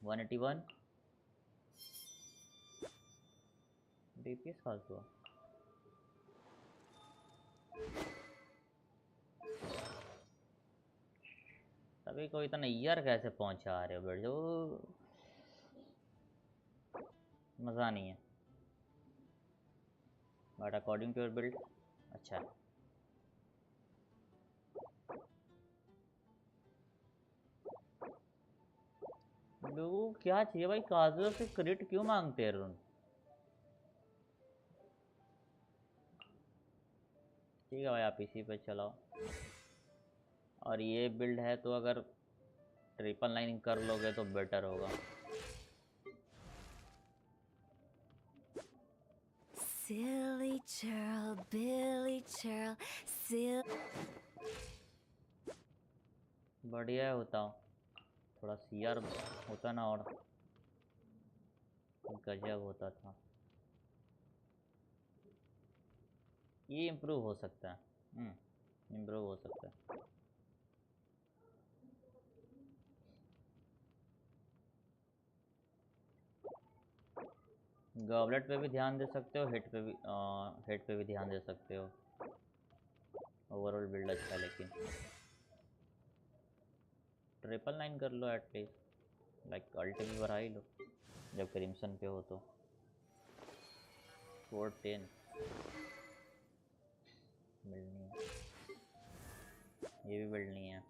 181 डीपीएस फालतू। तभी कोई इतना ईयर कैसे पहुंचा रहे हो बेट, जो मज़ा नहीं है। But according to your build अच्छा है। लोगों को क्या चाहिए भाई? काजुअल से क्रिट क्यों मांगते हैं रुन? ठीक है भाई, आप इसी पे चलाओ। और ये बिल्ड है तो अगर 999 कर लोगे तो बेटर होगा। Silly churl, Billy churl, बढ़िया होता, थोड़ा सीआर होता ना और गजब होता था। ये इम्प्रूव हो सकता है, इम्प्रूव हो सकता है। गॉबलेट पे भी ध्यान दे सकते हो, हिट पे भी ध्यान दे सकते हो। ओवरऑल बिल्ड अच्छा है, लेकिन 999 कर लो एटलीस्ट, लाइक अल्ट भी बढ़ा ही लो जब क्रिम्सन पे हो तो। 410 बिल्ड नहीं है, ये भी बिल्ड नहीं है।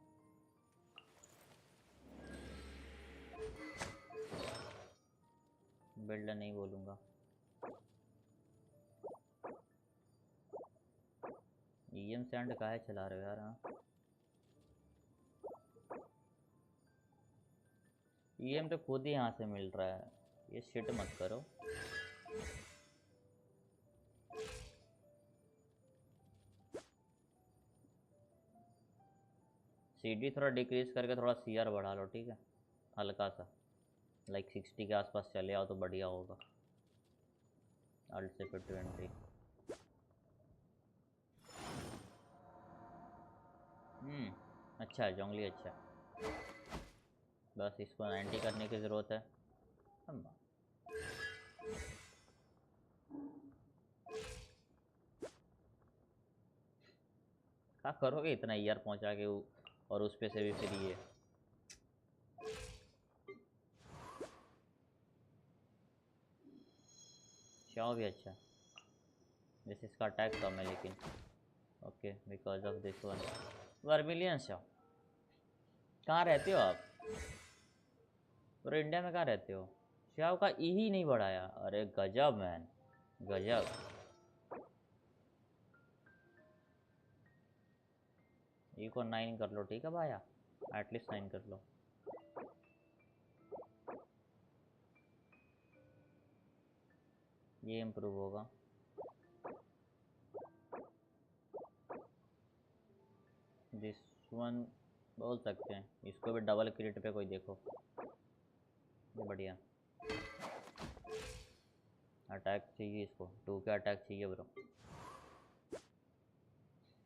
बिल्ड नहीं बोलूँगा, ईएम सैंड काहे चला रहे हो यार? हाँ, ईएम तो खुद ही यहाँ से मिल रहा है, ये शिट मत करो। सीडी थोड़ा डिक्रीज करके थोड़ा सीआर बढ़ा लो, ठीक है? हल्का सा, लाइक 60 के आसपास चले आओ तो बढ़िया होगा। अल्ट से फिर 20। अच्छा है जोंगली, अच्छा है। बस इसको 90 करने की ज़रूरत है। क्या करोगे इतना ईयर पहुंचा के और उस पे से भी फ्री है। शाओ भी अच्छा, जैसे इसका अटैक कम है लेकिन okay because of this one. Vermilion Shao, कहाँ रहते हो आप? पूरे इंडिया में कहाँ रहते हो? शाओ का ई ही नहीं बढ़ाया, अरे गजब मैन गजब। ई को 9 कर लो, ठीक है भाया, एटलीस्ट 9 कर लो। ये इम्प्रूव होगा। दिस वन बोल सकते हैं, इसको भी डबल क्रिट पे कोई देखो, ये बढ़िया। अटैक चाहिए इसको, 2 का अटैक चाहिए ब्रो।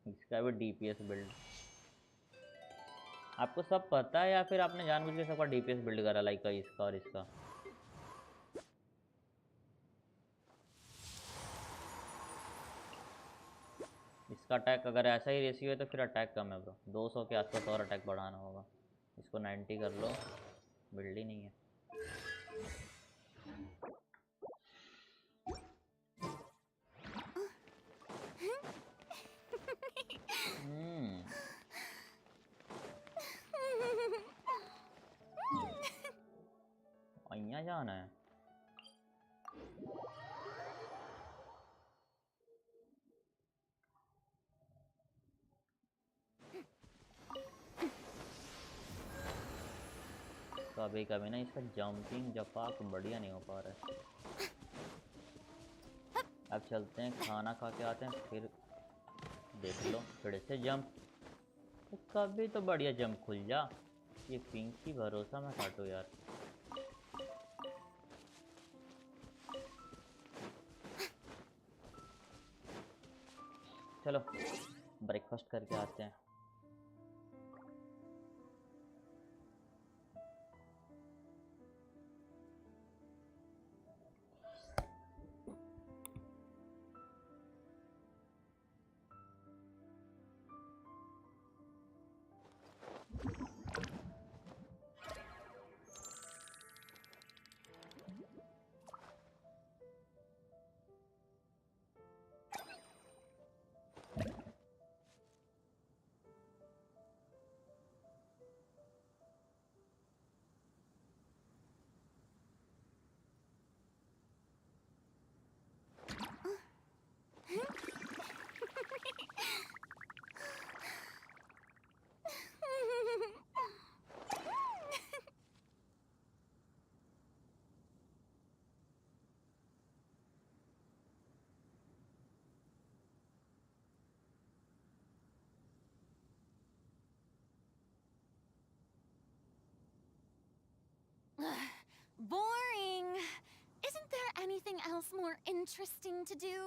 इसका भी डीपीएस बिल्ड आपको सब पता है या फिर आपने जानबूझ के सबका डीपीएस बिल्ड करा, लाइक इसका और इसका? इसका अटैक अगर ऐसा ही रेशियो है तो फिर अटैक कम है ब्रो, 200 के आसपास और अटैक बढ़ाना होगा। इसको 90 कर लो, बिल्ड ही नहीं है। यहाँ जाना है। कभी कभी ना इसका जंपिंग जपाक बढ़िया नहीं हो पा रहा है। अब चलते हैं, खाना खा के आते हैं, फिर देख लो फिर से जंप। तो कभी तो बढ़िया जंप खुल जा, ये पिंकी भरोसा मैं काटो यार। चलो ब्रेकफास्ट करके आते हैं। Boring. Isn't there anything else more interesting to do?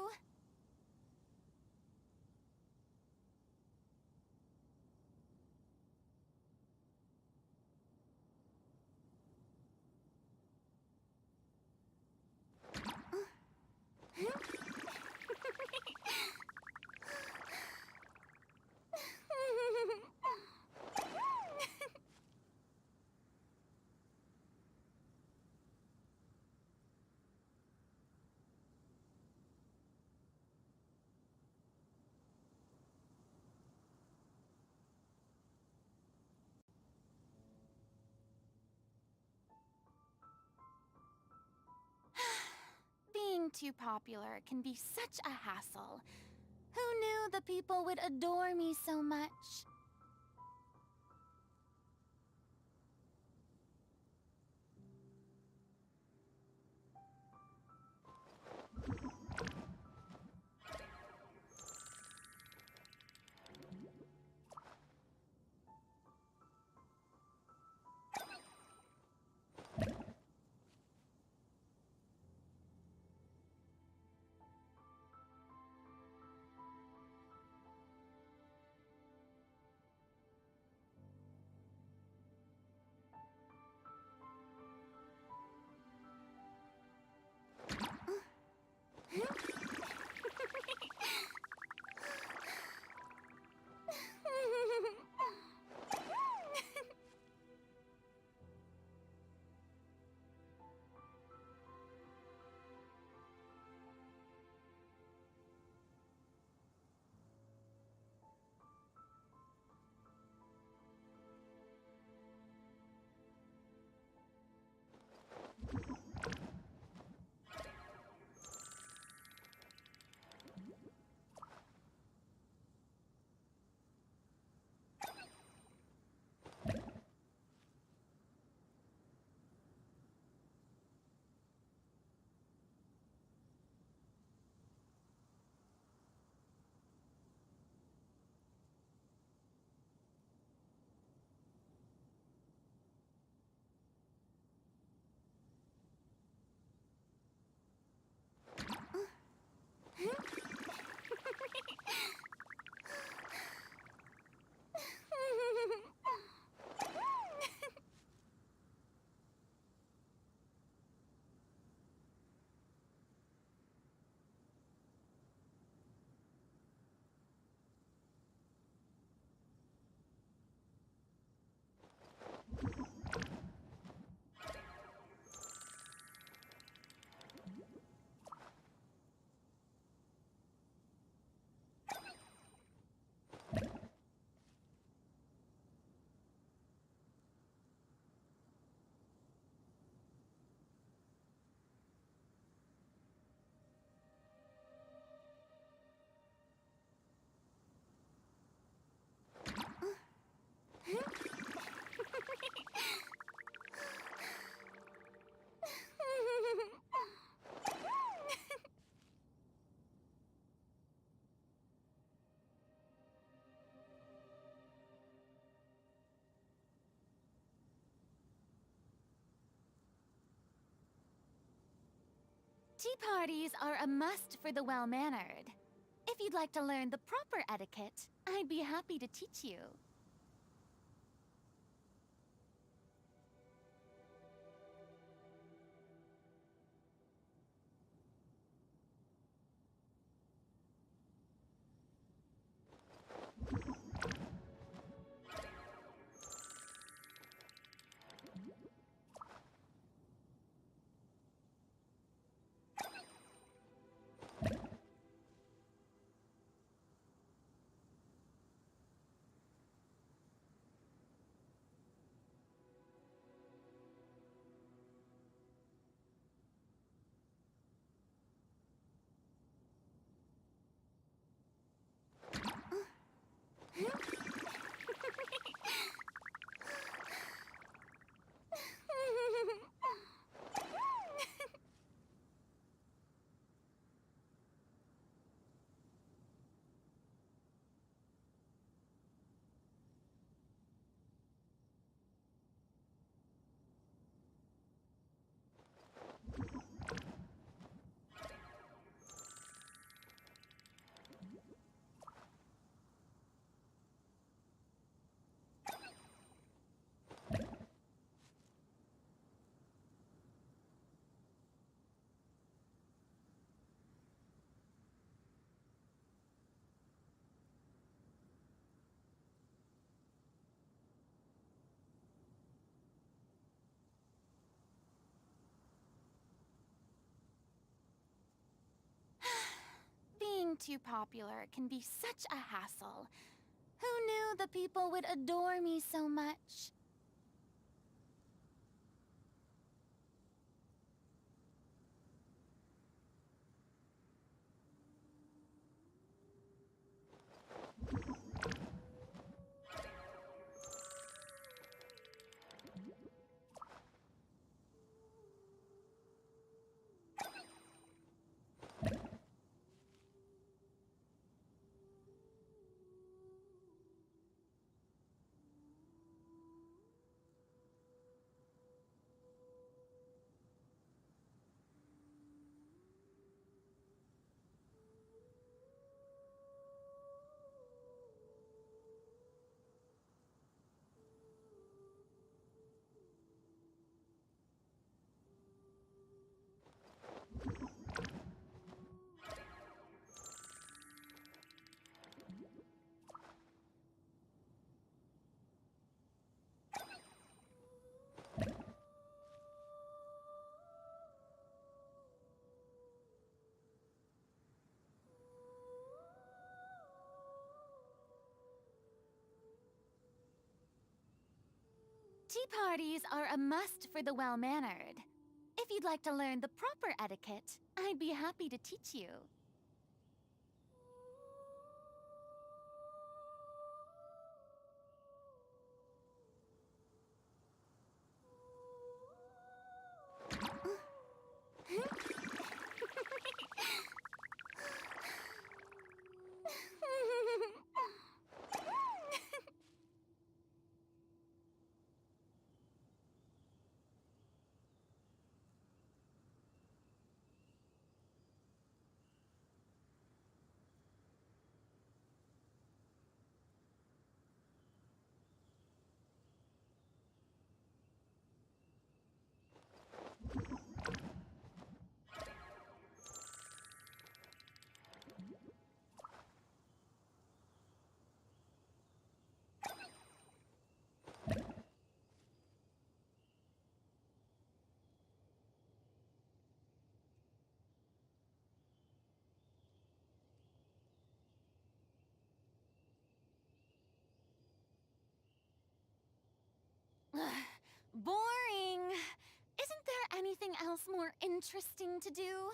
Being too popular can be such a hassle. Who knew the people would adore me so much? Tea parties are a must for the well-mannered. If you'd like to learn the proper etiquette, I'd be happy to teach you. Being too popular can be such a hassle. Who knew the people would adore me so much? Tea parties are a must for the well-mannered. If you'd like to learn the proper etiquette, I'd be happy to teach you. Boring. Isn't there anything else more interesting to do?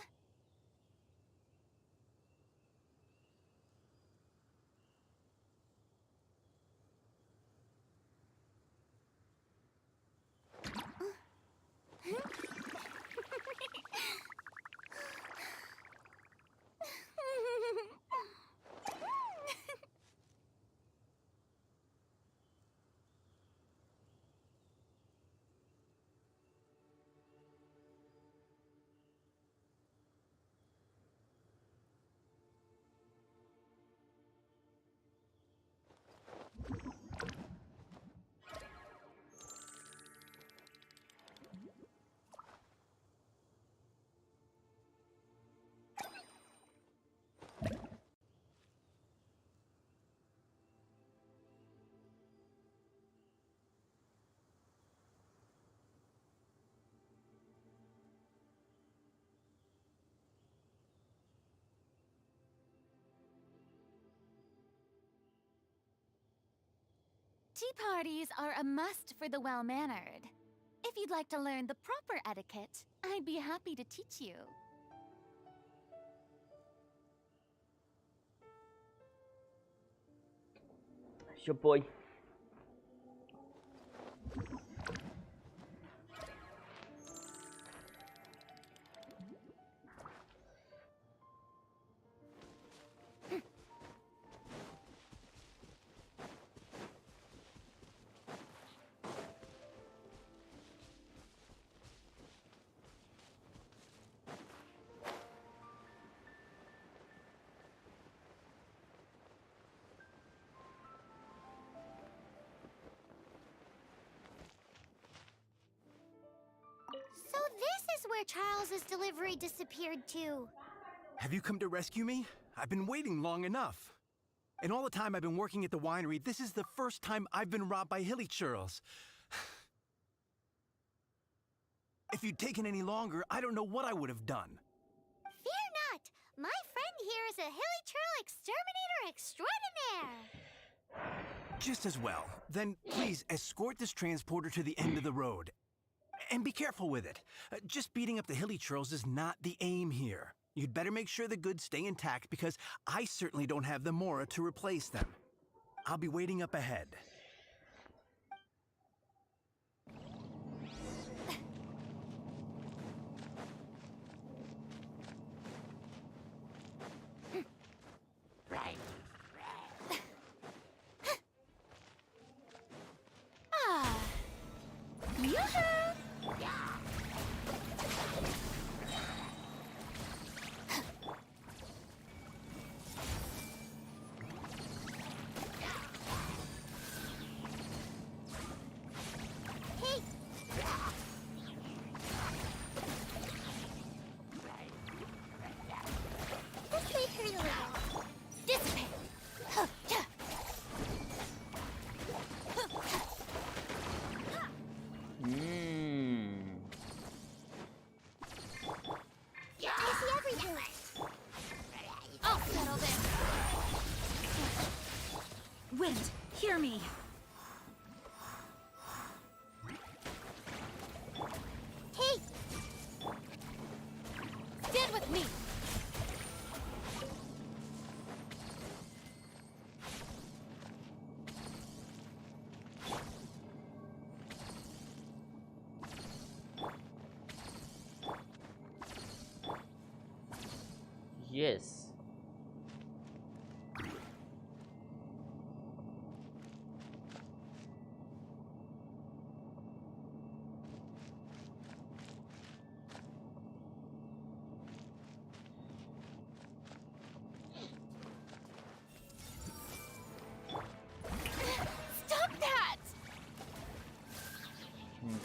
Tea parties are a must for the well-mannered. If you'd like to learn the proper etiquette, I'd be happy to teach you. Your boy. So this is where Charles's delivery disappeared to. Have you come to rescue me? I've been waiting long enough. In all the time I've been working at the winery, this is the first time I've been robbed by hilly churls. If you'd taken any longer, I don't know what I would have done. Fear not! My friend here is a hilly churl exterminator extraordinaire! Just as well. Then please escort this transporter to the end of the road. And be careful with it. Just beating up the hilly churls is not the aim here. You'd better make sure the goods stay intact because I certainly don't have the mora to replace them. I'll be waiting up ahead. Right. Ah! Yoo-hoo! Wind, hear me. Hey! Stand with me! Yes.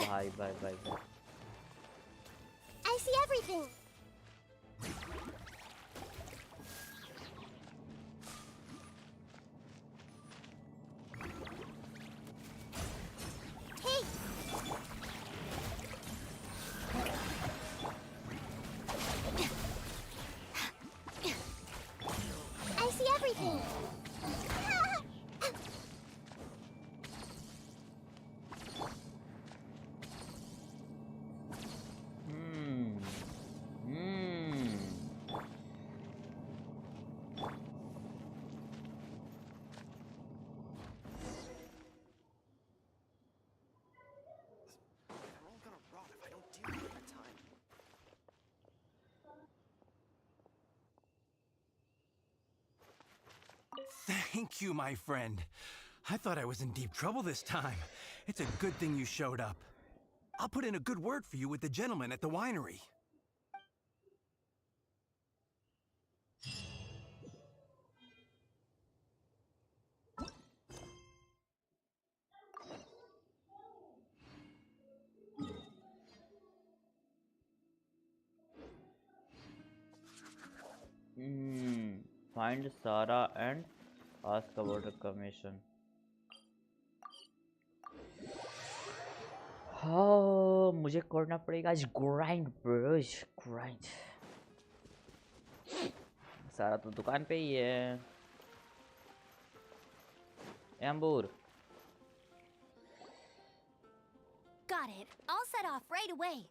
Bye, bye, bye, bye. I see everything. Hey! I see everything. Thank you, my friend. I thought I was in deep trouble this time. It's a good thing you showed up. I'll put in a good word for you with the gentleman at the winery. Find Sarah and ask about a commission. हाँ मुझे करना पड़ेगा आज grind brush grind सारा तो दुकान पे ही है एम्बूर Got it. I'll set off right away.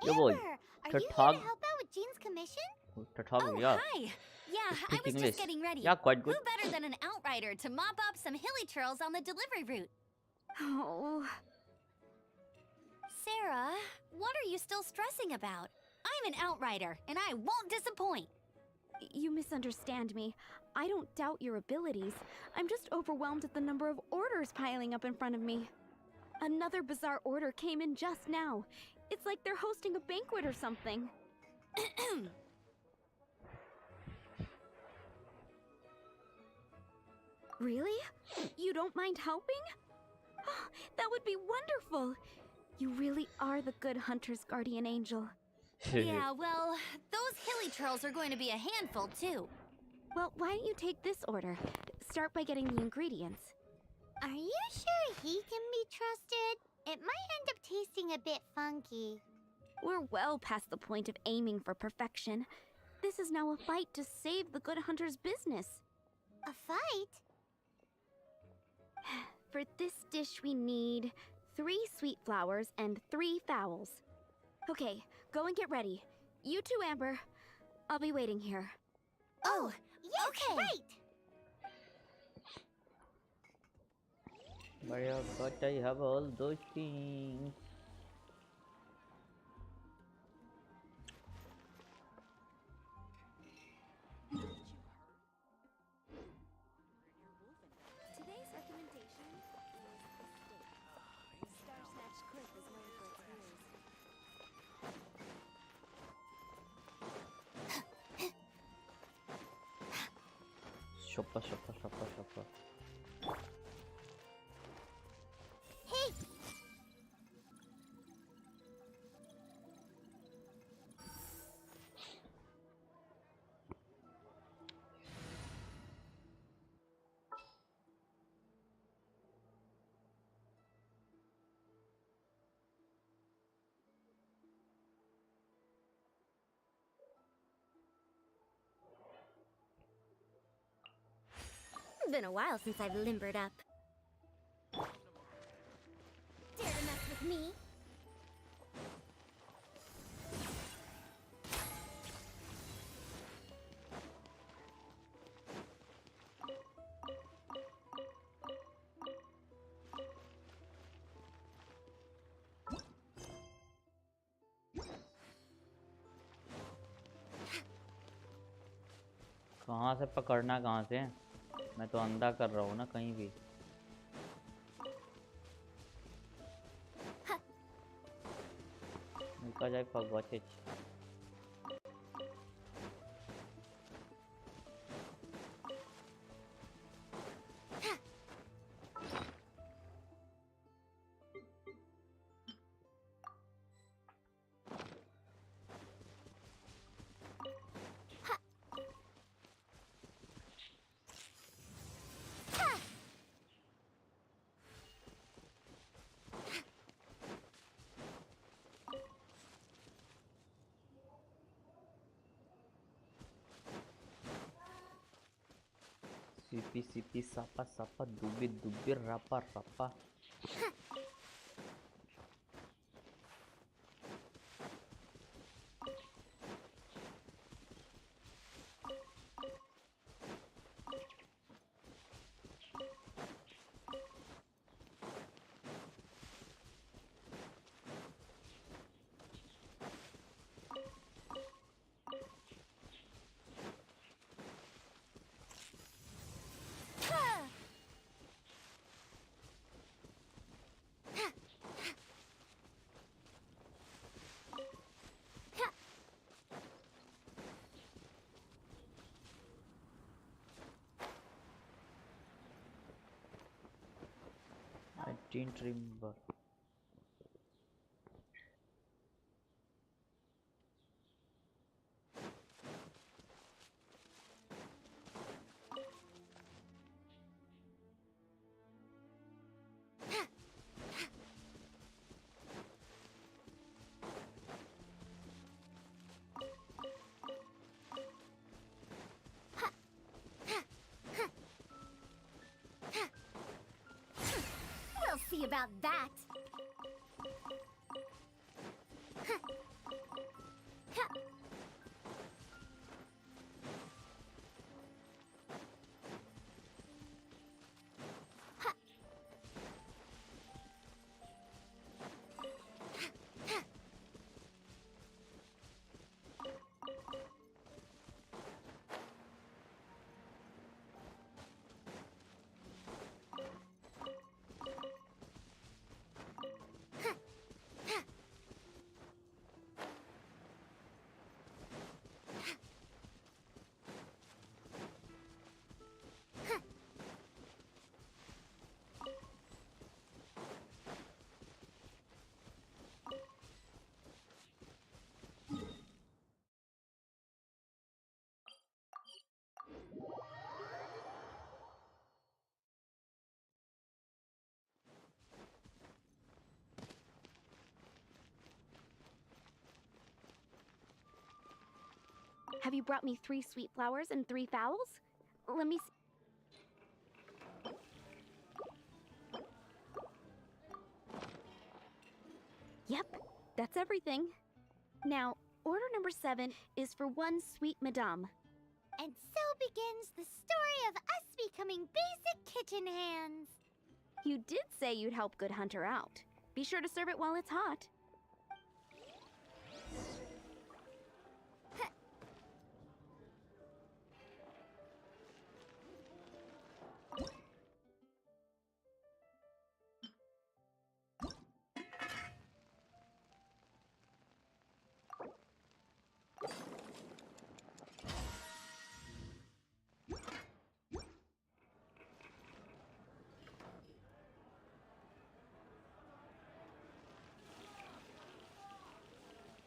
Yo boy, Amber, are you here to Tathag, help out with Jean's commission? Tathag, Oh, yeah. hi. Yeah, I Speak was English. just getting ready. Yeah, quite good. Who better than an outrider to mop up some hilly churls on the delivery route? Oh, Sarah, what are you still stressing about? I'm an outrider, and I won't disappoint. you misunderstand me. I don't doubt your abilities. I'm just overwhelmed at the number of orders piling up in front of me. Another bizarre order came in just now. It's like they're hosting a banquet or something. Really? You don't mind helping? That would be wonderful. You really are the good hunter's guardian angel. Yeah, well, those hilly churls are going to be a handful, too. Well, why don't you take this order? Start by getting the ingredients. Are you sure he can be trusted? It might end up tasting a bit funky. We're well past the point of aiming for perfection. This is now a fight to save the good hunter's business. A fight? For this dish we need 3 sweet flowers and 3 fowls. Okay, go and get ready. You too, Amber. I'll be waiting here. Oh, yes, okay. right! But I have all those things. Today's recommendation is the steak. Star Snatch Cliff is known for its ears. Shoppa, shoppa, shoppa, shoppa. Hey! It's been a while since I've limbered up. Dare to mess with me? कहाँ से पकड़ना कहाँ से? मैं तो अंधा कर रहा हूँ ना कहीं भी. Because I forgot it. Sipi sipi sapa sapa dubi dubi rapa rapa. I didn't remember. We'll see about that. Have you brought me 3 sweet flowers and 3 fowls? Let me see. Yep, that's everything. Now, order number 7 is for 1 sweet madame. And so begins the story of us becoming basic kitchen hands. You did say you'd help Good Hunter out. Be sure to serve it while it's hot.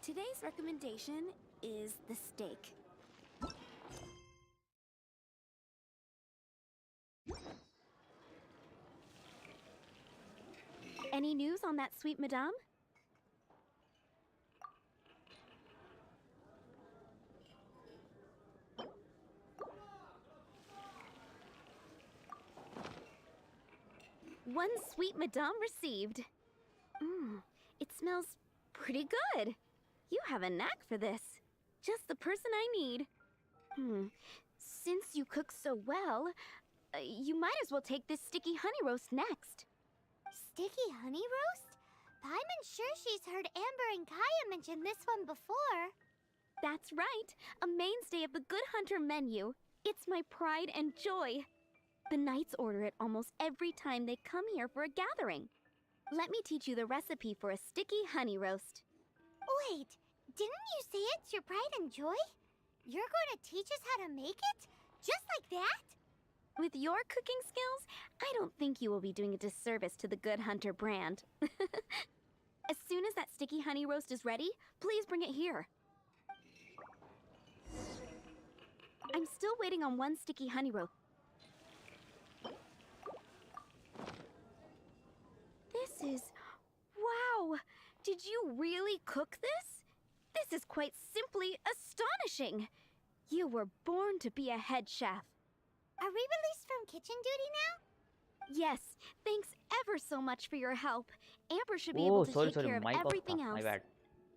Today's recommendation is the steak. Any news on that sweet madame? One sweet madame received. It smells pretty good. You have a knack for this. Just the person I need. Since you cook so well, you might as well take this sticky honey roast next. Sticky honey roast? Paimon's sure she's heard Amber and Kaya mention this one before. That's right, a mainstay of the Good Hunter menu. It's my pride and joy. The knights order it almost every time they come here for a gathering. Let me teach you the recipe for a sticky honey roast. Wait, didn't you say it's your pride and joy? You're going to teach us how to make it? Just like that? With your cooking skills, I don't think you will be doing a disservice to the Good Hunter brand. As soon as that sticky honey roast is ready, please bring it here. I'm still waiting on 1 sticky honey roast. This is... wow! Did you really cook this? This is quite simply astonishing! You were born to be a head chef. Are we released from kitchen duty now? Yes, thanks ever so much for your help. Amber should be able to take care of everything else.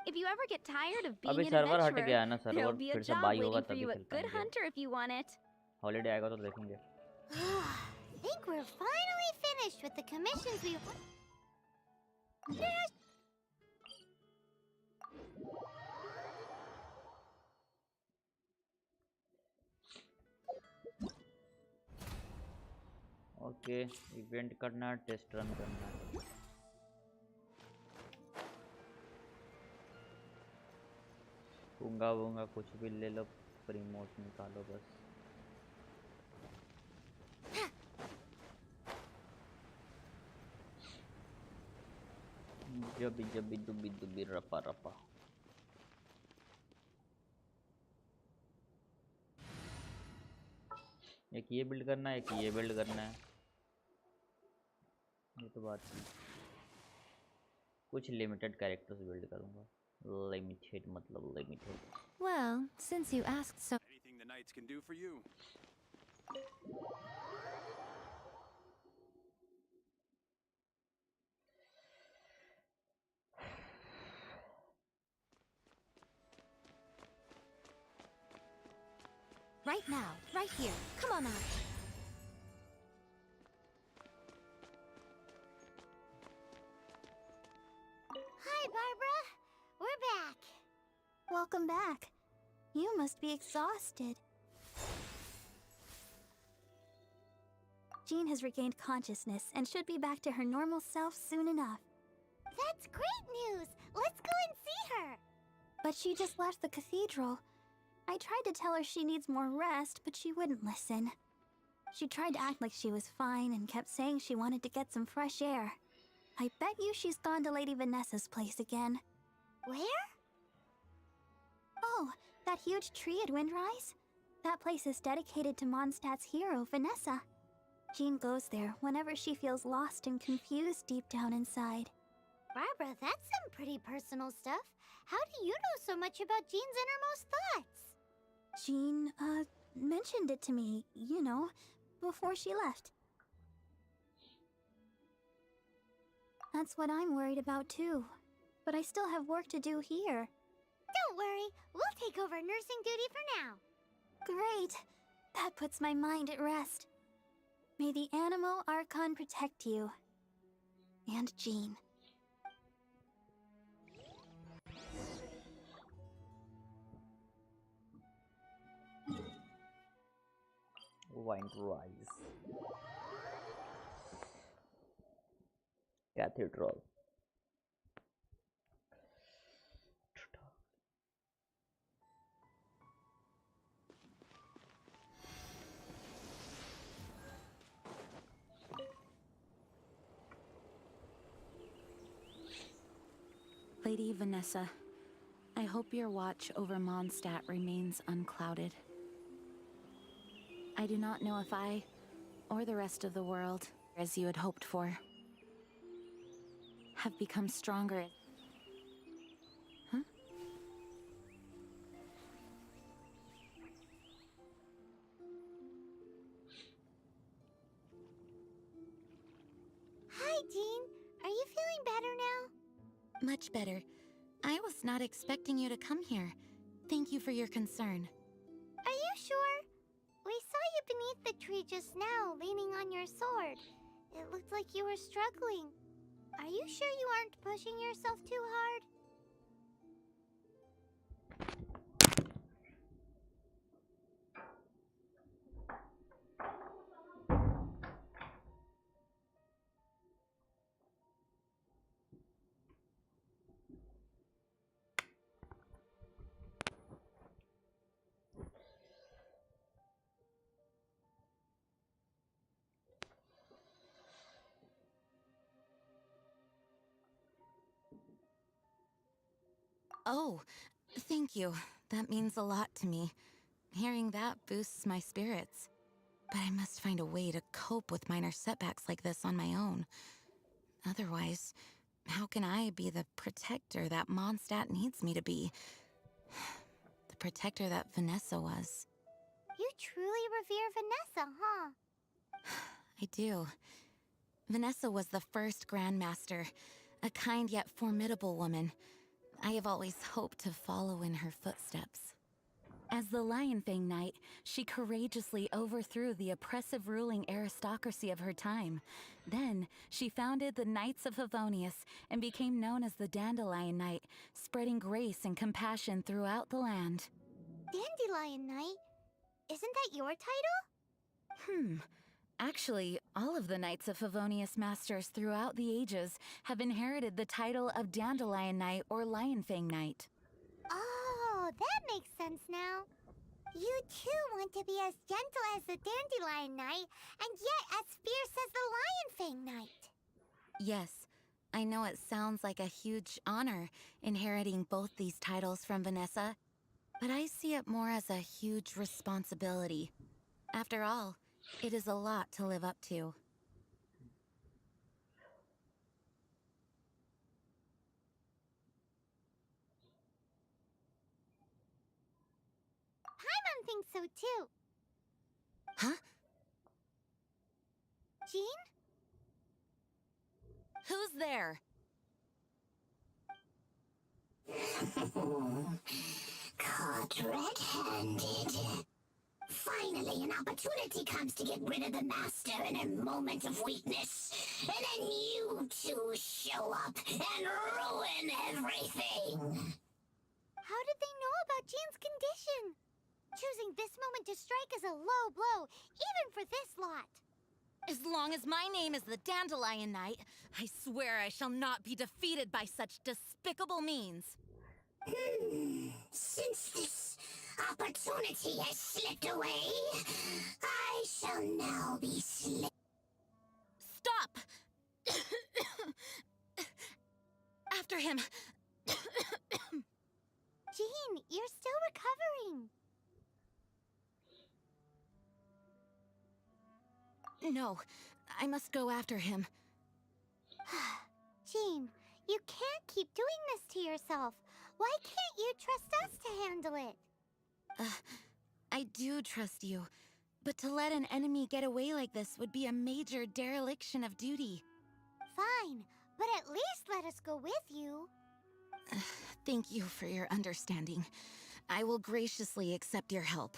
If you ever get tired of being an adventurer, there'll be a job waiting for you at Good Hunter if you want it. Holiday आएगा तो देखेंगे. I think we're finally finished with the commissions we... okay event करना है, test run करना है. पूंगा वूंगा कुछ भी ले लो, प्रीमोट निकालो बस. जबी जबी दुबी दुबी रपा रपा. एक ये बिल्ड करना है, एक ये बिल्ड करना है. ये तो बात नहीं. कुछ लिमिटेड कैरेक्टर्स बिल्ड करूंगा. Limited मतलब limited. Well, since you asked so... Anything the knights can do for you? Right now, right here. Come on out. Hi, Barbara. We're back. Welcome back. You must be exhausted. Jean has regained consciousness and should be back to her normal self soon enough. That's great news. Let's go and see her. But she just left the cathedral. I tried to tell her she needs more rest, but she wouldn't listen. She tried to act like she was fine and kept saying she wanted to get some fresh air. I bet you she's gone to Lady Vanessa's place again. Where? Oh, that huge tree at Windrise? That place is dedicated to Mondstadt's hero, Vanessa. Jean goes there whenever she feels lost and confused deep down inside. Barbara, that's some pretty personal stuff. How do you know so much about Jean's innermost thoughts? Jean, mentioned it to me, you know, before she left. That's what I'm worried about too. But I still have work to do here. Don't worry, we'll take over nursing duty for now. Great! That puts my mind at rest. May the Animo Archon protect you. And Jean. Wind rise. Cathedral. Lady Vanessa, I hope your watch over Mondstadt remains unclouded. I do not know if I, or the rest of the world, as you had hoped for, have become stronger. Huh? Hi, Jean. Are you feeling better now? Much better. I was not expecting you to come here. Thank you for your concern. Are you sure? We saw you beneath the tree just now, leaning on your sword. It looked like you were struggling. Are you sure you aren't pushing yourself too hard? Oh, thank you. That means a lot to me. Hearing that boosts my spirits. But I must find a way to cope with minor setbacks like this on my own. Otherwise, how can I be the protector that Mondstadt needs me to be? The protector that Vanessa was. You truly revere Vanessa, huh? I do. Vanessa was the first Grandmaster, a kind yet formidable woman. I have always hoped to follow in her footsteps. As the Lionfang Knight, she courageously overthrew the oppressive ruling aristocracy of her time. Then, she founded the Knights of Favonius and became known as the Dandelion Knight, spreading grace and compassion throughout the land. Dandelion Knight? Isn't that your title? Actually, all of the Knights of Favonius Masters throughout the ages have inherited the title of Dandelion Knight or Lionfang Knight. Oh, that makes sense now. You too want to be as gentle as the Dandelion Knight, and yet as fierce as the Lionfang Knight. Yes, I know it sounds like a huge honor, inheriting both these titles from Vanessa, but I see it more as a huge responsibility. After all, it is a lot to live up to. Paimon thinks so too. Huh? Jean? Who's there? Caught red-handed. Finally, an opportunity comes to get rid of the Master in a moment of weakness. And then you two show up and ruin everything. How did they know about Jean's condition? Choosing this moment to strike is a low blow, even for this lot. As long as my name is the Dandelion Knight, I swear I shall not be defeated by such despicable means. Since this opportunity has slipped away, I shall now be Stop! After him! Jean, you're still recovering. No, I must go after him. Jean, you can't keep doing this to yourself. Why can't you trust us to handle it? I do trust you. But to let an enemy get away like this would be a major dereliction of duty. Fine, but at least let us go with you. Thank you for your understanding. I will graciously accept your help.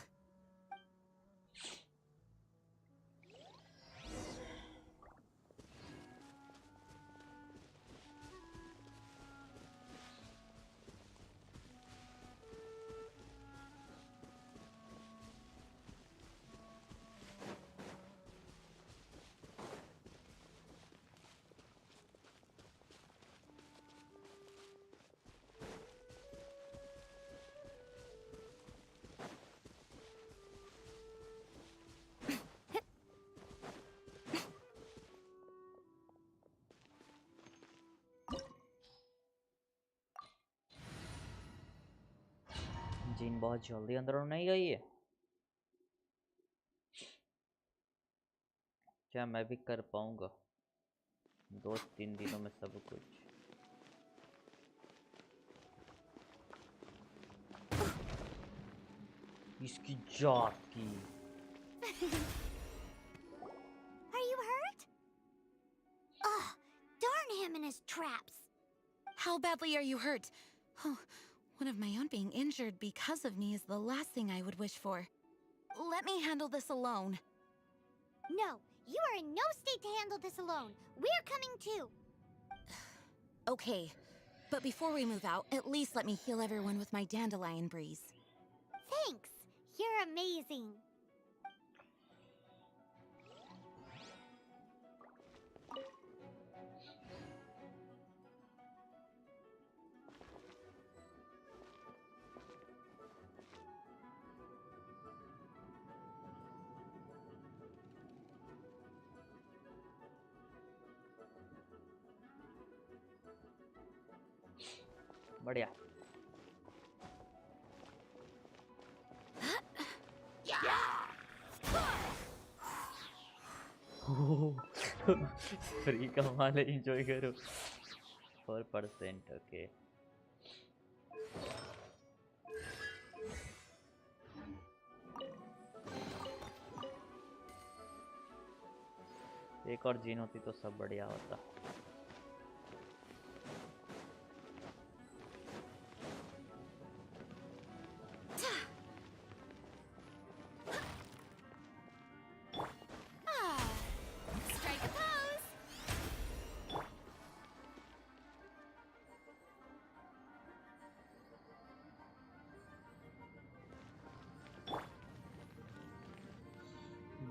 Gene बहुत जल्दी अंदर नहीं गई है। क्या मैं भी कर पाऊंगा 2-3 दिनों में सब कुछ? इसकी जात की। Are you hurt? Ugh, darn him and his traps. How badly are you hurt? Oh, one of my own being injured because of me is the last thing I would wish for. Let me handle this alone. No, you are in no state to handle this alone. We're coming too. Okay, but before we move out, at least let me heal everyone with my dandelion breeze. Thanks. You're amazing. बढ़िया। Free का माल है, enjoy करो। 4% okay. एक और gene होती तो सब बढ़िया होता।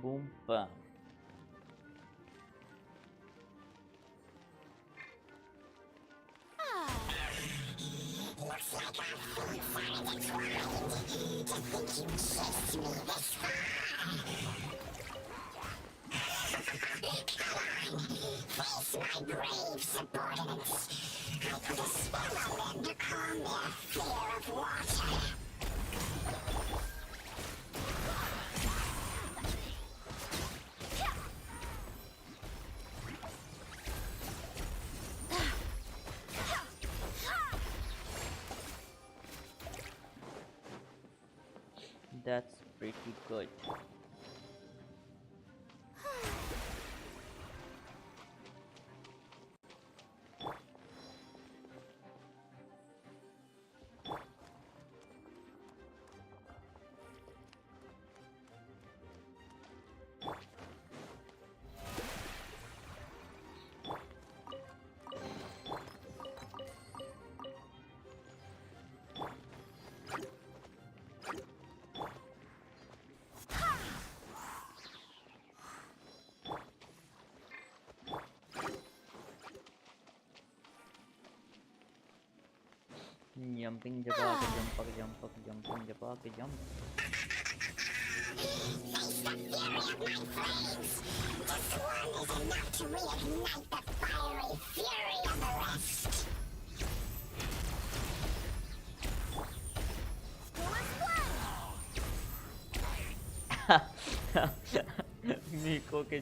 Boom bam. Looks like I've find it trying to think you chased me this far. Come on, face my brave subordinates. I put a spell on them to calm their fear of water. That's pretty good. Jumping jump. Jumping jump. Face the fury of my flames! This one is enough to reignite the fiery fury of the rest! Miko के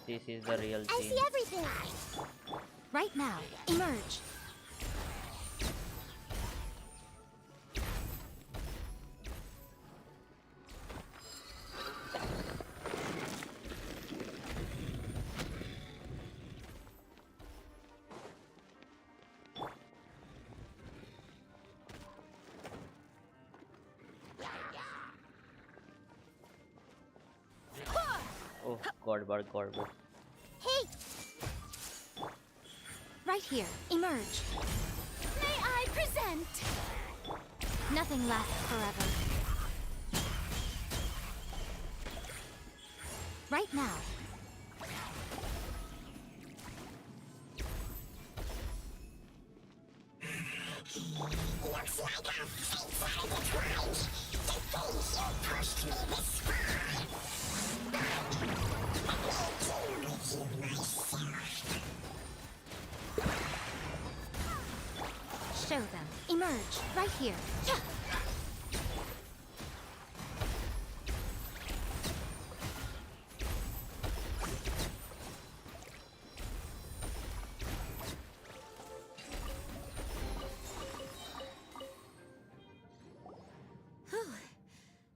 This is the real I scene. see everything. Right now, emerge. Oh, God, God. Hey, Right here, emerge. May I present? Nothing lasts forever. Right now. Looks like a fate out of the tribes. The things you pushed me this far. But I will deal with you myself. Show them. Emerge. Right here. Yeah.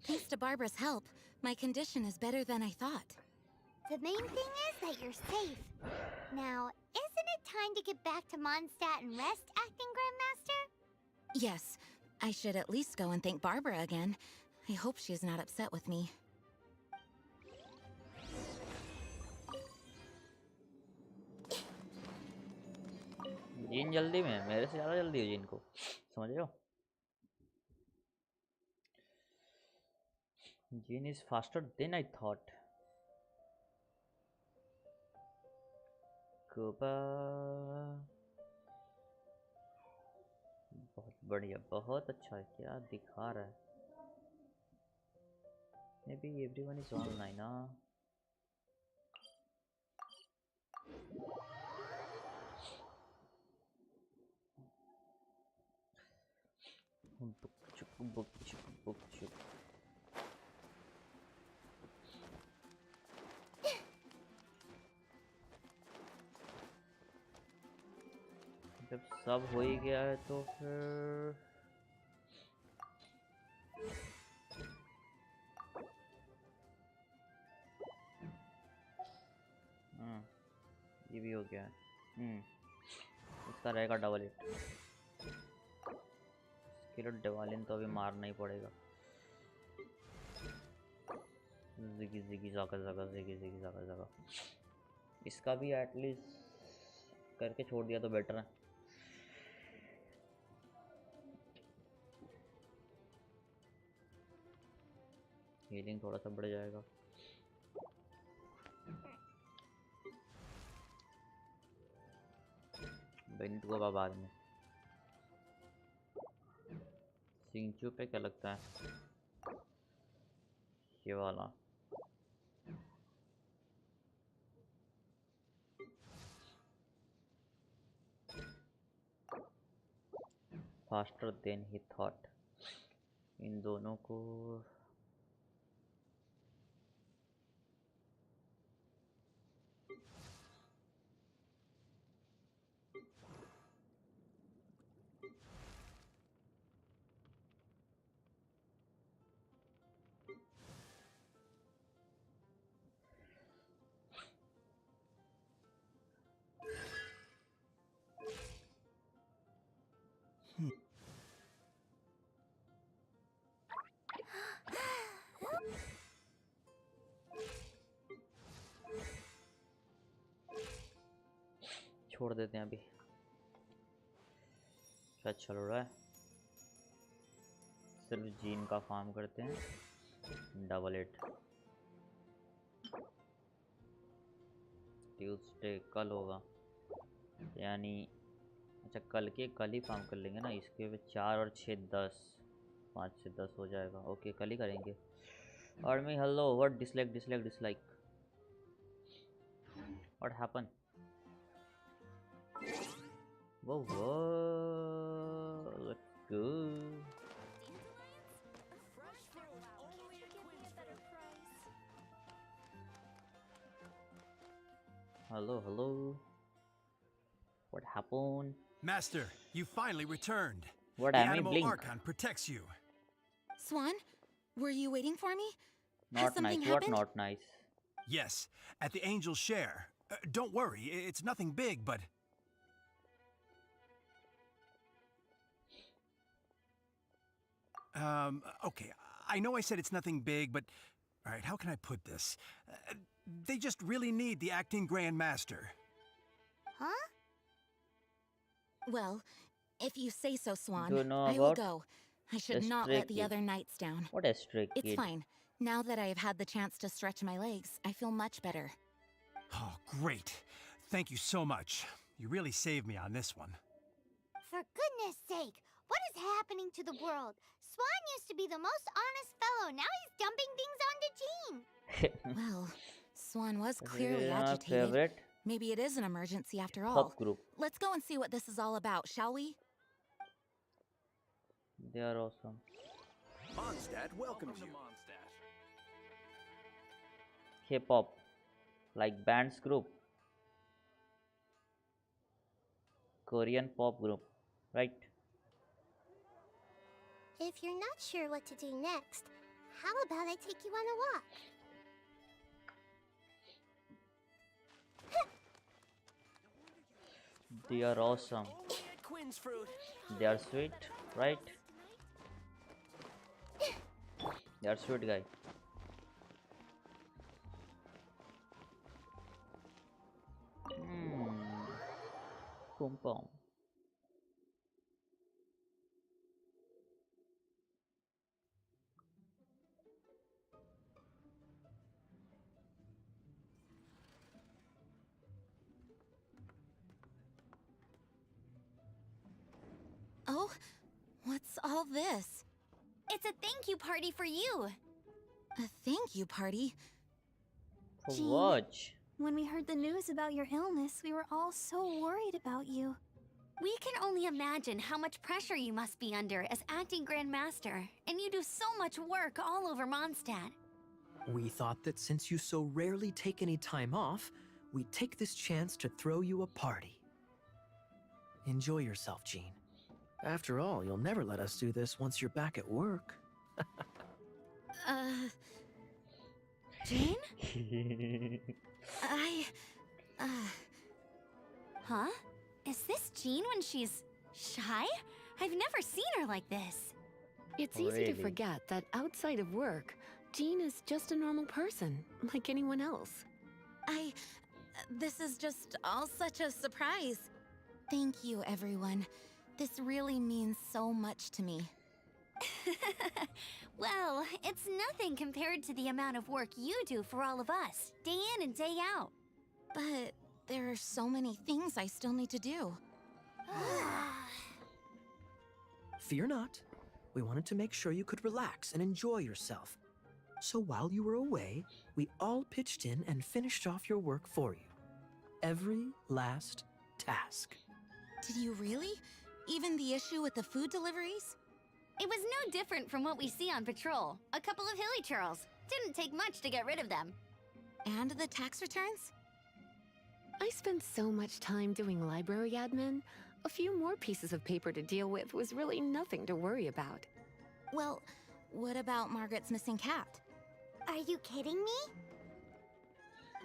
Thanks to Barbara's help, my condition is better than I thought. the main thing is that you're safe. Now, isn't it time to get back to Mondstadt and rest, Acting Grandmaster? Yes, I should at least go and thank Barbara again. I hope she's not upset with me. Gene जल्दी में मेरे से ज़्यादा जल्दी हो gene को समझ रहे हो gene is faster than I thought कोबा बहुत बढ़िया बहुत अच्छा है क्या दिखा रहा है maybe everyone is online ना book chuk जब सब हो ही गया है तो फिर ये भी हो गया है इसका रहेगा डबल हिट इसके लिए डिवालिन तो अभी मारना ही पड़ेगा जिगी जिगी जागा जागा जिगी जिगी जागा जागा इसका भी एटलीस्ट करके छोड़ दिया तो बेटर है हीलिंग थोड़ा सा बढ़ जाएगा बेनिट को बाद में सिंचू पे क्या लगता है ये वाला फास्टर देन ही थॉट इन दोनों को छोड़ देते हैं अभी क्या चल रहा है सिर्फ जीन का फार्म करते हैं डबल एट ट्यूसडे कल होगा यानी अच्छा कल ही फार्म कर लेंगे ना इसके 4 और 6 10 5 से 10 हो जाएगा ओके कल ही करेंगे और मैं hello what dislike what happen Whoa, whoa. Let's go. Hello, hello. What happened? Master, you finally returned. What The am I animal blink? Archon protects you. Swan, were you waiting for me? Has Not something nice. What happened? not nice? Yes, at the Angel's Share. Don't worry, it's nothing big, but... Okay, I know I said it's nothing big, but... Alright, how can I put this? They just really need the acting Grand Master. Huh? Well, if you say so, Swan, Do you know I will about go. I should a not stray let the kid? other knights down. What a stray It's kid? fine. Now that I have had the chance to stretch my legs, I feel much better. Oh, great. Thank you so much. You really saved me on this one. For goodness sake, what is happening to the world? Swan used to be the most honest fellow. Now he's dumping things onto Jean. Well, Swan was This clearly is my agitated. favorite Maybe it is an emergency after all. pop group. Let's go and see what this is all about, shall we? They are awesome. Mondstadt welcomes you. K-pop, like bands group. Korean pop group, right? If you're not sure what to do next, how about I take you on a walk? They are awesome. They are sweet, right? They are sweet guy. Pum pum. Oh, what's all this? It's a thank you party for you. A thank you party? For Jean, watch. When we heard the news about your illness, we were all so worried about you. We can only imagine how much pressure you must be under as acting Grand Master, and you do so much work all over Mondstadt. We thought that since you so rarely take any time off, we'd take this chance to throw you a party. Enjoy yourself, Jean. After all, you'll never let us do this once you're back at work. Jean? Huh? Is this Jean when she's shy? I've never seen her like this. It's easy to Really? forget that outside of work, Jean is just a normal person, like anyone else. This is just all such a surprise. Thank you, everyone. This really means so much to me. Well, it's nothing compared to the amount of work you do for all of us, day in and day out. But there are so many things I still need to do. Fear not. We wanted to make sure you could relax and enjoy yourself. So while you were away, we all pitched in and finished off your work for you. Every last task. Did you really? Even the issue with the food deliveries? It was no different from what we see on patrol. A couple of hilly churls. Didn't take much to get rid of them. And the tax returns? I spent so much time doing library admin. A few more pieces of paper to deal with was really nothing to worry about. Well, what about Margaret's missing cat? Are you kidding me?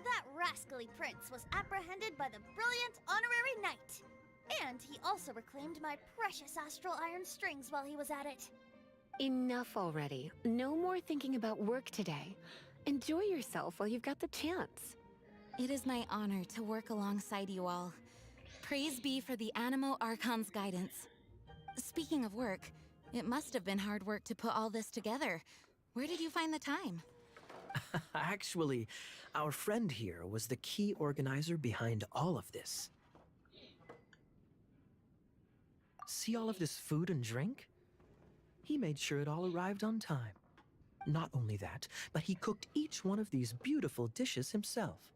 That rascally prince was apprehended by the brilliant honorary knight. And he also reclaimed my precious astral iron strings while he was at it. Enough already. No more thinking about work today. Enjoy yourself while you've got the chance. It is my honor to work alongside you all. Praise be for the Animo Archon's guidance. Speaking of work, it must have been hard work to put all this together. Where did you find the time? Actually, our friend here was the key organizer behind all of this. See all of this food and drink? He made sure it all arrived on time. Not only that, but he cooked each one of these beautiful dishes himself.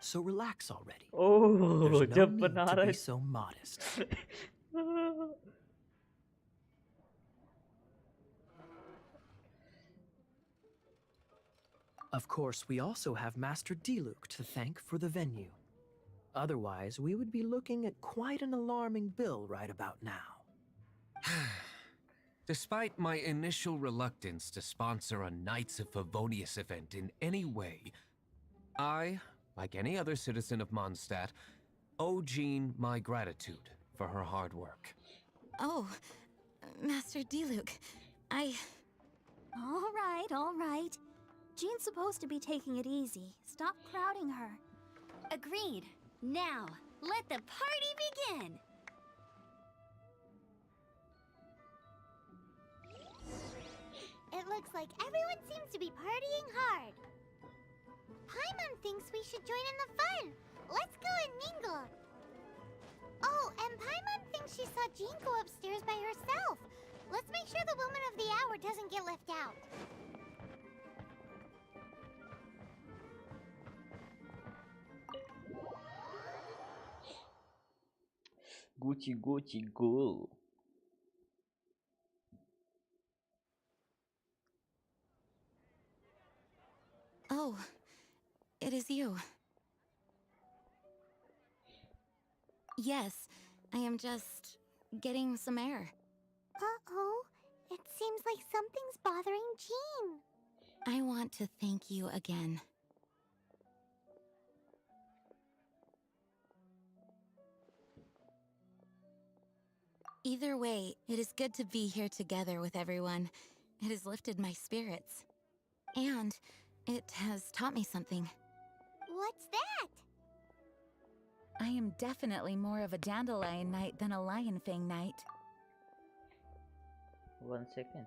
So relax already. Oh, There's no जब need बना to रहा be है so modest. Of course, we also have Master Diluc to thank for the venue. Otherwise, we would be looking at quite an alarming bill right about now. Despite my initial reluctance to sponsor a Knights of Favonius event in any way, I, like any other citizen of Mondstadt, owe Jean my gratitude for her hard work. Oh, Master Diluc, All right. Jean's supposed to be taking it easy. Stop crowding her. Agreed. Now, let the party begin! It looks like everyone seems to be partying hard. Paimon thinks we should join in the fun. Let's go and mingle. Oh, and Paimon thinks she saw Jean go upstairs by herself. Let's make sure the woman of the hour doesn't get left out. Gucci Gucci go. Oh, it is you. Yes, I am just getting some air. Uh-oh. It seems like something's bothering Jean. I want to thank you again. Either way, it is good to be here together with everyone. It has lifted my spirits. And it has taught me something. What's that? I am definitely more of a dandelion knight than a lion fang knight. 1 second.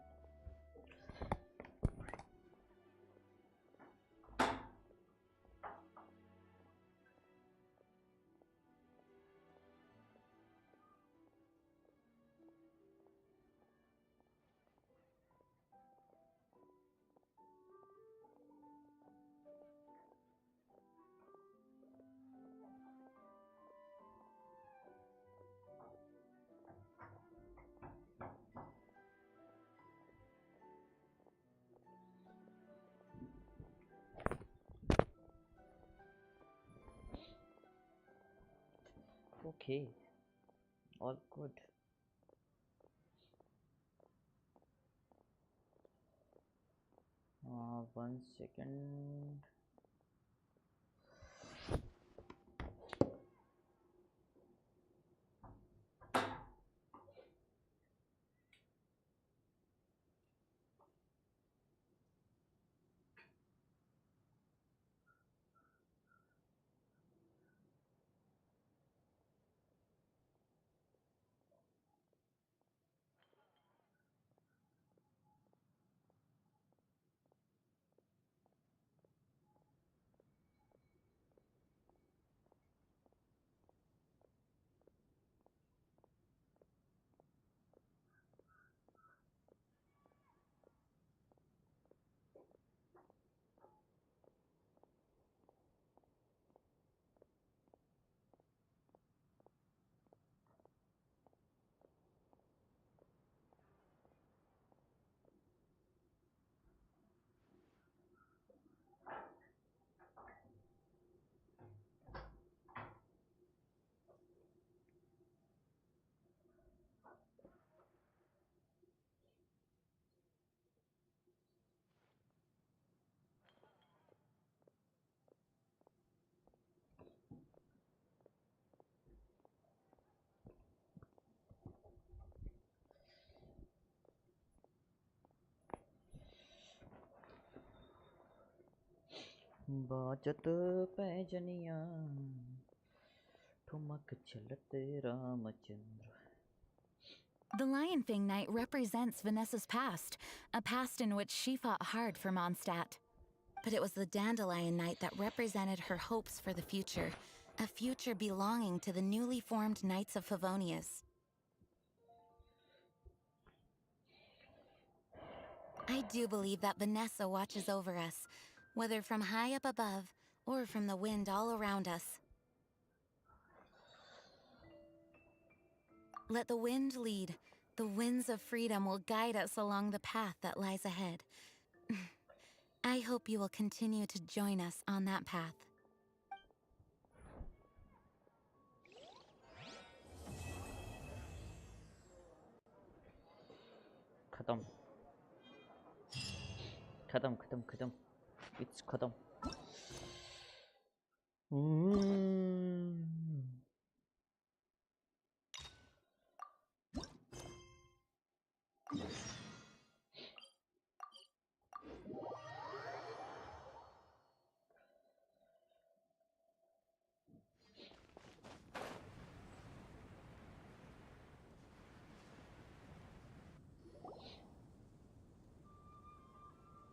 Okay, all good. One second. बाजत पैजनिया ठुमक चलते Ramchandra. The Lion Fang Knight represents Vanessa's past, a past in which she fought hard for Mondstadt. But it was the Dandelion Knight that represented her hopes for the future, a future belonging to the newly formed Knights of Favonius. I do believe that Vanessa watches over us, whether from high up above or from the wind all around us. Let the wind lead. The winds of freedom will guide us along the path that lies ahead. I hope you will continue to join us on that path. खत्म खत्म खत्म खत्म it's खत्म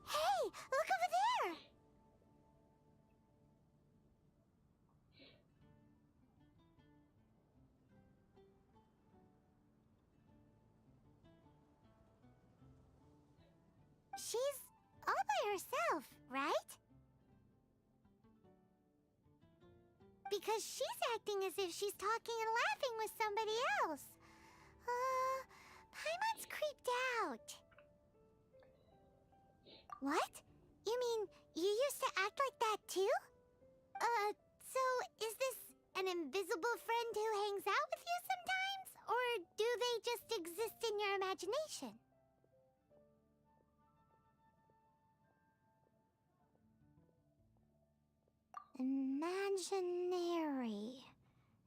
Hey, look over there! She's all by herself, right? Because she's acting as if she's talking and laughing with somebody else. Paimon's creeped out. What? You mean you used to act like that too? So is this an invisible friend who hangs out with you sometimes? Or do they just exist in your imagination?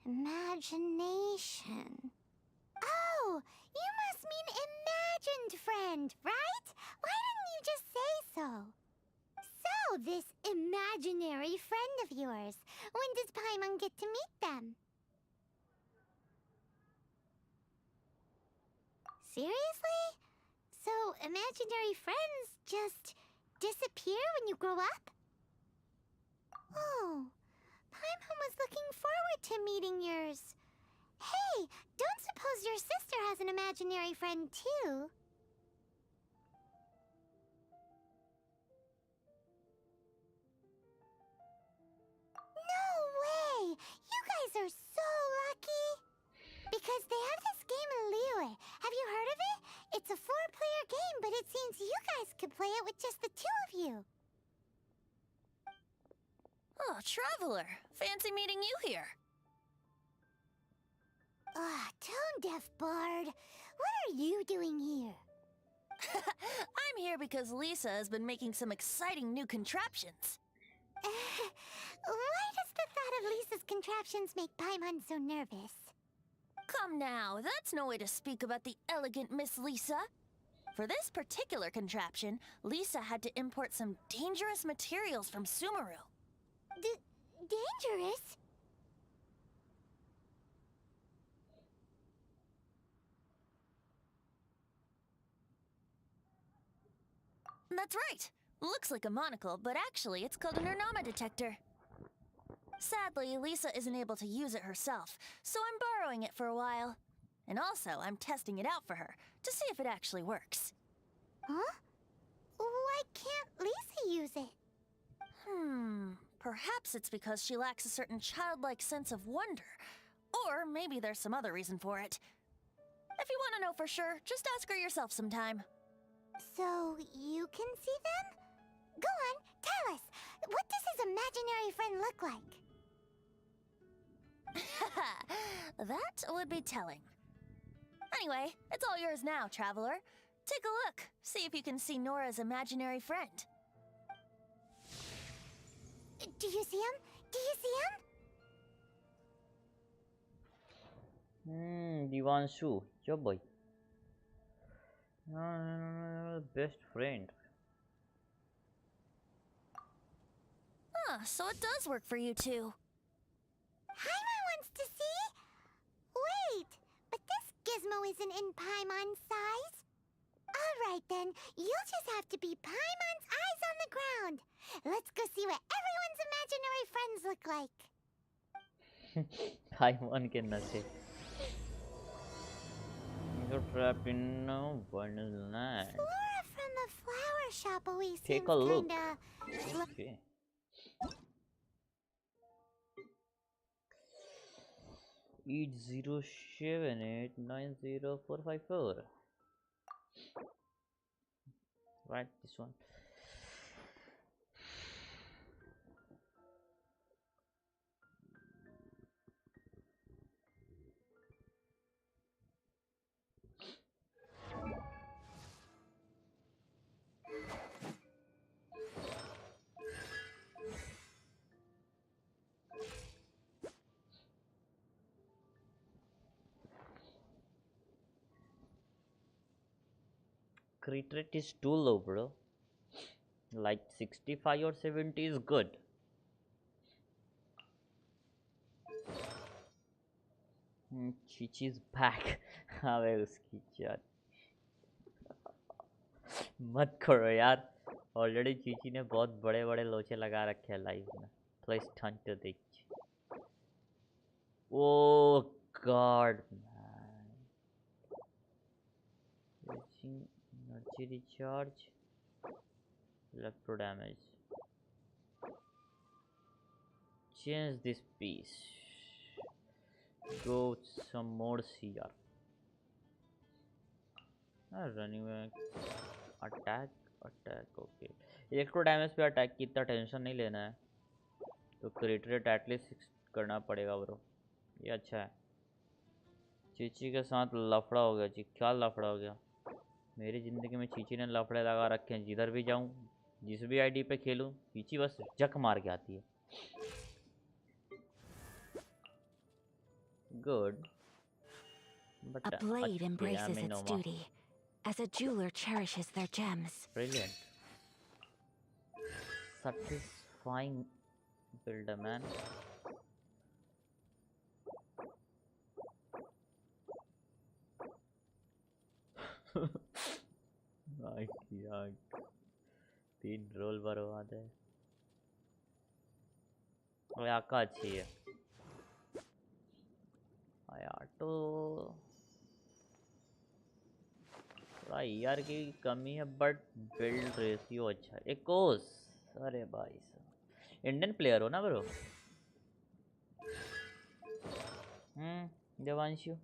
Imagination. Oh, you must mean imagined friend, right? Why didn't you just say so? So, this imaginary friend of yours, when does Paimon get to meet them? Seriously? So, imaginary friends just disappear when you grow up? Oh, Paimon was looking forward to meeting yours. Hey, don't suppose your sister has an imaginary friend too? No way! You guys are so lucky! Because they have this game in Liyue. Have you heard of it? It's a 4-player game, but it seems you guys could play it with just the 2 of you. Oh, Traveler! Fancy meeting you here. Tone-deaf bard. What are you doing here? I'm here because Lisa has been making some exciting new contraptions. Why does the thought of Lisa's contraptions make Paimon so nervous? Come now, that's no way to speak about the elegant Miss Lisa. For this particular contraption, Lisa had to import some dangerous materials from Sumeru. Dangerous? That's right. Looks like a monocle, but actually it's called an aorus detector. Sadly, Lisa isn't able to use it herself, so I'm borrowing it for a while. And also, I'm testing it out for her, to see if it actually works. Huh? Why can't Lisa use it? Perhaps it's because she lacks a certain childlike sense of wonder. Or maybe there's some other reason for it. If you want to know for sure, just ask her yourself sometime. So, you can see them? Go on, tell us. What does his imaginary friend look like? That would be telling. Anyway, it's all yours now, Traveler. Take a look. See if you can see Nora's imaginary friend. Do you see him? Do you see him? Divanshu, your boy. Best friend. So it does work for you two. Paimon wants to see? Wait, but this gizmo isn't in Paimon's size. Alright then, you'll just have to be Paimon's eyes on the ground. Let's go see what everyone's imaginary friends look like. Paimon के नशे. You're trapped in wonderland. Flora from the flower shop always Take seems a look. kinda... Okay. 80789044. Right, this one. Crit rate is too low, bro. Like 65 or 70 is good. Chichi's back. अबे उसकी चाट मत करो यार. Already Chichi ने बहुत बड़े बड़े लोचे लगा रखे हैं लाइव में. Please turn to this. Oh god, man. Reaching energy recharge. Electro damage. Change this piece. Go some more CR. Running back. Attack. Okay. Electro damage पे अटैक की इतना टेंशन नहीं लेना है. तो क्रिट रेट एटलीस्ट 6 करना पड़ेगा ब्रो. ये अच्छा है. चीची के साथ लफड़ा हो गया जी. क्या लफड़ा हो गया? मेरी ज़िंदगी में चीची ने लफड़े लगा रखे हैं. जिधर भी जाऊं, जिस भी आईडी पे खेलूं, चीची बस जक मार के आती है. Good. A blade embraces its duty, as a jeweler cherishes their gems. Brilliant. Satisfying builder, man. यार 3 रोल बर्बाद है. आका अच्छी है यार. तो थोड़ा ईआर की कमी है बट बिल्ड रेशियो अच्छा है. एक कोस. अरे भाई साहब, इंडियन प्लेयर हो ना ब्रो? देवांशु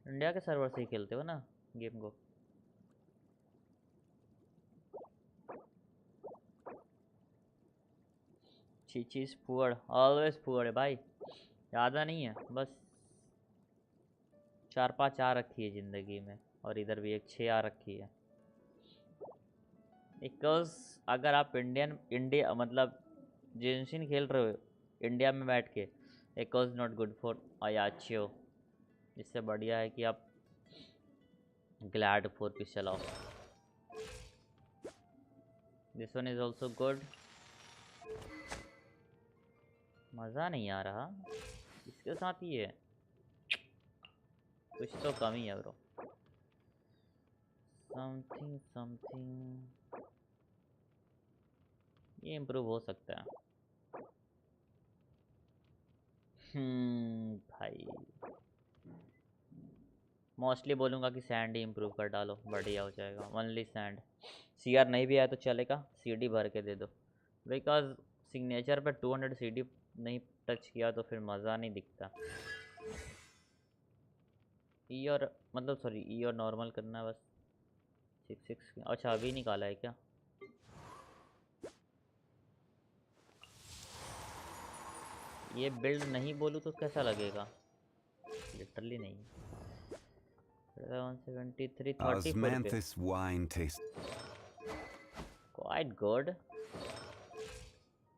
इंडिया के सर्वर से ही खेलते हो ना गेम को? चीज पुअर, ऑलवेज पुअर है भाई. ज़्यादा नहीं है, बस 4-5 आ रखी है ज़िंदगी में. और इधर भी एक 6 आ रखी है. बिकॉज अगर आप इंडिया मतलब जेंशिन खेल रहे हो इंडिया में बैठ के, it was not good for अयाचियो. इससे बढ़िया है कि आप ग्लैड 4 पीस चलाओ. This one is also good. मज़ा नहीं आ रहा इसके साथ. ही है कुछ तो कमी है ब्रो. समथिंग ये इम्प्रूव हो सकता है. भाई मोस्टली बोलूँगा कि सैंड ही इम्प्रूव कर डालो, बढ़िया हो जाएगा. Only sand. सीआर नहीं भी आया तो चलेगा, सीडी भर के दे दो. बिकॉज सिग्नेचर पे 200 सीडी नहीं टच किया तो फिर मज़ा नहीं दिखता. ई और मतलब सॉरी ई और नॉर्मल करना है बस. 6 अच्छा अभी निकाला है क्या? ये बिल्ड नहीं बोलूँ तो कैसा लगेगा? लिटरली नहीं. 173 Osmanthus wine taste. Quite good.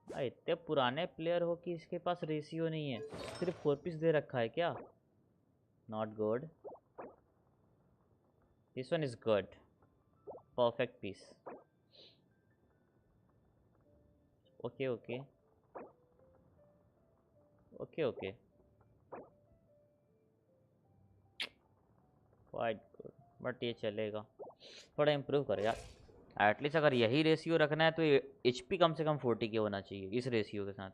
इतने पुराने प्लेयर हो कि इसके पास रेशियो नहीं है, सिर्फ 4 पीस दे रखा है क्या? Not good. This one is good. Perfect piece. Okay. Quite good. But ये चलेगा. थोड़ा इम्प्रूव कर यार. एटलीस्ट अगर यही रेशियो रखना है तो एचपी कम से कम 40 के होना चाहिए इस रेशियो के साथ.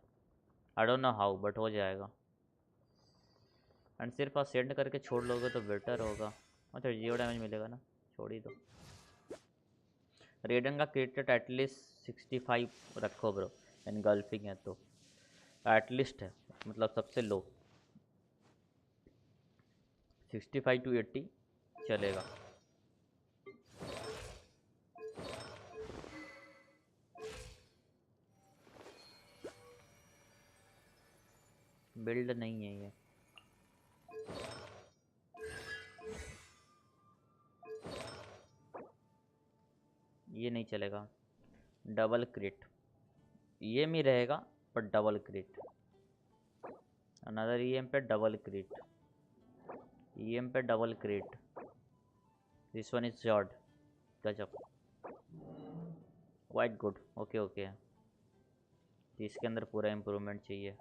I don't know how but हो जाएगा. एंड सिर्फ आप सेंड करके छोड़ लोगे तो बेटर होगा. अच्छा 0 डैमेज मिलेगा ना, छोड़ ही दो. रेडन का क्रिट रेट एटलीस्ट 65 रखो ब्रो. एनगल्फिंग है तो एटलीस्ट है, मतलब सबसे लो. 65 to 80 चलेगा। बिल्ड नहीं है ये नहीं चलेगा। डबल क्रिट ये में रहेगा पर डबल क्रिट। अनदर ईएम पे डबल क्रिट, ईएम पे double क्रिट। This one is jawed गजब, क्वाइट गुड। ओके ओके, इसके अंदर पूरा इम्प्रूवमेंट चाहिए।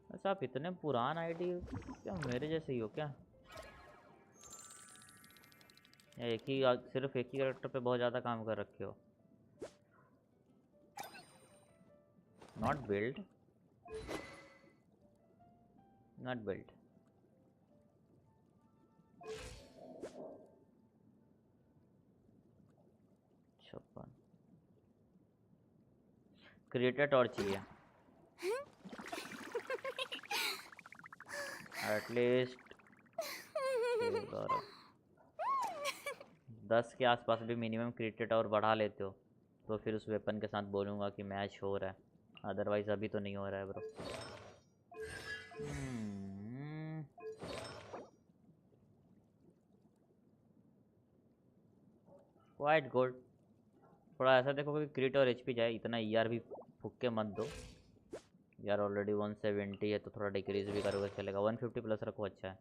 वैसे आप इतने पुरान आईडी क्या मेरे जैसे ही हो क्या? या एक ही सिर्फ एक ही कैरेक्टर पे बहुत ज़्यादा काम कर रखे हो? Not build, not build. छप्पन क्रिएटेड और चाहिए एटलीस्ट 10 के आसपास भी मिनिमम क्रिएटेड और बढ़ा लेते हो तो फिर उस वेपन के साथ बोलूँगा कि मैच हो रहा है, अदरवाइज अभी तो नहीं हो रहा है ब्रो। Quite good. थोड़ा ऐसा देखो कि क्रिट और एचपी जाए, इतना ईआर भी फूक के मत दो यार। ऑलरेडी 170 है तो थोड़ा डिक्रीज भी करोगे चलेगा। 150 प्लस रखो, अच्छा है,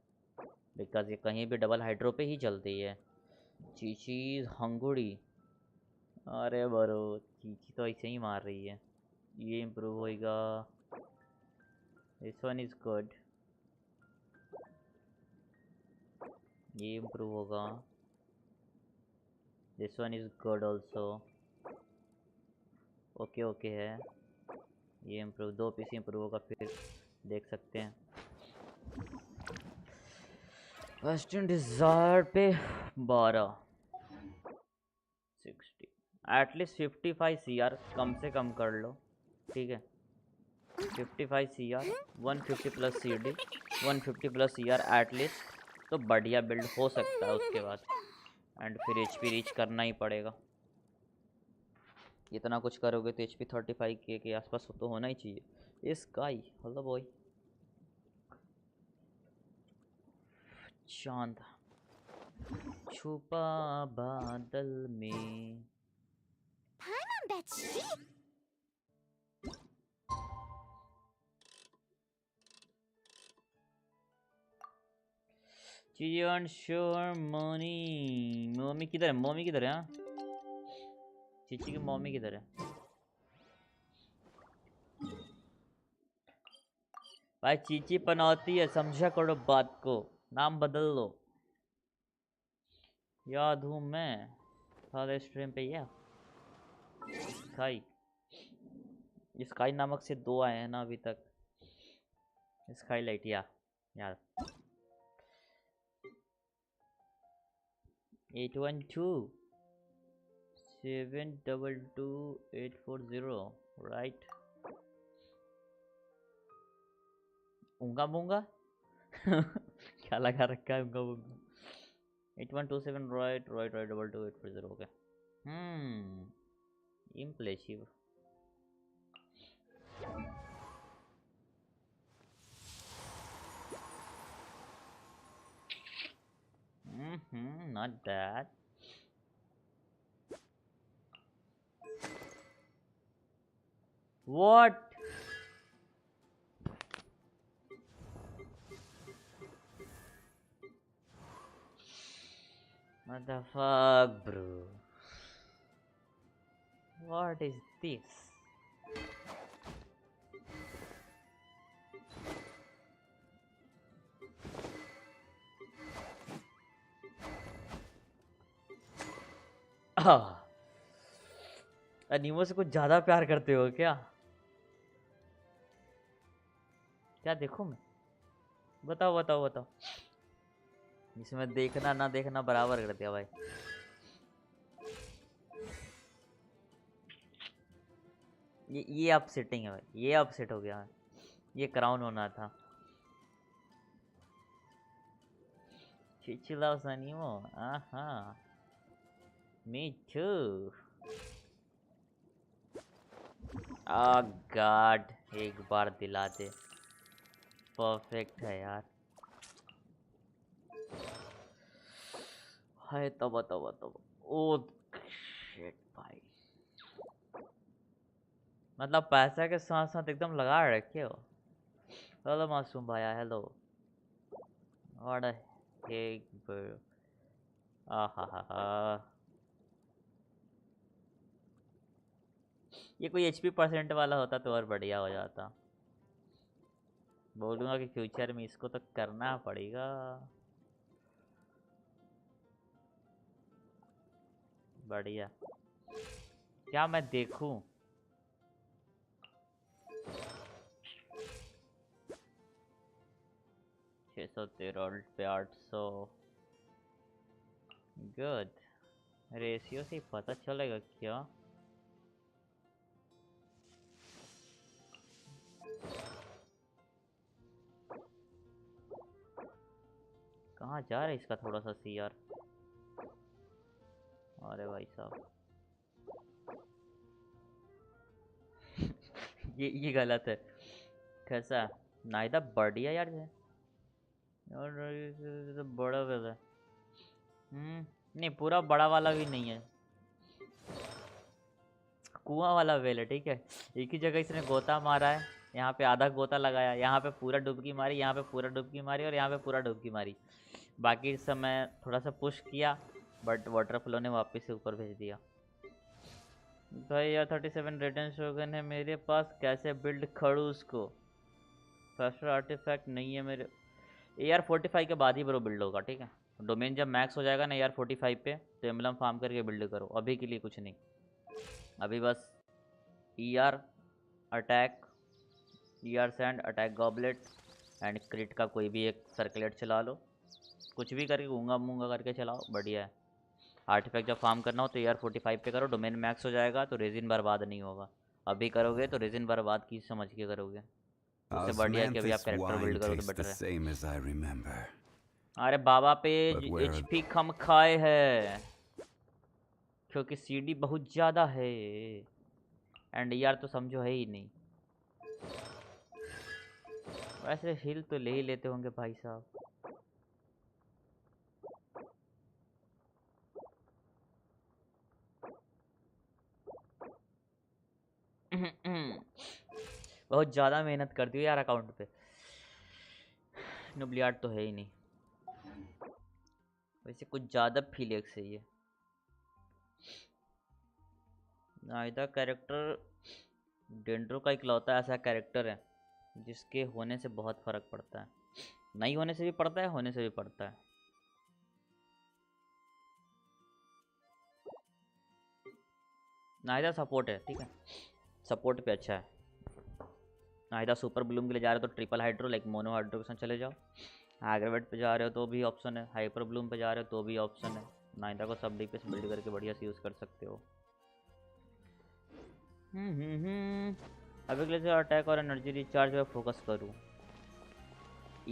बिकॉज ये कहीं भी डबल हाइड्रो पे ही चलती है। चीचीज हंगुड़ी, अरे बरो चीची तो ऐसे ही मार रही है। ये इम्प्रूव होएगा, दिस वन इज गुड, ये इम्प्रूव होगा, this one is good also. Okay okay है, ये इम्प्रूव 2 पीस इम्प्रूव होगा, फिर देख सकते हैं। वेस्टर्न डिजायर पे 12 60 एटलीस्ट 55 CR कम से कम कर लो, ठीक है। 55 CR 150 plus CD 150 plus CR at least, तो बढ़िया बिल्ड हो सकता है उसके बाद। एंड फिर HP रीच करना ही पड़ेगा। इतना कुछ करोगे तो HP 35K के आसपास तो होना ही चाहिए। इस गाय हेलो बॉय चांद छुपा बादल में। Paimon, Betsy! चीजन श्योर मनी। मम्मी किधर है? मम्मी किधर है? हाँ? चीची की मम्मी किधर है? भाई चीची पनौती है, समझा करो बात को, नाम बदल लो। याद हूँ मैं सारे स्ट्रीम पे। या स्काई, स्काई नामक से 2 आए हैं ना अभी तक। स्काई लाइट या यार 812 722840 राइट। उंगा बुंगा क्या लगा रखा है उंगा बुंगा। 8127 right right right 22840 okay. Impressive. not bad. What? What the fuck, bro? What is this? अनीमो से कुछ ज्यादा प्यार करते हो क्या? क्या देखूं मैं? बताओ बताओ बताओ। इसमें देखना ना देखना बराबर कर दिया भाई। ये अपसेटिंग है भाई, ये अपसेट हो गया। ये क्राउन होना था। Chichi loves animo. Me too. Oh God, एक बार दिला दे. परफेक्ट है यार. हाय तब. ओ शिट भाई. मतलब पैसा के साथ साथ एकदम लगा रखे हो. हेलो मासूम भाई, hello. What a heck, bro. आहा. ये कोई एचपी परसेंट वाला होता तो और बढ़िया हो जाता. बोलूँगा कि फ्यूचर में इसको तो करना पड़ेगा. बढ़िया. क्या मैं देखूं? छः 613 पे 800. गुड. रेशियो से पता चलेगा क्या? कहाँ जा रहा है इसका थोड़ा सा सीआर? अरे भाई साहब. ये गलत है. कैसा नाइदा बढ़िया यार है. और बड़ा वाला. नहीं पूरा बड़ा वाला भी नहीं है. कुआं वाला वेल है. ठीक है. एक ही जगह इसने गोता मारा है. यहाँ पे आधा गोता लगाया, यहाँ पे पूरा डुबकी मारी, यहाँ पे पूरा डुबकी मारी और यहाँ पे पूरा डुबकी मारी. बाकी इस समय थोड़ा सा पुश किया बट वाटर फ्लो ने वापस से ऊपर भेज दिया. भाई यार 37 रेडन शोगन है मेरे पास. कैसे बिल्ड करूँ उसको? फर्स्ट आर्टिफैक्ट नहीं है मेरे. AR 45 के बाद ही ब्रो बिल्ड होगा. ठीक है. डोमेन जब मैक्स हो जाएगा ना AR 45 पे तो एम्बलम फार्म करके बिल्ड करो. अभी के लिए कुछ नहीं. अभी बस ER attack, ER sand, attack goblet and क्रिट का कोई भी एक सर्कुलेट चला लो. कुछ भी करके गूंगा मूंगा करके चलाओ. बढ़िया है. आर्टिफैक्ट जब फार्म करना हो तो AR 45 पे करो. डोमेन मैक्स हो जाएगा तो रेजिन बर्बाद नहीं होगा. अभी करोगे तो रेजिन बर्बाद की समझ के करोगे. उससे बढ़िया कि अभी आप कैरेक्टर बिल्ड करो तो बेटर है. अरे बाबा पे HP कम खाए है क्योंकि CD बहुत ज़्यादा है एंड ER तो समझो है ही नहीं. वैसे हिल तो ले ही लेते होंगे भाई साहब. बहुत ज़्यादा मेहनत करती हो यार अकाउंट पे. नुबलियाट तो है ही नहीं. वैसे कुछ ज़्यादा फीलेक्स है ये. नाइदा कैरेक्टर डेंड्रो का इकलौता ऐसा कैरेक्टर है जिसके होने से बहुत फ़र्क पड़ता है. नहीं होने से भी पड़ता है, होने से भी पड़ता है. नाइदा सपोर्ट है. ठीक है. सपोर्ट पे अच्छा है. नाइदा सुपर ब्लूम के लिए जा रहे हो तो triple hydro like mono hydro के साथ चले जाओ. एग्रेवेट पे जा रहे हो तो भी ऑप्शन है. हाइपर ब्लूम पे जा रहे हो तो भी ऑप्शन है. नाइदा को सब डी पे बिल्ड करके बढ़िया से यूज़ कर सकते हो. अभी के लिए अटैक और एनर्जी रिचार्ज पे फोकस करूँ.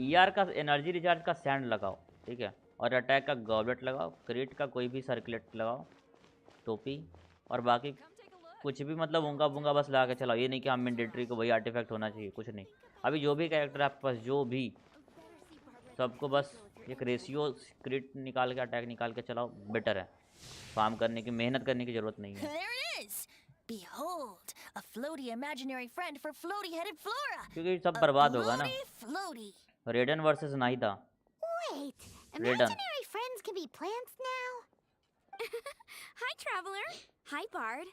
ER का एनर्जी रिचार्ज का सैंड लगाओ. ठीक है. और अटैक का गॉबलेट लगाओ. क्रिट का कोई भी सर्कुलेट लगाओ. टोपी और बाकी कुछ भी मतलब ऊँगा बूंगा बस लगा के चलाओ. ये नहीं कि हम मैंडेटरी को वही आर्टिफैक्ट होना चाहिए. कुछ नहीं. अभी जो भी कैरेक्टर आपके पास जो भी सबको बस एक रेशियो क्रिट निकाल के अटैक निकाल के चलाओ. बेटर है. फार्म करने की मेहनत करने की ज़रूरत नहीं है. Behold, a floaty imaginary friend for floaty-headed Flora. क्योंकि सब बर्बाद होगा ना. Floaty. Raiden versus Nahida. Wait, imaginary friends can be plants now? Hi, Traveler. Hi, Bard.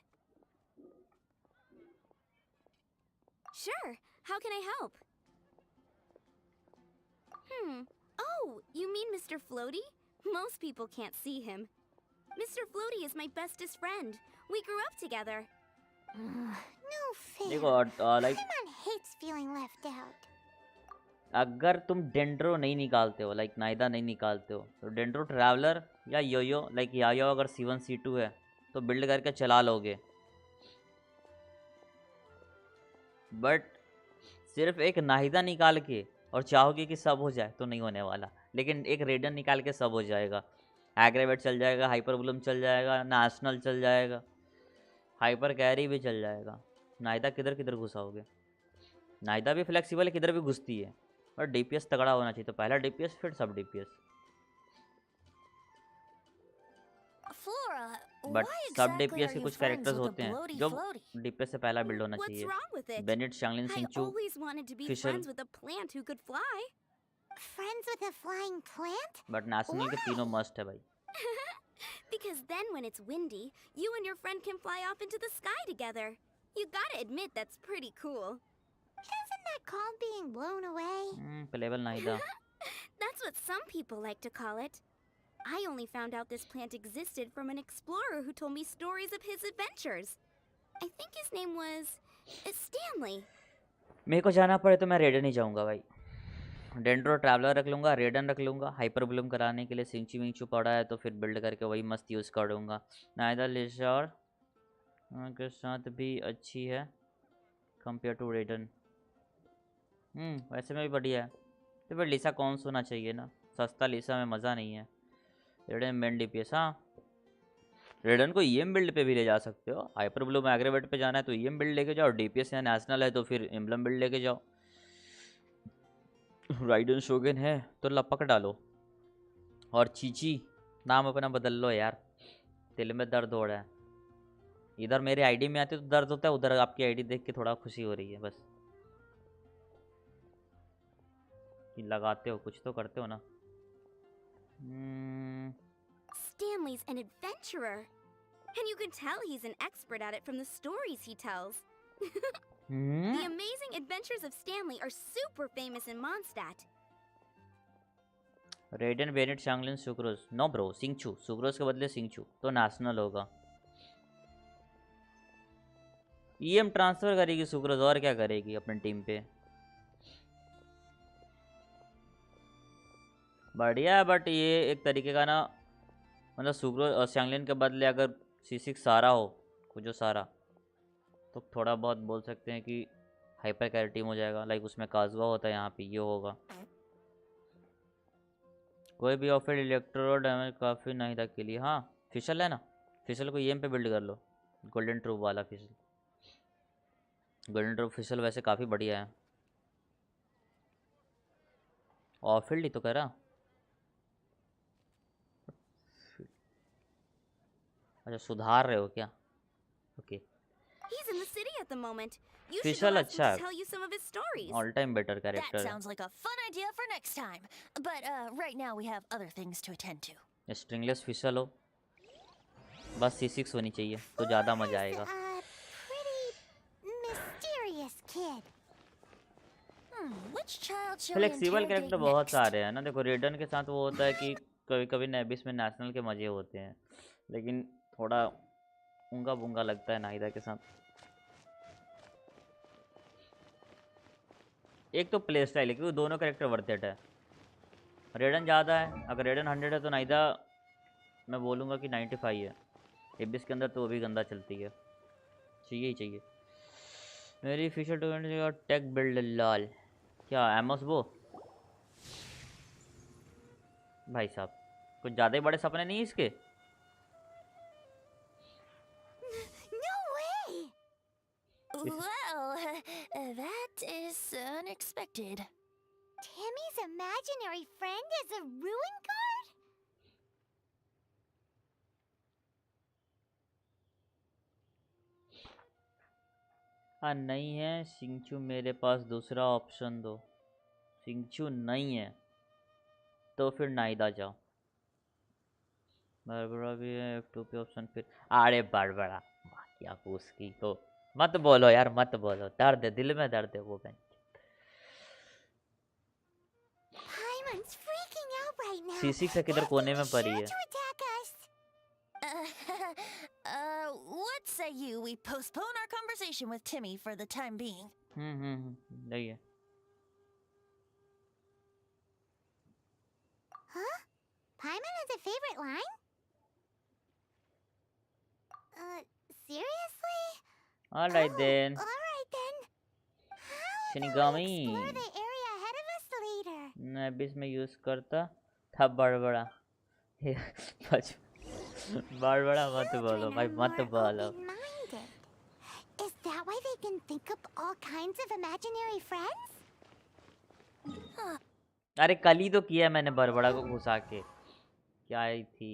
Sure. How can I help? Oh, you mean Mr. Floaty? Most people can't see him. Mr. Floaty is my bestest friend. We grew up together. No fair. देखो like Paimon hates feeling left out. अगर तुम dendro नहीं निकालते हो like नाइदा नहीं निकालते हो तो डेंड्रो ट्रैवलर या योयो लाइक यायो अगर C1 C2 है तो बिल्ड करके चला लोगे. बट सिर्फ एक नाहिदा निकाल के और चाहोगे कि सब हो जाए तो नहीं होने वाला. लेकिन एक रेडन निकाल के सब हो जाएगा। एग्रेवेट चल जाएगा, हाइपर ब्लूम चल जाएगा, नेशनल चल जाएगा, हाइपर कैरी भी चल जाएगा। नाइदा किधर किधर घुसाओगे? नाइदा भी फ्लेक्सिबल है, किधर भी घुसती है, और डीपीएस तगड़ा होना चाहिए। तो पहला डीपीएस फिर सब डीपीएस। Flora, बट why सब exactly डीपीएस are के you कुछ friends कैरेक्टर्स with a होते हैं bloaty जो floaty? डीपीएस से पहला बिल्ड होना What's चाहिए। wrong with it? Bennett, Xiangling, I Xingqiu, always wanted to be Fischl, friends with a plant who could fly. Friends with a flying plant? But national के तीनों must है भाई। Because then when it's windy, you and your friend can fly off into the sky together. You gotta admit that's pretty cool. Isn't that called being blown away? Playable Nahida. That's what some people like to call it. I only found out this plant existed from an explorer who told me stories of his adventures. I think his name was Stanley. मेरे को जाना पड़े तो मैं रेडन ही जाऊंगा भाई। Dendro traveller रख लूँगा, रेडन रख लूँगा, हाइपर ब्लूम कराने के लिए सिंचू विंचू पड़ा है तो फिर बिल्ड करके वही मस्त यूज़ कर दूँगा। नाइदा लिशर के साथ भी अच्छी है कंपेयर टू रेडन। वैसे में भी बढ़िया है। तो फिर लिसा कौन सा होना चाहिए ना, सस्ता लिसा में मज़ा नहीं है। रेडन मेन डीपीएस, हाँ रेडन को ईएम बिल्ड पे भी ले जा सकते हो। हाइपर ब्लूम एग्रेवेट पे जाना है तो ईएम बिल्ड लेके जाओ, डीपीएस या नेशनल है तो फिर एम्बलम बिल्ड लेके जाओ। राइडन शोगन है तो लपक डालो, और चीची नाम अपना बदल लो यार, दिल में दर्द हो रहा है। इधर मेरे आईडी में आते तो दर्द होता है, उधर आपकी आईडी देख के थोड़ा खुशी हो रही है बस। लगाते हो कुछ तो करते हो ना। Stanley's an adventurer. And you can tell he's an expert at it from the stories he tells. The amazing adventures of Stanley are super famous in Mondstadt. Raiden, Bennett, Xiangling, Sucrose. No bro, Xingqiu. Sucrose के बदले सिंचू तो national होगा। EM transfer करेगी sucrose, और क्या करेगी अपनी team पे। बढ़िया है, बट ये एक तरीके का ना, मतलब सुक्रोज और शांगलिन के बदले अगर C6 सारा हो, कुछ सारा, तो थोड़ा बहुत बोल सकते हैं कि हाइपर कैरी टीम हो जाएगा। लाइक उसमें काजुआ होता है, यहाँ पे ये होगा। कोई भी ऑफर इलेक्ट्रो डैमेज काफ़ी नहीं था के लिए। हाँ फिशल है ना, फिशल को ईएम पे बिल्ड कर लो, गोल्डन ट्रूप वाला फिशल। गोल्डन ट्रूप फिशल वैसे काफ़ी बढ़िया है। ऑफिल्ड ही तो कह रहा। अच्छा सुधार रहे हो क्या? Okay. He's in the city at the moment. You should फिशल go ask him अच्छा to है, tell you some of his stories. All time better That character है। sounds like a fun idea for next time. But right now we have other things to attend to. स्ट्रिंगलेस फिशल हो, बस C6 होनी चाहिए तो ज़्यादा मज़ा आएगा। Pretty mysterious kid. Which child shall we flexible interrogate character बहुत next? सारे हैं ना। देखो रेडन के साथ वो होता है कि कभी कभी नेबिस में नेशनल के मज़े होते हैं, लेकिन थोड़ा उंगा बुंगा लगता है नाहिदा के साथ। एक तो प्ले स्टाइल है क्योंकि दोनों कैरेक्टर वर्थ है। रेडन ज़्यादा है, अगर रेडन 100 है तो नाहिदा मैं बोलूँगा कि 95 है। एबिस के अंदर तो वो भी गंदा चलती है, चाहिए ही चाहिए। मेरी फिशल 200 टेक बिल्ड लाल क्या एमोस वो भाई साहब, कुछ ज़्यादा ही बड़े सपने नहीं इसके। No way! Well, that is unexpected. Timmy's imaginary friend is a ruin guard? हाँ नहीं है सिंचू, मेरे पास दूसरा ऑप्शन दो। सिंचू नहीं है तो फिर नाइदा जाओ। बड़बड़ा भी है, F2 पे ऑप्शन फिर। अरे बड़बड़ा क्या उसकी तो मत बोलो यार, मत बोलो, दर्द है, दिल में दर्द है वो बहन। Paimon's freaking out right now. C6 है किधर कोने में पड़ी है। To attack us. What say you we postpone our conversation with Timmy for the time being? नहीं है। Huh? Paimon has a favorite line? Seriously? Alright then. Alright then. How Shinigami. explore the area ahead of us later? नेबिस में use करता था बड़बड़ा बच बड़बड़ा मत बोलो भाई मत बोलो Open-minded. Is that why they can think up all kinds of imaginary friends? अरे कल ही तो किया मैंने बड़बड़ा को घुसा के क्या ही थी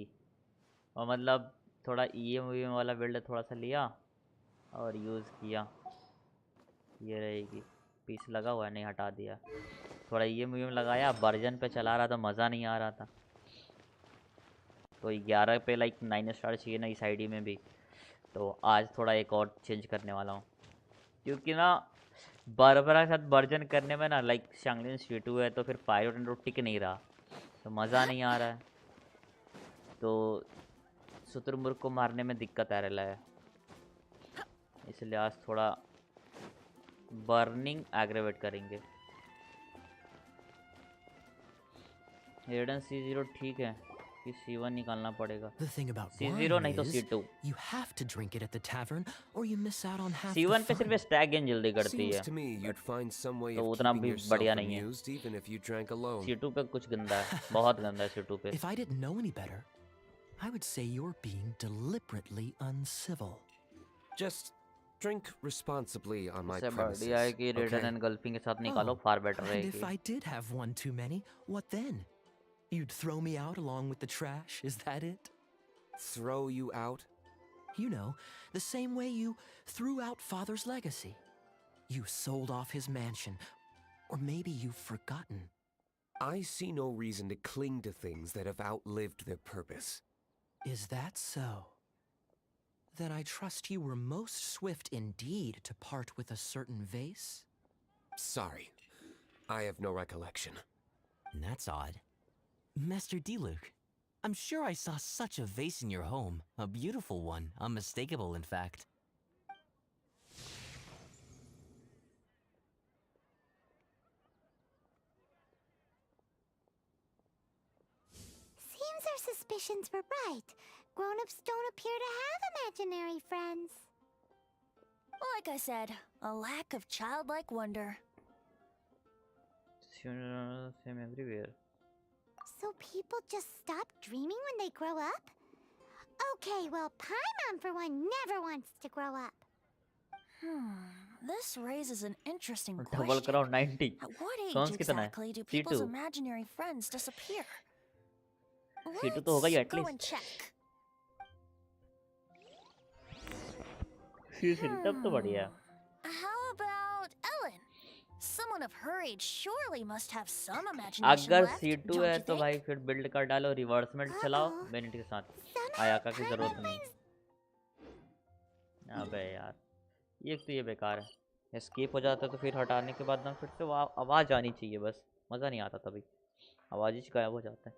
और मतलब थोड़ा ईएम वाला बिल्ड थोड़ा सा लिया और यूज़ किया ये रहेगी पीस लगा हुआ है नहीं हटा दिया थोड़ा ईएम लगाया वर्जन पे चला रहा था मज़ा नहीं आ रहा था तो 11 पे लाइक 9 स्टार चाहिए ना इस आईडी में भी तो आज थोड़ा एक और चेंज करने वाला हूँ क्योंकि ना बरबरा के साथ वर्जन करने में ना लाइक शांगलिन C2 है तो फिर पायरो टिक नहीं रहा तो मज़ा नहीं आ रहा है तो शुतुरमुर्ग को मारने में दिक्कत आ रहा है इसलिए आज थोड़ा बर्निंग एग्रेवेट करेंगे रेडन C0 ठीक है कि C1 निकालना पड़ेगा The thing about C0 wine नहीं तो is, C2 you have to drink it at the tavern or you miss out on half C1 the पे सिर्फ fun. स्टैग गेन जल्दी करती Seems है to me you'd find some way तो of उतना keeping भी yourself बढ़िया नहीं है amused even if you drank alone. C2 पे कुछ गंदा है बहुत गंदा है C2 पे If I didn't know any better, I would say you're being deliberately uncivil. Just drink responsibly on my इससे बढ़िया है premises. कि रेडन Okay? एंड गल्फिंग के साथ निकालो फार बेटर And if रहेगी I did have one too many, what then? You'd throw me out along with the trash, is that it? Throw you out? You know, the same way you threw out Father's legacy. You sold off his mansion. Or maybe you've forgotten. I see no reason to cling to things that have outlived their purpose. Is that so? Then I trust you were most swift indeed to part with a certain vase? Sorry, I have no recollection. That's odd. Master Diluc, I'm sure I saw such a vase in your home. A beautiful one, unmistakable in fact. Seems our suspicions were right. Grown-ups don't appear to have imaginary friends. Like I said, a lack of childlike wonder. same everywhere So people just stop dreaming when they grow up? Okay, well, Paimon for one never wants to grow up. This raises an interesting double question. कराओ 90 At what age सॉन्स कितना है exactly do people's C2 imaginary friends disappear? C2 तो होगा ही Let's go and at least check. C3 तब तो बढ़िया है How about Ellen? Someone of her age surely must have some imagination अगर left, C2 don't है you तो think? भाई फिर बिल्ड कर डालो रिवर्समेंट चलाओ बेनिट के साथ आयाका की जरूरत नहीं अबे यार एक तो ये बेकार है एस्केप हो जाता है तो फिर हटाने के बाद ना फिर से आवाज़ आनी चाहिए बस मज़ा नहीं आता तभी आवाज़ ही गायब हो जाता है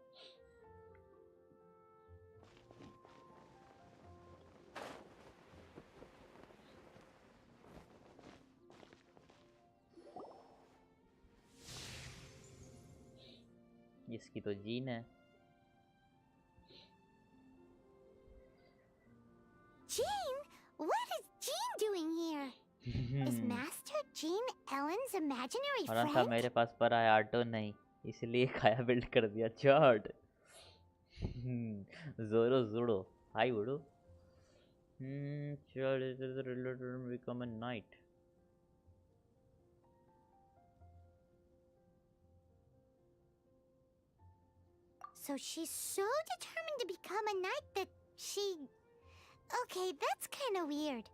इसकी तो जीन है Jean? What is Jean doing here? Is Master Jean Ellen's imaginary और था friend? मेरे पास पर आया ऑटो नहीं इसलिए खाया बिल्ड कर दिया चॉट जोरो जुड़ो हाय वुडो चॉट is related become a knight So she's so determined to become a knight that she... Okay, that's kind of weird.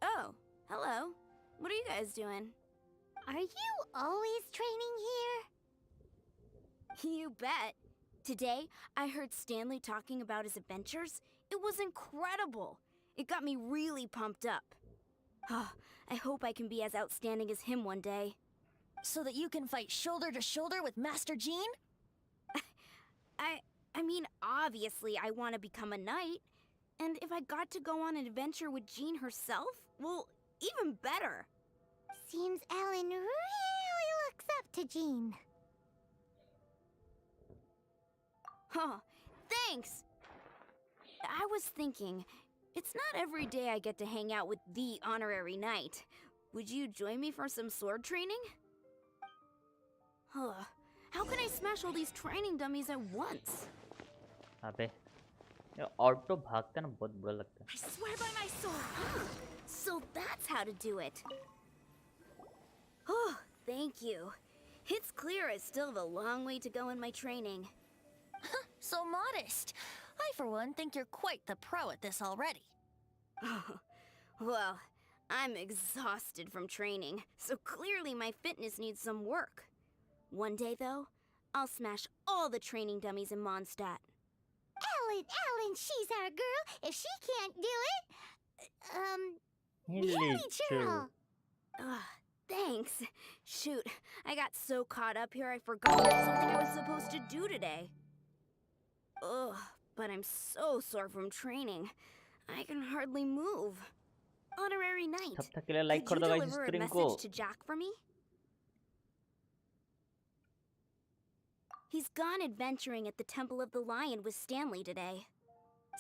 Oh, hello. What are you guys doing? Are you always training here? You bet. Today, I heard Stanley talking about his adventures. It was incredible. It got me really pumped up. I hope I can be as outstanding as him one day. So that you can fight shoulder to shoulder with Master Jean? I mean, obviously I want to become a knight. And if I got to go on an adventure with Jean herself, well, even better. Seems Ellen really looks up to Jean. Huh, thanks! I was thinking, it's not every day I get to hang out with the honorary knight. Would you join me for some sword training? How can I smash all these training dummies at once? अबे ये auto भागता है ना बहुत बुरा लगता है. I swear by my sword. So that's how to do it. Oh, thank you. It's clear I still have a long way to go in my training. So modest. I, for one, think you're quite the pro at this already. Well, I'm exhausted from training, so clearly my fitness needs some work. One day, though, I'll smash all the training dummies in Mondstadt. Ellen, she's our girl. If she can't do it, Hilly churl. Thanks. Shoot, I got so caught up here I forgot something I was supposed to do today. Ugh, but I'm so sore from training. I can hardly move. Honorary Knight, तब तक के लिए like could कर you दो guys deliver a stream को. message to Jack for me? He's gone adventuring at the Temple of the Lion with Stanley today.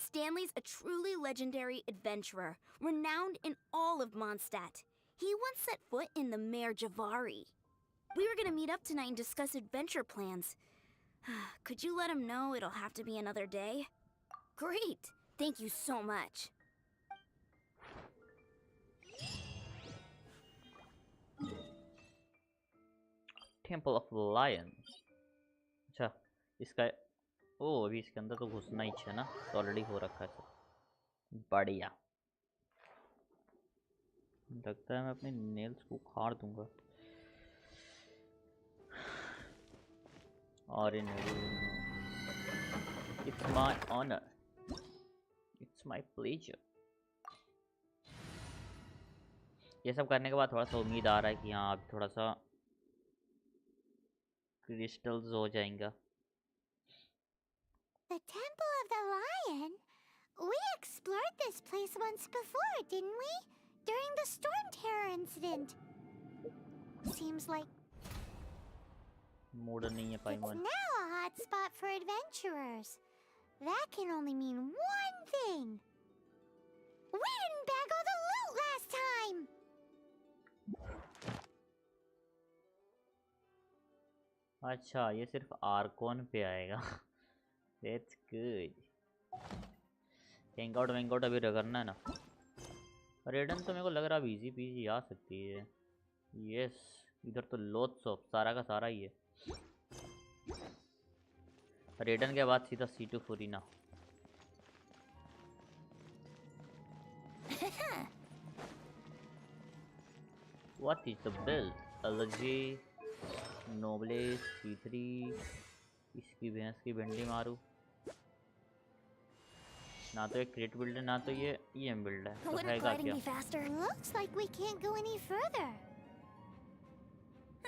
Stanley's a truly legendary adventurer, renowned in all of Mondstadt. He once set foot in the Mare Javari. We were gonna meet up tonight and discuss adventure plans. Could you let him know it'll have to be another day? Great! Thank you so much. Temple of the Lion. अच्छा इसका ओ अभी इसके अंदर तो घुसना ही है ना, तो ऑलरेडी हो रखा है सब. बढ़िया. लगता है मैं अपने नेल्स को उखाड़ दूंगा. और इन it's my honour, it's my pleasure. ये सब करने के बाद थोड़ा सा उम्मीद आ रहा है कि हाँ अब थोड़ा सा क्रिस्टल्स हो जाएगा. The Temple of the Lion? We explored this place once before, didn't we? During the Storm Terror incident. Seems like mood नहीं है it's पाइमन. now a hot spot for adventurers. That can only mean one thing. We didn't bag all the loot last time! अच्छा ये सिर्फ आर्कोन पे आएगा. That's good. Hangout वैंगआउट अभी करना है ना. रेडन तो मेरे को लग रहा है इजी पीजी आ सकती है. यस इधर तो लोट्स ऑफ सारा का सारा ही है. रेडन के बाद सीधा C2 फुरीना. What is the build? Allergy, Noble, C3. इसकी भैंस की भिंडी मारू. ना तो एक क्रेट बिल्ड है ना तो ये EM बिल्ड है. तो खाएगा क्या? Looks like we can't go any further.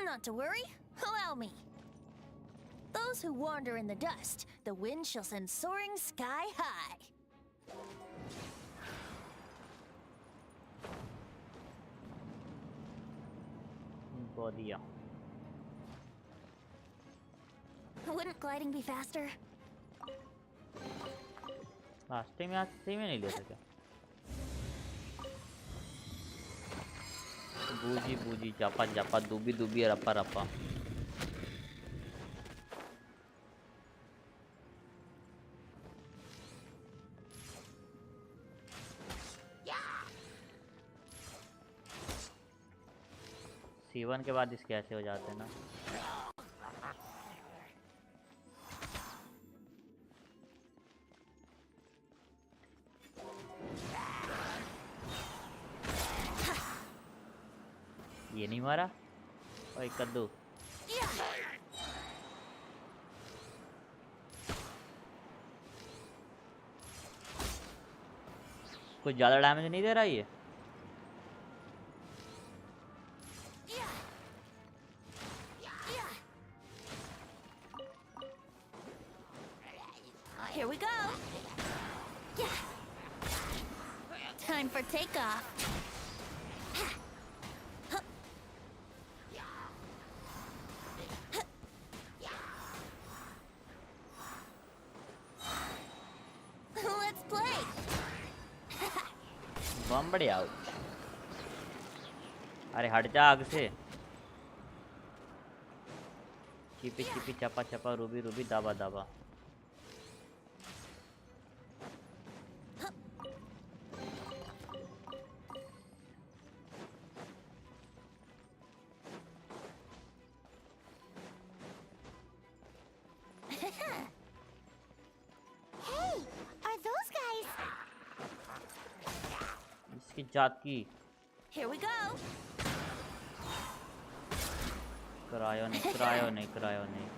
Not to worry. Allow me. Those who wander in the dust, the wind shall send soaring sky high. बढ़िया. Wouldn't gliding be faster? रास्ते में आज सही में नहीं ले सका. बूजी बूजी जापा जापा दुबी दुबी रपा रपा. C1 के बाद इसके ऐसे हो जाते हैं ना. ये नहीं मारा. ओए कद्दू. कुछ ज्यादा डैमेज नहीं दे रहा ये. Here we go. Time for takeoff. Let's play. बम्बड़ी आउट. अरे हट जा आग से. चिपी चिपी चपा चपा रूबी रूबी दाबा दाबा। Hey, are those guys? इसकी जात की Here we go. करायो नहीं करायो नहीं करायो नहीं।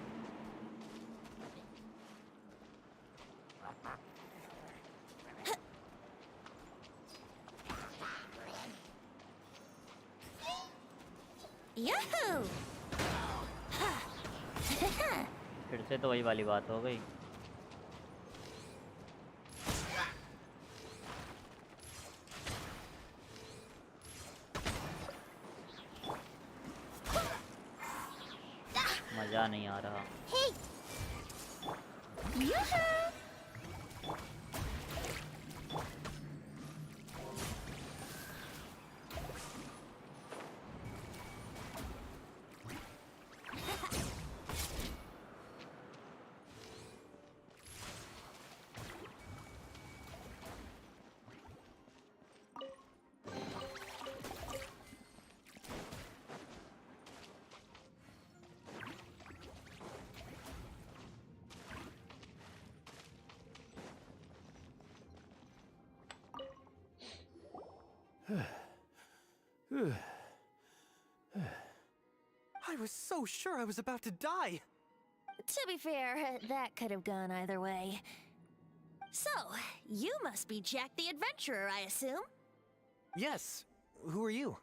Yahoo! फिर से तो वही वाली बात हो गई। मजा नहीं आ रहा। Hey! Yoo-hoo! I was so sure I was about to die. To be fair, that could have gone either way. So, you must be Jack the Adventurer, I assume? Yes. Who are you?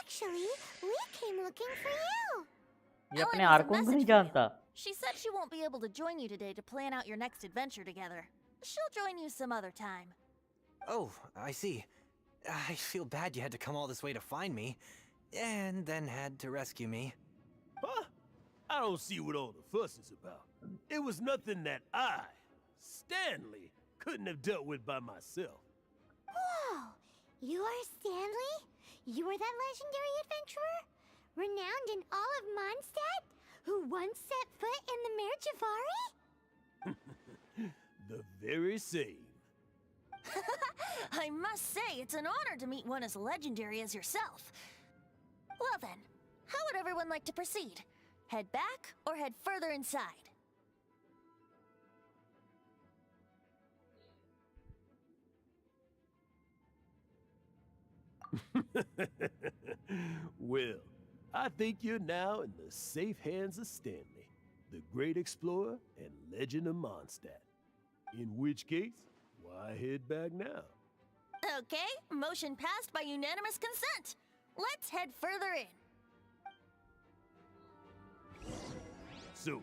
Actually, we came looking for you. ये अपने Ellen has a आर्कोन को message नहीं for you. जानता। She said she won't be able to join you today to plan out your next adventure together. She'll join you some other time. Oh, I see. I feel bad you had to come all this way to find me, and then had to rescue me. Huh? I don't see what all the fuss is about. It was nothing that I, Stanley, couldn't have dealt with by myself. Whoa! You are Stanley? You are that legendary adventurer? Renowned in all of Mondstadt? Who once set foot in the Mare Javari? The very same. I must say, it's an honor to meet one as legendary as yourself. Well then, how would everyone like to proceed? Head back or head further inside? Well, I think you're now in the safe hands of Stanley, the great explorer and legend of Mondstadt. In which case, why head back now? Okay, motion passed by unanimous consent. Let's head further in. So,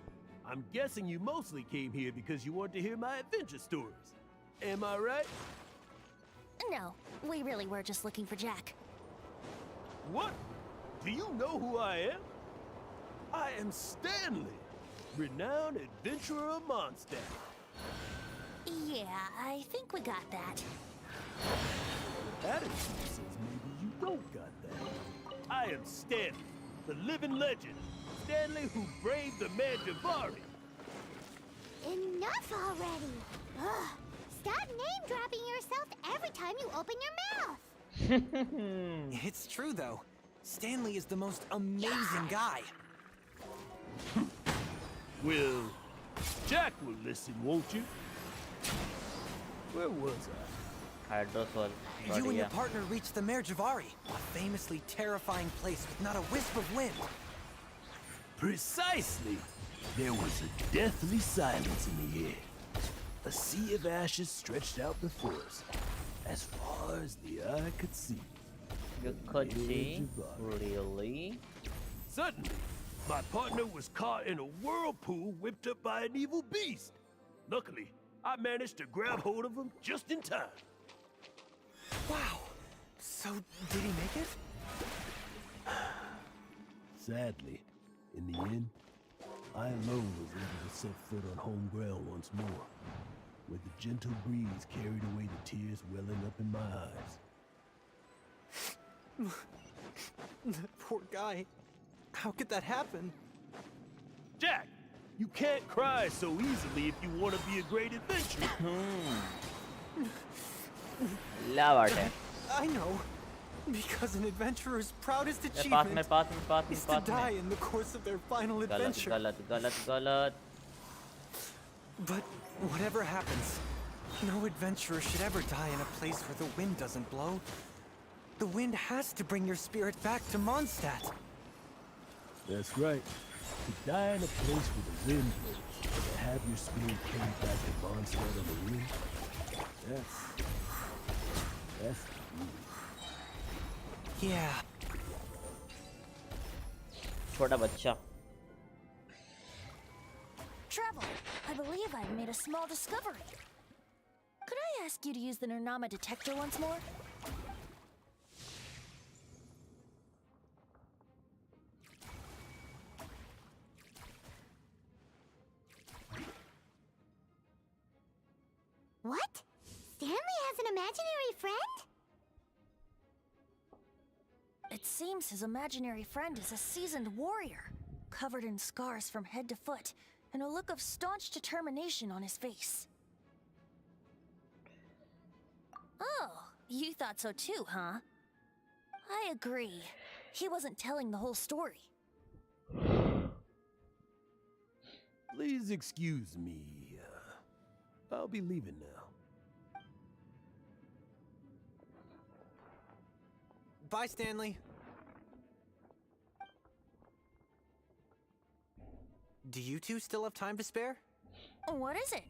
I'm guessing you mostly came here because you want to hear my adventure stories. Am I right? No, we really were just looking for Jack. What? Do you know who I am? I am Stanley, renowned adventurer of Mondstadt. Yeah, I think we got that. Attitude says maybe you don't got that. I am Stanley, the living legend. Stanley who braved the Mare Javari. Enough already! Ugh! Stop name-dropping yourself every time you open your mouth! It's true, though. Stanley is the most amazing guy. Well, Jack will listen, won't you? Where was I? You and your partner reached the Mare Javari, a famously terrifying place with not a wisp of wind. Precisely. There was a deathly silence in the air. A sea of ashes stretched out before us, as far as the eye could see. You could see? Really? Suddenly, my partner was caught in a whirlpool whipped up by an evil beast. Luckily, I managed to grab hold of him just in time. Wow. So, did he make it? Sadly, in the end, I alone was able to set foot on home ground once more, where the gentle breeze carried away the tears welling up in my eyes. That poor guy. How could that happen? Jack! You can't cry so easily if you want to be a great adventurer. I know. Because an adventurer's proudest achievement is to die in the course of their final adventure. But whatever happens, no adventurer should ever die in a place where the wind doesn't blow. The wind has to bring your spirit back to Mondstadt. That's right. To die in a place where the wind blows, and to have your spirit carried back to Mondstadt on the wind, that's Yeah. छोटा बच्चा. Traveler, I believe I've made a small discovery. Could I ask you to use the Nernama detector once more? What? Stanley has an imaginary friend? It seems his imaginary friend is a seasoned warrior, covered in scars from head to foot, and a look of staunch determination on his face. Oh, you thought so too, huh? I agree. He wasn't telling the whole story. Please excuse me. I'll be leaving now. Bye, Stanley. Do you two still have time to spare? What is it?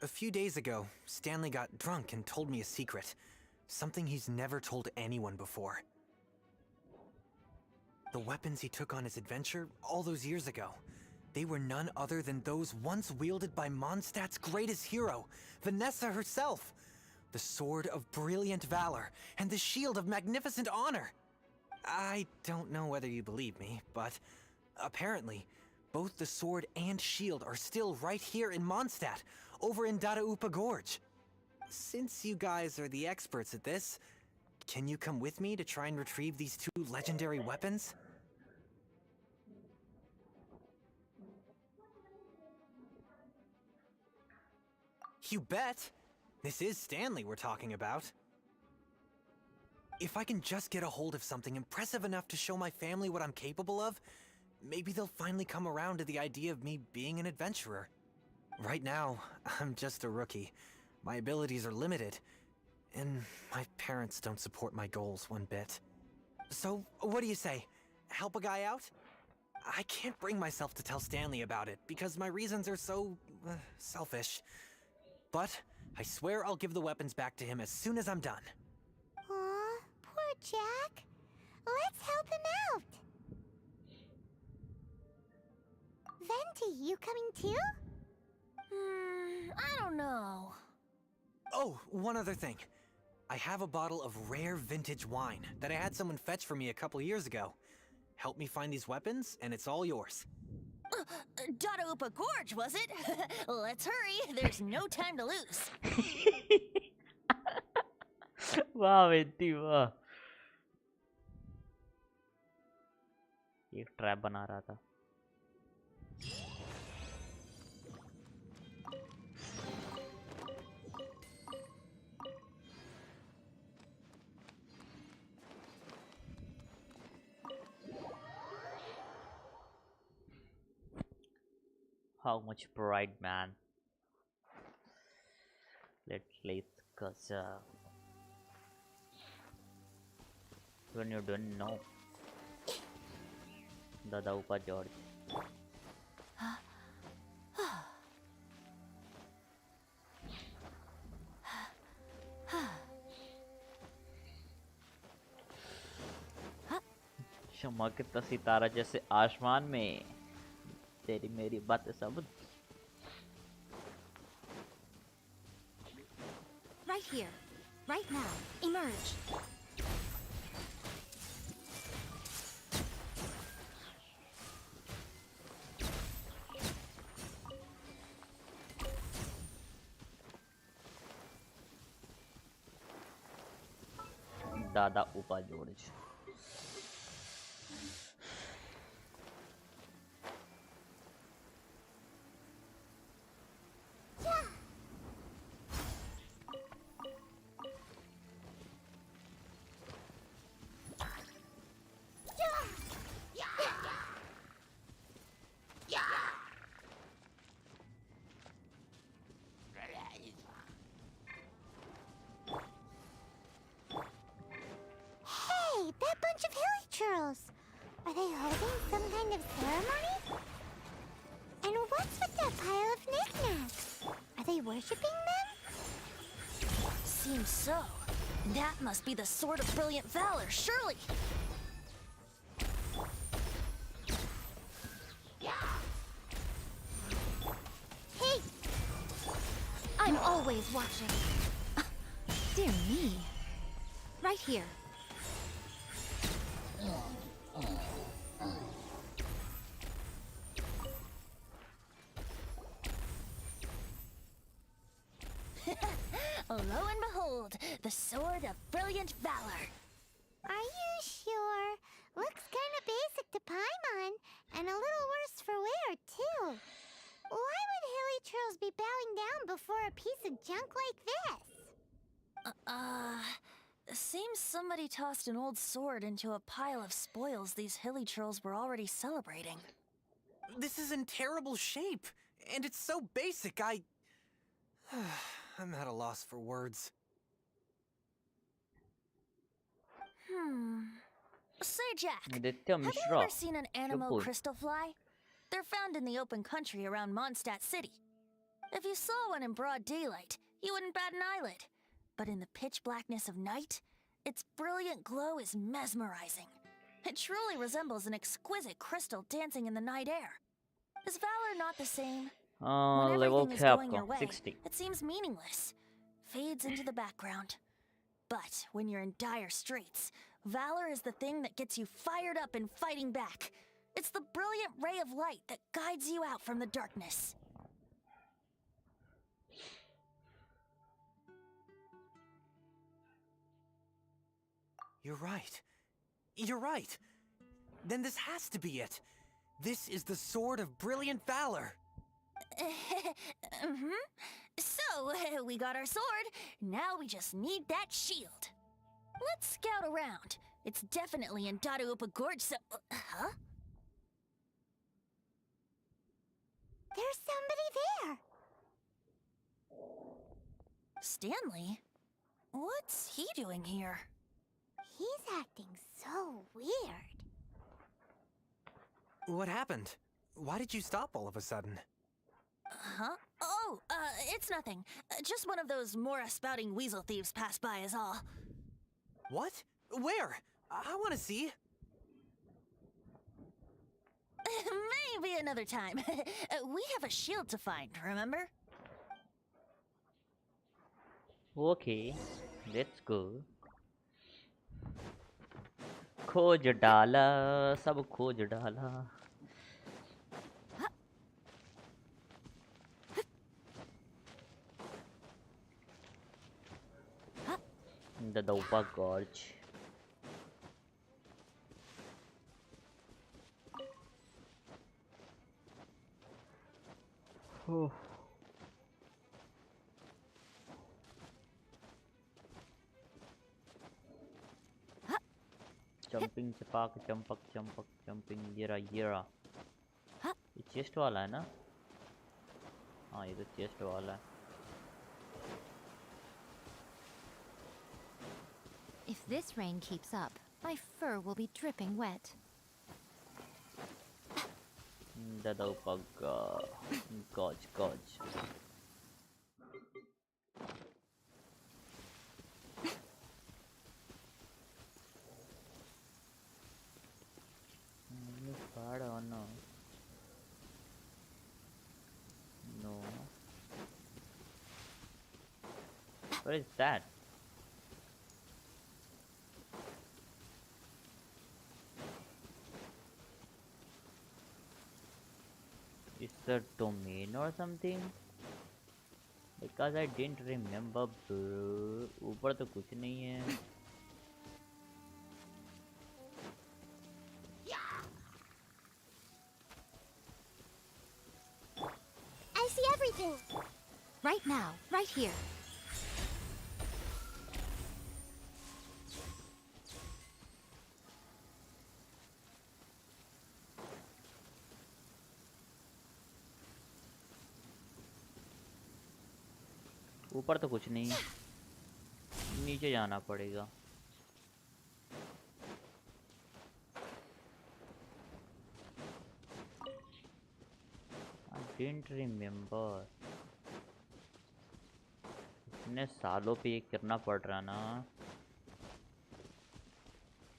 A few days ago, Stanley got drunk and told me a secret. Something he's never told anyone before. The weapons he took on his adventure all those years ago, they were none other than those once wielded by Mondstadt's greatest hero, Vanessa herself. The sword of brilliant valor and the shield of magnificent honor. I don't know whether you believe me, but apparently, both the sword and shield are still right here in Mondstadt, over in Dadaupa Gorge. Since you guys are the experts at this, can you come with me to try and retrieve these two legendary weapons? You bet! This is Stanley we're talking about. If I can just get a hold of something impressive enough to show my family what I'm capable of, maybe they'll finally come around to the idea of me being an adventurer. Right now, I'm just a rookie. My abilities are limited, and my parents don't support my goals one bit. So, what do you say? Help a guy out? I can't bring myself to tell Stanley about it, because my reasons are so selfish. But I swear I'll give the weapons back to him as soon as I'm done. Aw, poor Jack. Let's help him out. Venti, you coming too? I don't know. Oh, one other thing. I have a bottle of rare vintage wine that I had someone fetch for me a couple years ago. Help me find these weapons, and it's all yours. Dadaupa Gorge, was it? Let's hurry. There's no time to lose. वाह बेटी वाह. एक trap बना रहा था. How much pride, man. Let's Corsair. When you don't know. Dadaupa Gorge. चमकता सितारा जैसे आसमान में तेरी मेरी बात सब. Right here. Right now. Emerge. Dadaupa Gorge. Are they holding some kind of ceremony? And what's with that pile of knickknacks? Are they worshipping them? Seems so. That must be the Sword of Brilliant Valor, surely. Hey! I'm always watching. Dear me. Right here. Lo and behold, the Sword of Brilliant Valor. Are you sure? Looks kind of basic to Paimon, and a little worse for wear, too. Why would hilly trolls be bowing down before a piece of junk like this? Seems somebody tossed an old sword into a pile of spoils these hilly trolls were already celebrating. This is in terrible shape, and it's so basic, I'm at a loss for words. Say, Jack, Aditya have you Mishra. ever seen an animal Shubhpur. crystal fly? They're found in the open country around Mondstadt City. If you saw one in broad daylight, you wouldn't bat an eyelid. But in the pitch blackness of night, its brilliant glow is mesmerizing. It truly resembles an exquisite crystal dancing in the night air. Is Valor not the same? When level everything is क्या going your आपका way, 60. it seems meaningless. Fades into the background. But when you're in dire straits, Valor is the thing that gets you fired up and fighting back. It's the brilliant ray of light that guides you out from the darkness. You're right. You're right. Then this has to be it. This is the Sword of Brilliant Valor. So, we got our sword. Now we just need that shield. Let's scout around. It's definitely in Dadaupa Gorge, so... huh? There's somebody there. Stanley? What's he doing here? He's acting so weird. What happened? Why did you stop all of a sudden? Huh? Oh, it's nothing. Just one of those Mora-spouting weasel thieves passed by is all. What? Where? I want to see. Maybe another time. We have a shield to find, remember? Okay, let's go. खोज डाला, सब खोज डाला. The Daupa Gorge. Jumping चपाक Champak Champak jumping येरा ये chest वाला है ना. हाँ ये तो चेस्ट वाला है. If this rain keeps up, my fur will be dripping wet. The Daupa Gorge. Bad or no? No. What is that? Is the domain or something? Because I didn't remember, bro. ऊपर तो कुछ नहीं है. I see everything. Right now, right here. ऊपर तो कुछ नहीं, नीचे जाना पड़ेगा. didn't remember. इतने सालों पे ये करना पड़ रहा ना.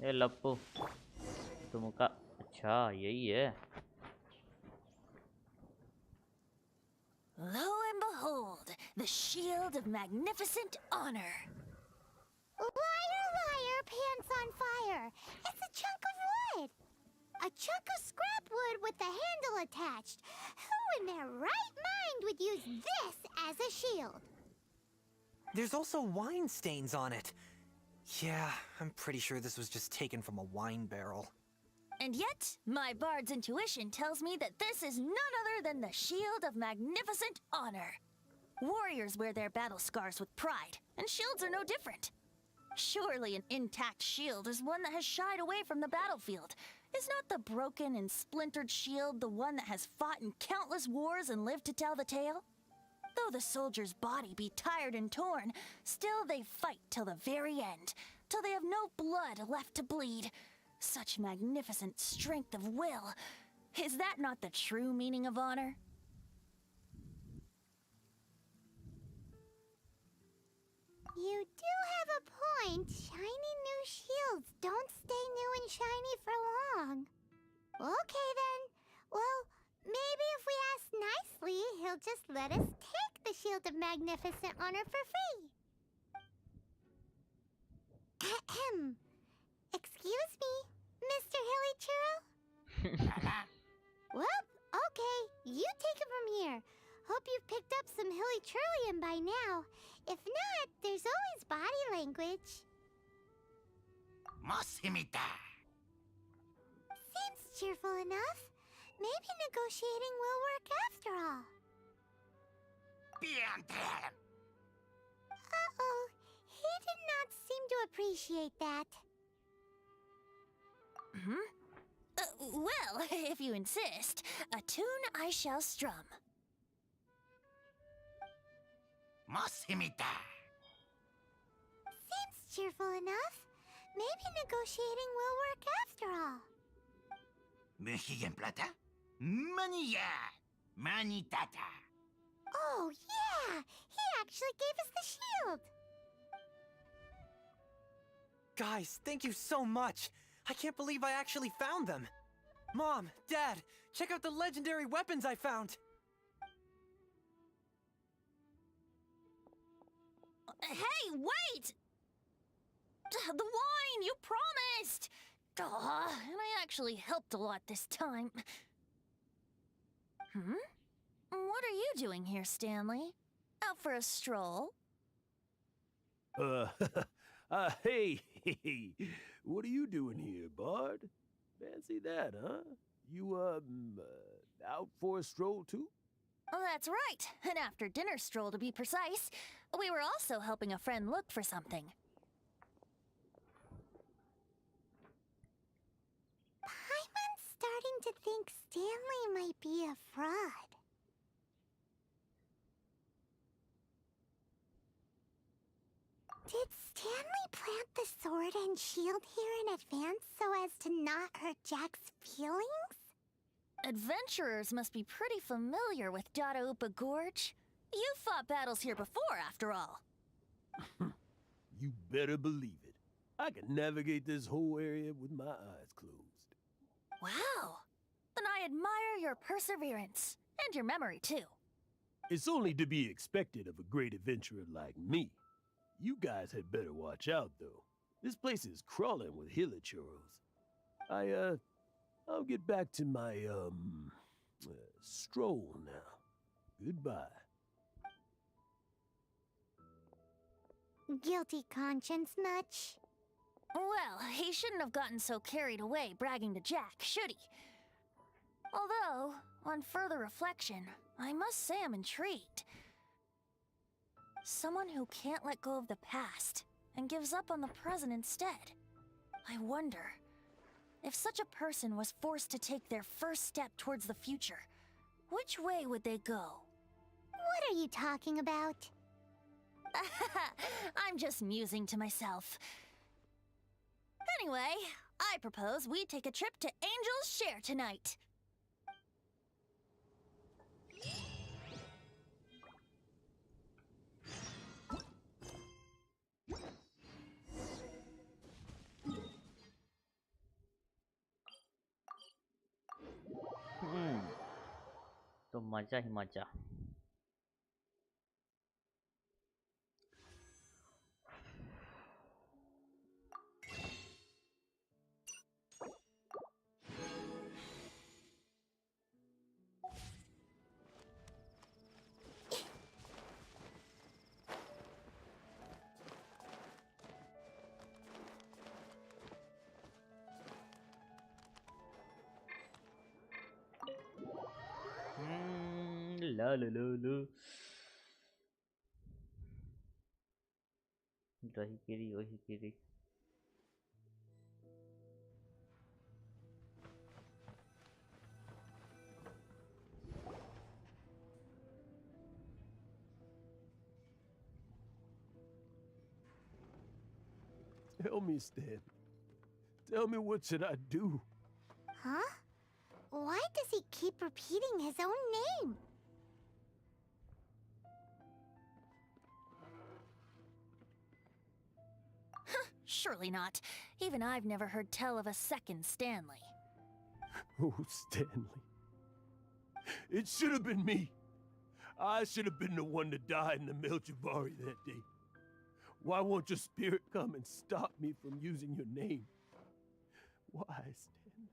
ये लप्पू तुमका अच्छा यही है. Lo and behold, the shield of magnificent honor. Liar, liar, pants on fire. It's a chunk of wood. A chunk of scrap wood with the handle attached. Who in their right mind would use this as a shield? There's also wine stains on it. Yeah, I'm pretty sure this was just taken from a wine barrel. And yet, my bard's intuition tells me that this is none other than the shield of magnificent honor. Warriors wear their battle scars with pride, and shields are no different. Surely an intact shield is one that has shied away from the battlefield. Is not the broken and splintered shield the one that has fought in countless wars and lived to tell the tale? Though the soldier's body be tired and torn, still they fight till the very end, till they have no blood left to bleed. Such magnificent strength of will. Is that not the true meaning of honor? You do have a point. Shiny new shields don't stay new and shiny for long. Okay then. Well, maybe if we ask nicely, he'll just let us take the shield of magnificent honor for free. Ahem. Excuse me, Mr. Hilly Churro? Well, okay. You take it from here. Hope you've picked up some Hilly Churlian by now. If not, there's always body language. Mosimita. Seems cheerful enough. Maybe negotiating will work after all. Uh-oh. He did not seem to appreciate that. Hmm? Well, if you insist, a tune I shall strum. Mosimita. Seems cheerful enough. Maybe negotiating will work after all. Mexican plata? Mania. Manitata. Oh, yeah! He actually gave us the shield! Guys, thank you so much! I can't believe I actually found them! Mom, Dad, check out the legendary weapons I found! Hey, wait! The wine, you promised! And I actually helped a lot this time. Hmm? What are you doing here, Stanley? Out for a stroll? Hey, what are you doing here, Bard? Fancy that, huh? You, out for a stroll too? That's right. An after-dinner stroll, to be precise. We were also helping a friend look for something. Paimon's starting to think Stanley might be a fraud. Did Stanley plant the sword and shield here in advance so as to not hurt Jack's feelings? Adventurers must be pretty familiar with Dadaupa Gorge. You've fought battles here before, after all. You better believe it. I can navigate this whole area with my eyes closed. Wow. Then I admire your perseverance. And your memory, too. It's only to be expected of a great adventurer like me. You guys had better watch out, though. This place is crawling with hilichurros. I'll get back to my, stroll now. Goodbye. Guilty conscience much? Well, he shouldn't have gotten so carried away bragging to Jack, should he? Although, on further reflection, I must say I'm intrigued. Someone who can't let go of the past and gives up on the present instead. I wonder, if such a person was forced to take their first step towards the future, which way would they go? What are you talking about? I'm just musing to myself. Anyway, I propose we take a trip to Angel's Share tonight. मजा ही मजा। ला ला ला ला रही गिरी वही गिरी। Tell me, Stan. Tell me, what should I do? Huh? Why does he keep repeating his own name? Surely not. Even I've never heard tell of a second Stanley. Oh, Stanley. It should have been me. I should have been the one to die in the Melchivari that day. Why won't your spirit come and stop me from using your name? Why, Stanley?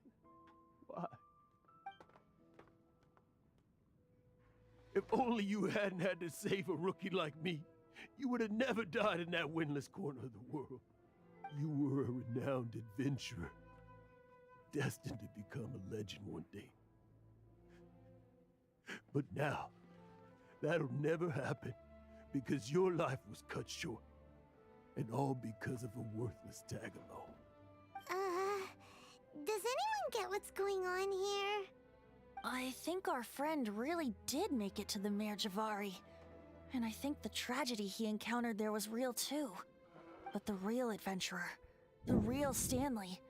Why? If only you hadn't had to save a rookie like me, you would have never died in that windless corner of the world. You were a renowned adventurer, destined to become a legend one day. But now, that'll never happen, because your life was cut short, and all because of a worthless tag-along. Does anyone get what's going on here? I think our friend really did make it to the Mare Javari. And I think the tragedy he encountered there was real too. But the real adventurer, the real Stanley,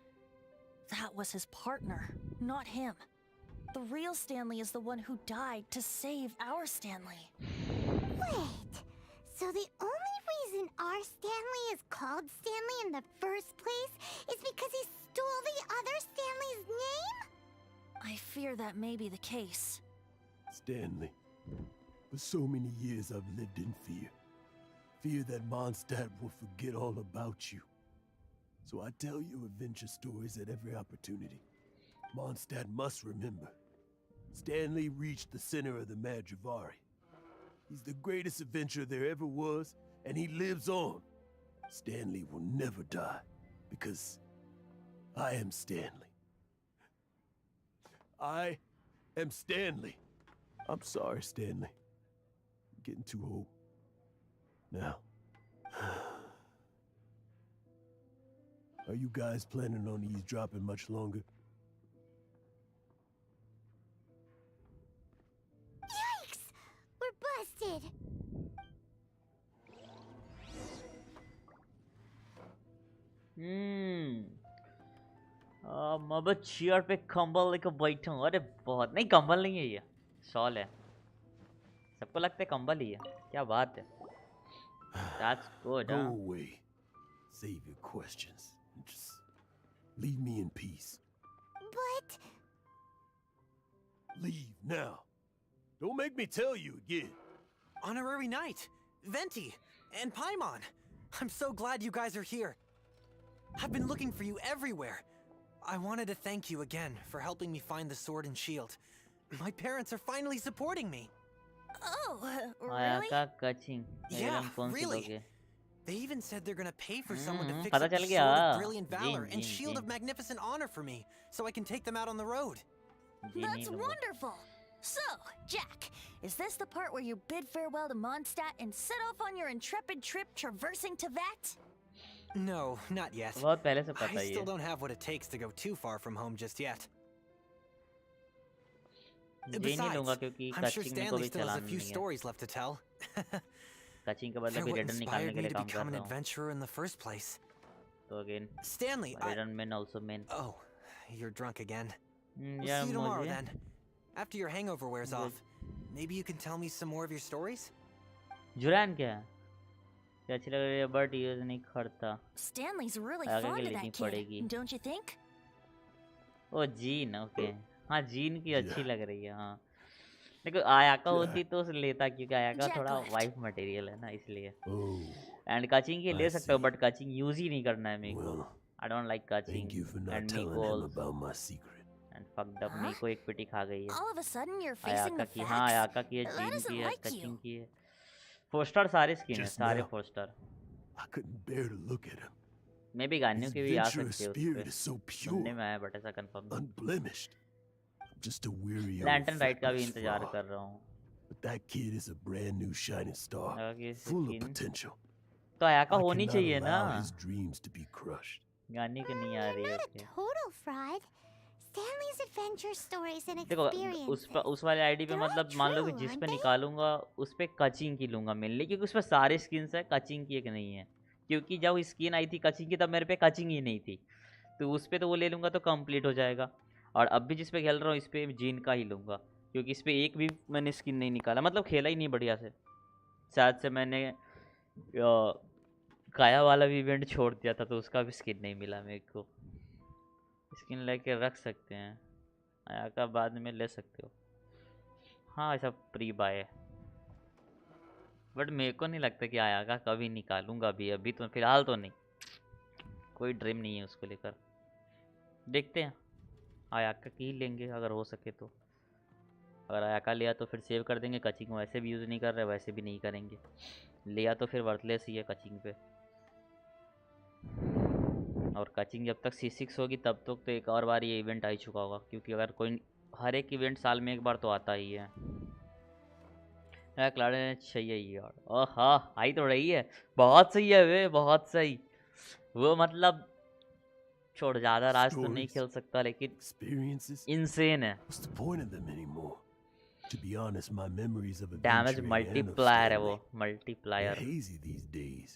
that was his partner, not him. The real Stanley is the one who died to save our Stanley. Wait, so the only reason our Stanley is called Stanley in the first place is because he stole the other Stanley's name? I fear that may be the case. Stanley, for so many years I've lived in fear. Fear that Mondstadt will forget all about you. So I tell you adventure stories at every opportunity. Mondstadt must remember. Stanley reached the center of the Mare Javari. He's the greatest adventurer there ever was, and he lives on. Stanley will never die, because I am Stanley. I am Stanley. I'm sorry, Stanley. I'm getting too old. Now, are you guys planning on eavesdropping much longer? Yikes! We're busted! मैं बस chair पे कंबल लेकर बैठा हूँ। अरे बहुत नहीं, कंबल नहीं है ये, शॉल है। सबको लगता है कंबल ही है, क्या बात है। That's good. Go away. Save your questions. Just leave me in peace. But... Leave now. Don't make me tell you again. Honorary Knight, Venti, and Paimon. I'm so glad you guys are here. I've been looking for you everywhere. I wanted to thank you again for helping me find the sword and shield. My parents are finally supporting me. Oh, really? Yeah, really. They even said they're gonna pay for someone to fix पता up the चल Sword गया। of Brilliant Valor and ji, Shield ji. of Magnificent Honor for me, so I can take them out on the road. That's wonderful! So, Jack, is this the part where you bid farewell to Mondstadt and set off on your intrepid trip traversing Teyvat? No, not yet. बहुत पहले से पता I he still है। don't have what it takes to go too far from home just yet. जी नहीं लूँगा Besides, क्योंकि I'm sure कचिंग को Stanley भी still has a चलाना few नहीं है। stories left to tell. कचिंग के बदले They're भी what रिटर्न निकालने inspired के me लिए to काम कर become an रहा हूँ। adventurer in the first place. तो again, Stanley, return man also man. Oh, you're drunk again. We'll यार see you tomorrow मुझे then. After your hangover wears off, maybe you can tell me some more of your stories? जुरान क्या है? क्या अच्छी लग रही है बट यूज नहीं करता। Stanley's really आगे fond के of लेनी that kid, पड़ेगी। don't you think? ओ जीन, ओके। हाँ जीन की अच्छी Yeah. लग रही है, हाँ। देखो आयाका होती तो उसे लेता, क्योंकि आयाका थोड़ा वाइफ मटेरियल है ना, इसलिए। एंड कचिंग के ले सकते हो, बट कचिंग यूज ही नहीं करना है मेरे को। I don't like catching and मीकोल्स एंड फक्ड अप। मेरे को एक पिटी खा गई है All of a sudden, you're facing आयाका the की। हाँ facts? आयाका की है, That जीन doesn't की है, like you. कचिंग की है। 4 स्टार सारे स्किन है, Just सारे now, 4 star. I couldn't bear to look at him. मे भी गानियों His के भी आ adventurous सकते हो उस spirit पे, is so सुनने pure, में आया बट ऐसा कंफर्म नहीं। unblemished. I'm just a weary old lantern right का भी feckless इंतजार fraud. कर रहा हूँ। But that kid is a brand new shining star, आगे full of स्किन potential. तो आयाका I होनी cannot चाहिए ना। allow his dreams to be crushed. गानी की नहीं आ रही है। Okay Total fraud. Stanley's adventure stories and देखो experiences. उस वाले आईडी पे, मतलब मान लो कि जिस पे निकालूंगा उस पे कचिंग की लूंगा मेनली, क्योंकि उस पे सारे स्किन्स है, कचिंग की एक नहीं है। क्योंकि जब स्किन आई थी कचिंग की तब मेरे पे कचिंग ही नहीं थी, तो उस पे तो वो ले लूंगा तो कंप्लीट हो जाएगा। और अब भी जिस पे खेल रहा हूँ इस पे जीन का ही लूंगा, क्योंकि इस पे एक भी मैंने स्किन नहीं निकाला, मतलब खेला ही नहीं बढ़िया से। शायद से मैंने काया वाला भी इवेंट छोड़ दिया था, तो उसका भी स्किन नहीं मिला मेरे को। स्किन लेके रख सकते हैं, आयाका बाद में ले सकते हो। हाँ ऐसा प्री बाय है, बट मेरे को नहीं लगता कि आयाका कभी निकालूंगा भी, अभी तो फिलहाल तो नहीं, कोई ड्रीम नहीं है उसको लेकर। देखते हैं, आयाका की ही लेंगे अगर हो सके तो। अगर आयाका लिया तो फिर सेव कर देंगे, कचिंग वैसे भी यूज़ नहीं कर रहे, वैसे भी नहीं करेंगे। लिया तो फिर वर्थलेस ही है कचिंग पे। और कचिंग जब तक C6 होगी तब तक तो एक और बार ये इवेंट आ ही चुका होगा, क्योंकि अगर कोई हर एक इवेंट साल में एक बार तो आता ही है। क्लाउड चाहिए यार, ओह हाँ आई तो रही है, बहुत सही है वे, बहुत सही। वो मतलब छोड़, ज़्यादा राज तो नहीं खेल सकता, लेकिन इंसेन है। To be honest, my memories of damage adventuring and of multiplier है वो, Stanley, multiplier. they're hazy these days.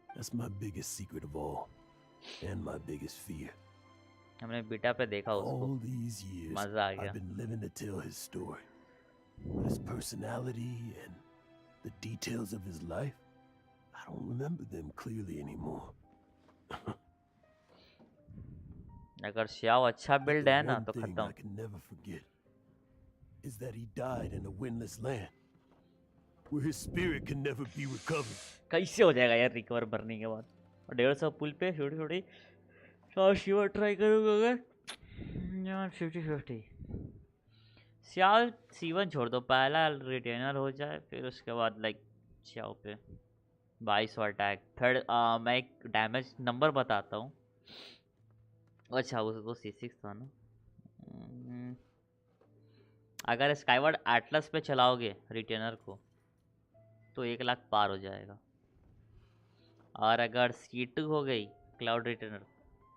That's my biggest secret of all, and my biggest fear. हमने बीटा पे देखा उसको, All these years, मजा आ गया। I've been living to tell his story, but his personality and the details of his life, I don't remember them clearly anymore. अगर श्याओ अच्छा build है ना One तो thing खत्म। I can never forget is that he died in a windless land, where his spirit can never be recovered. कैसे हो जाएगा यार रिकवर भरने के बाद? और 150 पुल पे छोटी छोटी शिवा ट्राई करूँगा अगर यार 50-50। श्याओ C1 छोड़ दो, पहला रिटेनर हो जाए, फिर उसके बाद लाइक श्याओ पे 2200 अटैक। थर्ड मैं एक डैमेज नंबर बताता हूँ। अच्छा उसको C6 था ना। अगर स्काईवर्ड एटलस पे चलाओगे रिटेनर को तो 1 लाख पार हो जाएगा, और अगर C2 हो गई क्लाउड रिटेनर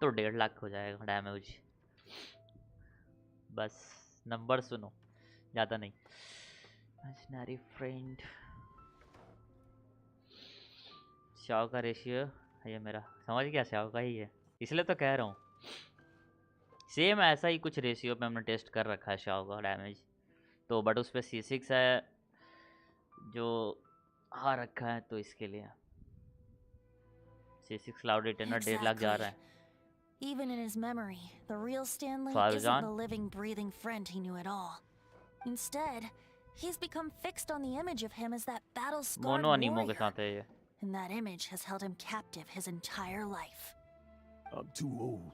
तो 1.5 लाख हो जाएगा डैमेज। बस नंबर सुनो, ज़्यादा नहीं। इमेजिनरी फ्रेंड श्याओ का रेशियो ये मेरा समझ गया, श्याओ का ही है, इसलिए तो कह रहा हूँ। सेम ऐसा ही कुछ रेशियो पे हमने टेस्ट कर रखा है श्याओ का डैमेज तो, बट उस पर C6 है जो आ रखा है, तो इसके लिए C6 क्लाउड रिटेनर 1.5 लाख जा रहा है। Even in his memory, the real Stanley Father isn't John? the living, breathing friend he knew at all. Instead, he's become fixed on the image of him as that battle-scarred mono anemo के warrior. साथ है ये। And that image has held him captive his entire life. I'm too old.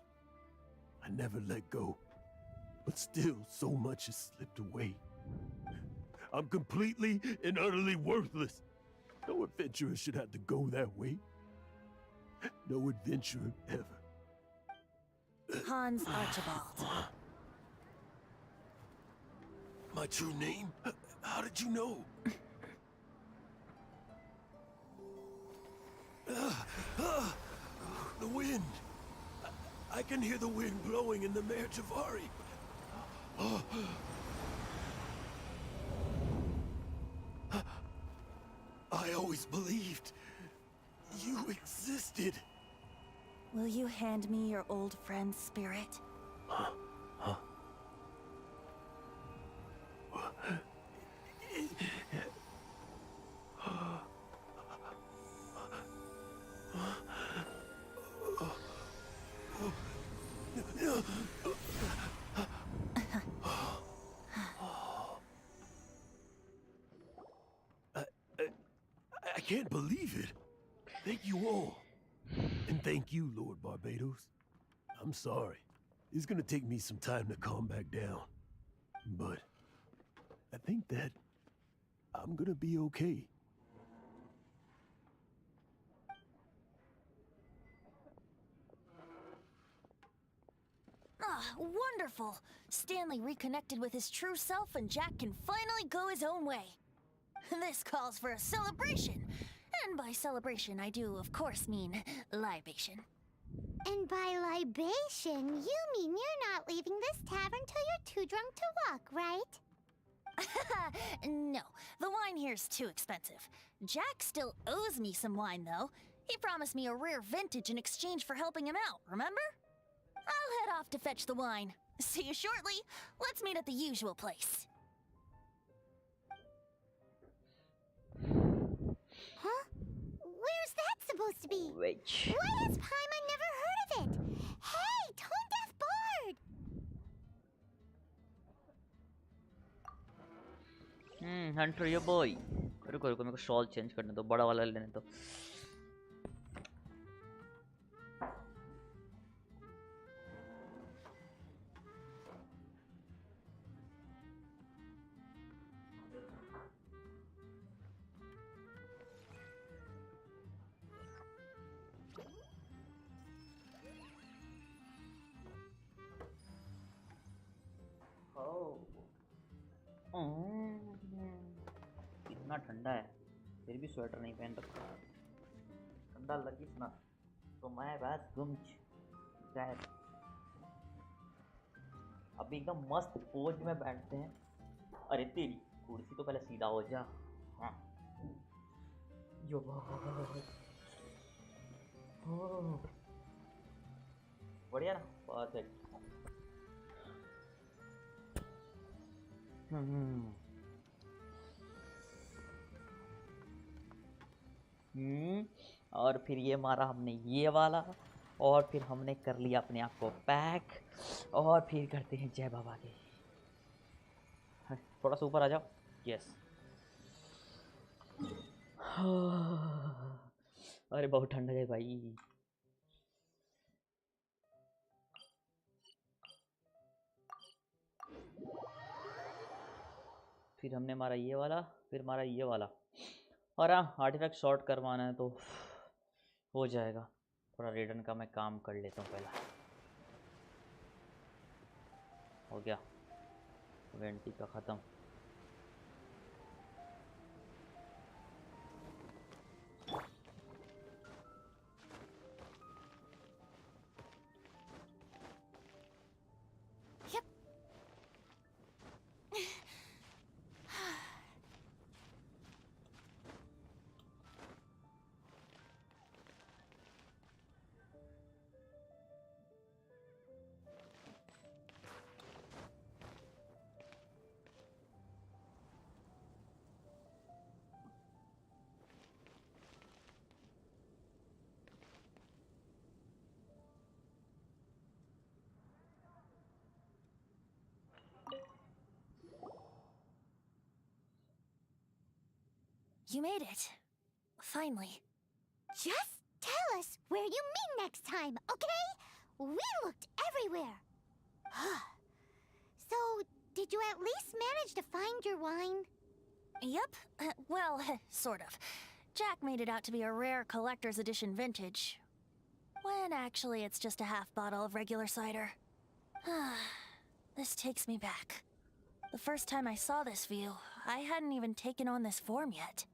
I never let go. But still, so much has slipped away. I'm completely and utterly worthless. No adventurer should have to go that way. No adventurer ever. Hans Archibald. My true name? How did you know? The wind. I can hear the wind blowing in the Mare Javari. I always believed you existed. Will you hand me your old friend's spirit? can't believe it. Thank you all. And thank you, Lord Barbados. I'm sorry. It's gonna take me some time to calm back down. But I think that I'm gonna be okay. Ah, wonderful! Stanley reconnected with his true self and Jack can finally go his own way. This calls for a celebration. And by celebration, I do, of course, mean libation. And by libation, you mean you're not leaving this tavern till you're too drunk to walk, right? No, the wine here's too expensive. Jack still owes me some wine, though. He promised me a rare vintage in exchange for helping him out, remember? I'll head off to fetch the wine. See you shortly. Let's meet at the usual place. Huh? Where's that supposed to be? Which? Why has Paimon never heard of it? Hey, Tone Deaf Bard! Hunter ये boy. रुको रुको मेरे को shawl change करने दो, बड़ा वाला लेने दो. इतना ठंडा है फिर भी स्वेटर नहीं पहन रखा. ठंडा लगी ना तो मैं बस गुमच जाए. अभी एकदम मस्त पोज में बैठते हैं. अरे तेरी कुर्सी तो पहले सीधा हो जा. हाँ यो बढ़िया ना. परफेक्ट. और फिर ये मारा हमने ये वाला, और फिर हमने कर लिया अपने आप को पैक, और फिर करते हैं जय बाबा के. थोड़ा सा ऊपर आ जाओ. यस. अरे बहुत ठंडा है भाई. फिर हमने मारा ये वाला, फिर मारा ये वाला. और हाँ, आर्टिफैक्ट शॉर्ट करवाना है तो हो जाएगा. थोड़ा रेडन का मैं काम कर लेता हूँ पहला. हो गया वेंटी का ख़त्म. You made it. Finally. Just tell us where you meet next time, okay? We looked everywhere. So, did you at least manage to find your wine? Yep. Well, sort of. Jack made it out to be a rare collector's edition vintage. When actually it's just a half bottle of regular cider. This takes me back. The first time I saw this view, I hadn't even taken on this form yet.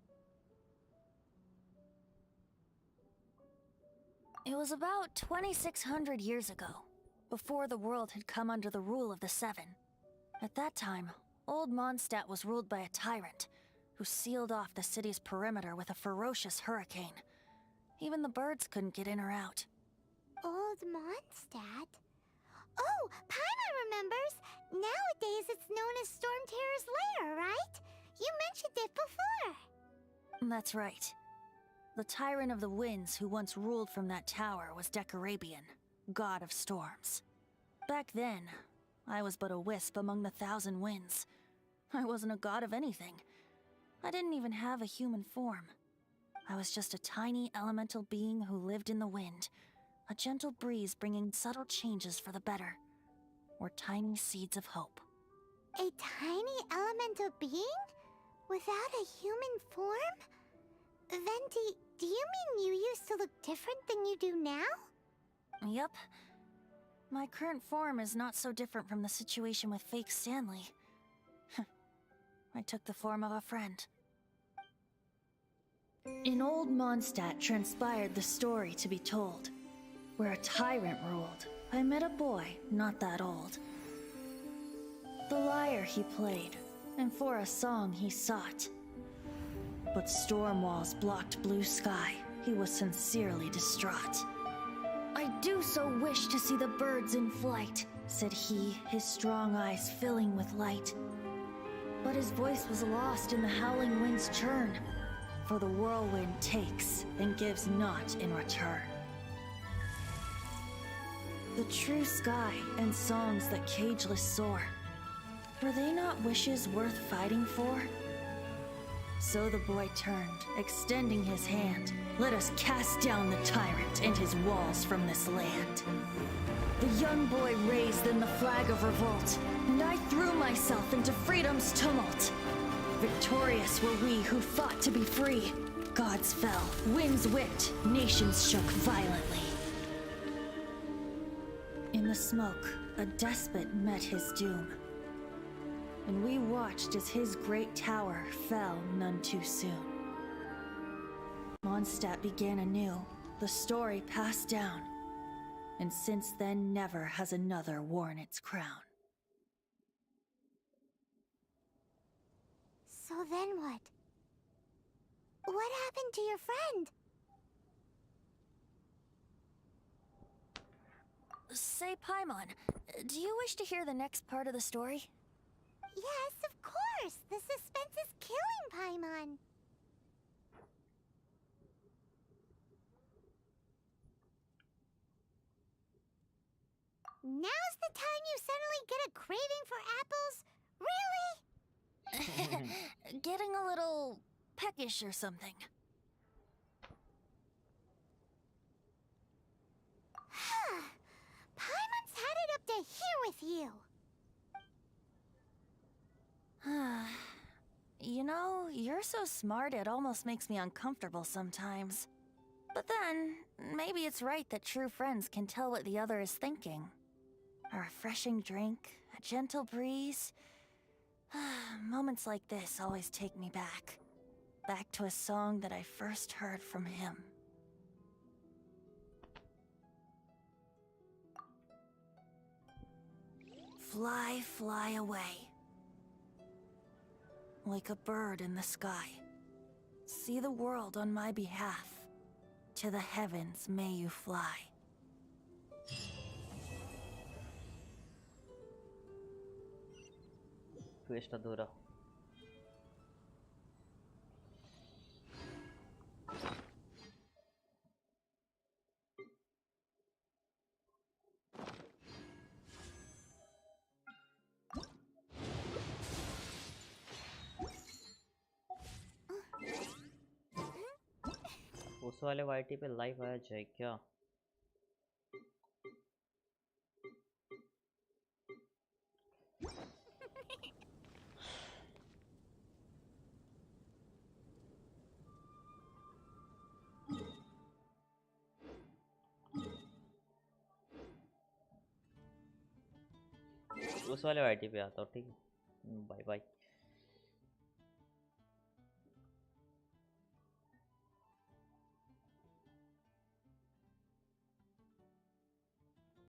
It was about 2,600 years ago, before the world had come under the rule of the Seven. At that time, old Mondstadt was ruled by a tyrant, who sealed off the city's perimeter with a ferocious hurricane. Even the birds couldn't get in or out. Old Mondstadt? Oh, Paimon remembers! Nowadays it's known as Storm Terror's lair, right? You mentioned it before. That's right. The Tyrant of the Winds who once ruled from that tower was Decarabian, god of storms. Back then, I was but a wisp among the thousand winds. I wasn't a god of anything. I didn't even have a human form. I was just a tiny elemental being who lived in the wind, a gentle breeze bringing subtle changes for the better, or tiny seeds of hope. A tiny elemental being? Without a human form? Venti, do you mean you used to look different than you do now? Yep. My current form is not so different from the situation with fake Stanley. I took the form of a friend. In old Mondstadt transpired the story to be told, where a tyrant ruled. I met a boy not that old. The lyre he played, and for a song he sought. But storm walls blocked blue sky. He was sincerely distraught. I do so wish to see the birds in flight, said he, his strong eyes filling with light. But his voice was lost in the howling wind's churn, for the whirlwind takes and gives not in return. The true sky and songs that cageless soar, were they not wishes worth fighting for? So the boy turned, extending his hand. Let us cast down the tyrant and his walls from this land. The young boy raised then the flag of revolt, and I threw myself into freedom's tumult. Victorious were we who fought to be free. Gods fell, winds whipped, nations shook violently. In the smoke, a despot met his doom. And we watched as his great tower fell none too soon. Mondstadt began anew, the story passed down, and since then never has another worn its crown. So then what? What happened to your friend? Say, Paimon, do you wish to hear the next part of the story? Yes, of course! The suspense is killing Paimon! Now's the time you suddenly get a craving for apples? Really? Getting a little peckish or something. Paimon's had it up to here with you! You know, you're so smart it almost makes me uncomfortable sometimes. But then, maybe it's right that true friends can tell what the other is thinking. A refreshing drink, a gentle breeze. Moments like this always take me back. Back to a song that I first heard from him. Fly, fly away. Like a bird in the sky. See the world on my behalf. To the heavens may you fly. Twist adora. उस वाले YT पे live आया जाए क्या? उस वाले YT पे आता हूँ, ठीक है? Bye bye.